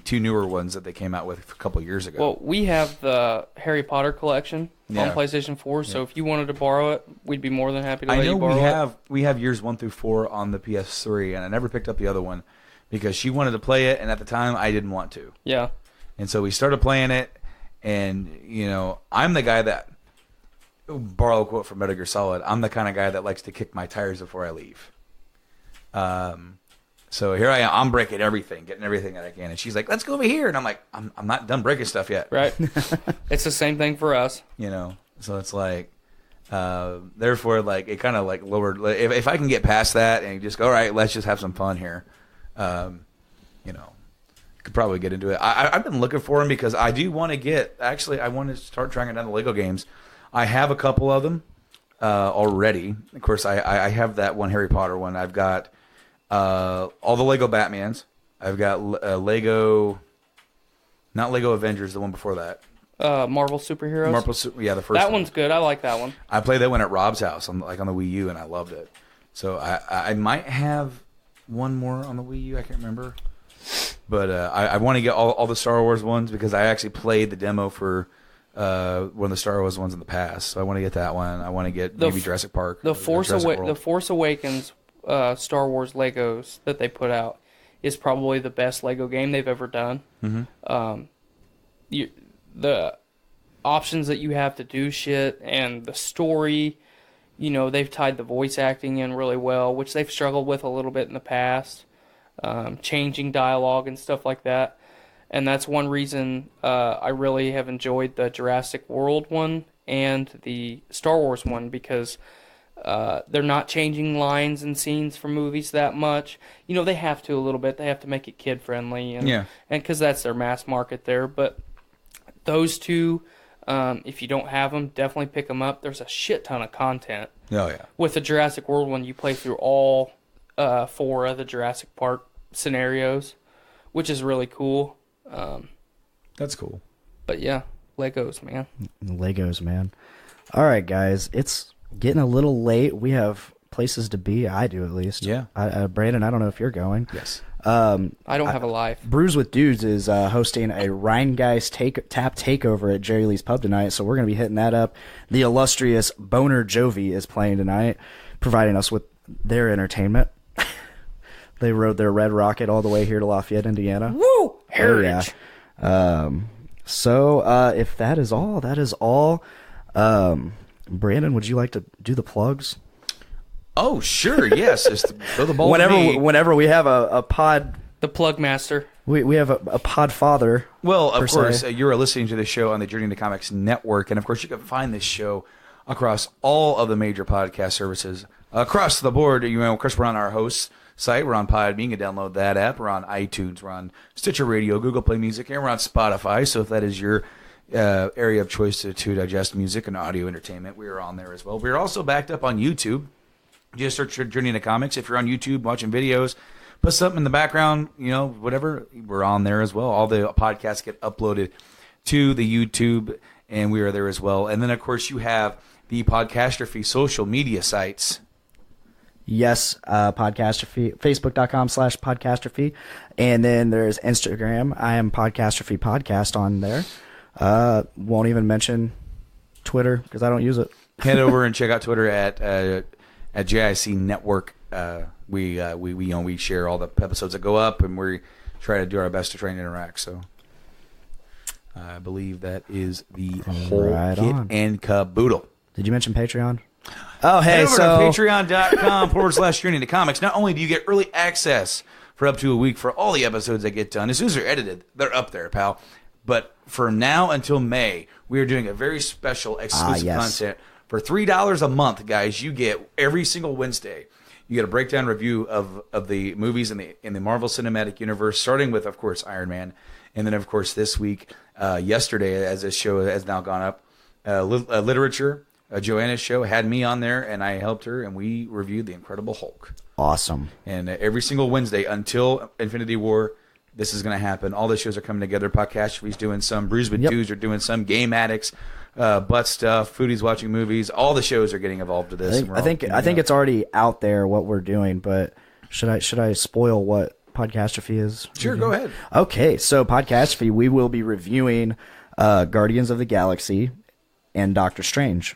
2 newer ones that they came out with a couple years ago. Well, we have the Harry Potter collection on PlayStation 4, so if you wanted to borrow it, we'd be more than happy to let you borrow it. We have years 1 through 4 on the PS3, and I never picked up the other one because she wanted to play it, and at the time I didn't want to. Yeah. And so we started playing it, and I'm the guy that, borrow a quote from Metal Gear Solid, I'm the kind of guy that likes to kick my tires before I leave. So here I am. I'm breaking everything, getting everything that I can. And she's like, let's go over here. And I'm like, I'm not done breaking stuff yet. Right. It's the same thing for us. So it's like, therefore, like, it kind of like lowered. If I can get past that and just go, all right, let's just have some fun here. Could probably get into it. I've been looking for them because I do want to I want to start trying down the Lego games. I have a couple of them already. Of course, I have that one Harry Potter one. I've got all the Lego Batmans. I've got Lego, not Lego Avengers, the one before that. Marvel Superheroes. The first. That one's good. I like that one. I played that one at Rob's house on the Wii U, and I loved it. So I might have one more on the Wii U. I can't remember. But I want to get all the Star Wars ones because I actually played the demo for one of the Star Wars ones in the past. So I want to get that one. I want to get maybe Jurassic Park. The Force Awakens Star Wars Legos that they put out is probably the best Lego game they've ever done. Mm-hmm. The options that you have to do shit and the story, they've tied the voice acting in really well, which they've struggled with a little bit in the past. Changing dialogue and stuff like that. And that's one reason I really have enjoyed the Jurassic World one and the Star Wars one because they're not changing lines and scenes from movies that much. They have to a little bit. They have to make it kid-friendly and because that's their mass market there. But those two, if you don't have them, definitely pick them up. There's a shit ton of content. Oh, yeah. With the Jurassic World one, you play through all 4 of the Jurassic Park scenarios, which is really cool. That's cool. But yeah, Legos, man. All right, guys, it's getting a little late. We have places to be. I do, at least. Yeah. Brandon, I don't know if you're going. Yes. I don't have a life. Brews with Dudes is hosting a Rheingeist tap takeover at Jerry Lee's Pub tonight, so we're going to be hitting that up. The illustrious Boner Jovi is playing tonight, providing us with their entertainment. They rode their red rocket all the way here to Lafayette, Indiana. Woo! Heritage. Oh, yeah. So if that is all, that is all. Brandon, would you like to do the plugs? Oh, sure, yes. Just throw the ball to me. Whenever we have a pod, The plug master. we have a pod father. Well, of per course, se. you're listening to the show on the Journey into Comics Network, and of course, you can find this show across all of the major podcast services across the board. Of course, we're on our host site. We're on Podbean. You can download that app. We're on iTunes. We're on Stitcher Radio, Google Play Music, and we're on Spotify. So if that is your area of choice to digest music and audio entertainment, we are on there as well. We're also backed up on YouTube. Just search for Journey into Comics. If you're on YouTube watching videos, put something in the background, whatever, we're on there as well. All the podcasts get uploaded to the YouTube, and we are there as well. And then, of course, you have the Podcastrophe social media sites. Yes, Podcastrophe, Facebook.com/Podcastrophe. And then there's Instagram. I am Podcastrophe Podcast on there. Won't even mention Twitter because I don't use it. Head over and check out Twitter at JIC Network. We share all the episodes that go up, and we try to do our best to try and interact. So I believe that is the whole kit and caboodle. Did you mention Patreon? Oh, hey, Head over so to patreon.com/Journey into Comics. Not only do you get early access for up to a week for all the episodes that get done, as soon as they're edited, they're up there, pal. But from now until May, we are doing a very special exclusive content. For $3 a month, guys, you get every single Wednesday. You get a breakdown review of the movies in the Marvel Cinematic Universe, starting with, of course, Iron Man. And then, of course, this week, yesterday, as this show has now gone up, literature. Joanna's show had me on there, and I helped her, and we reviewed The Incredible Hulk. Awesome. And every single Wednesday until Infinity War, this is going to happen. All the shows are coming together. Podcastrophe's doing some. Brews with Dudes are doing some. Game Addicts, Butt Stuff, Foodies Watching Movies. All the shows are getting involved with this. I think it's already out there what we're doing, but should I spoil what Podcastrophe is? Sure, go ahead. Okay, so Podcastrophe, we will be reviewing Guardians of the Galaxy and Doctor Strange.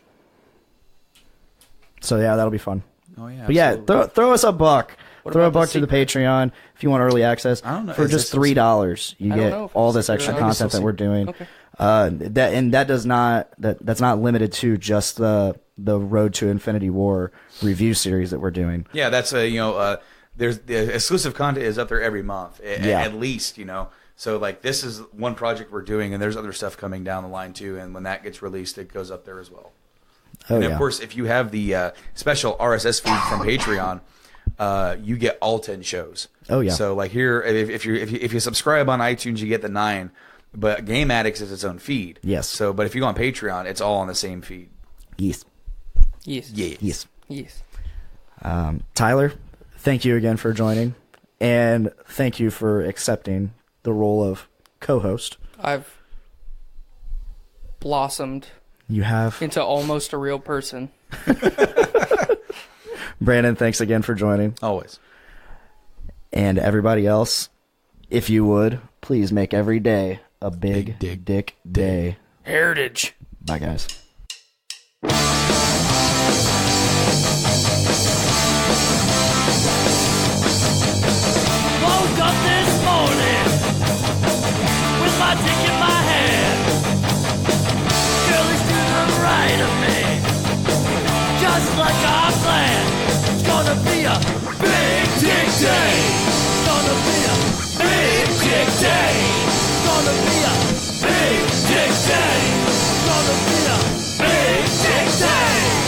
So yeah, that'll be fun. Oh yeah, but yeah, throw us a buck. Throw a buck to the Patreon if you want early access. I don't know. For just $3, you get all this extra content that we're doing. Okay. That's not limited to just the Road to Infinity War review series that we're doing. Yeah, that's there's the exclusive content is up there every month at least, So like this is one project we're doing, and there's other stuff coming down the line too. And when that gets released, it goes up there as well. And of course, if you have the special RSS feed from Patreon, you get all 10 shows. Oh yeah. So like here, if you subscribe on iTunes, you get the 9. But Game Addicts is its own feed. Yes. So, but if you go on Patreon, it's all on the same feed. Yes. Tyler, thank you again for joining, and thank you for accepting the role of co-host. I've blossomed. You have into almost a real person. Brandon, thanks again for joining. Always. And everybody else, if you would, please make every day a big dick day. Heritage. Bye, guys. Woke up this morning with my dick in my hand. Girl is to the right of me, just like our plan. It's gonna be a big dick day. It's gonna be a big dick day. It's gonna be a big dick day. It's gonna be a big dick day.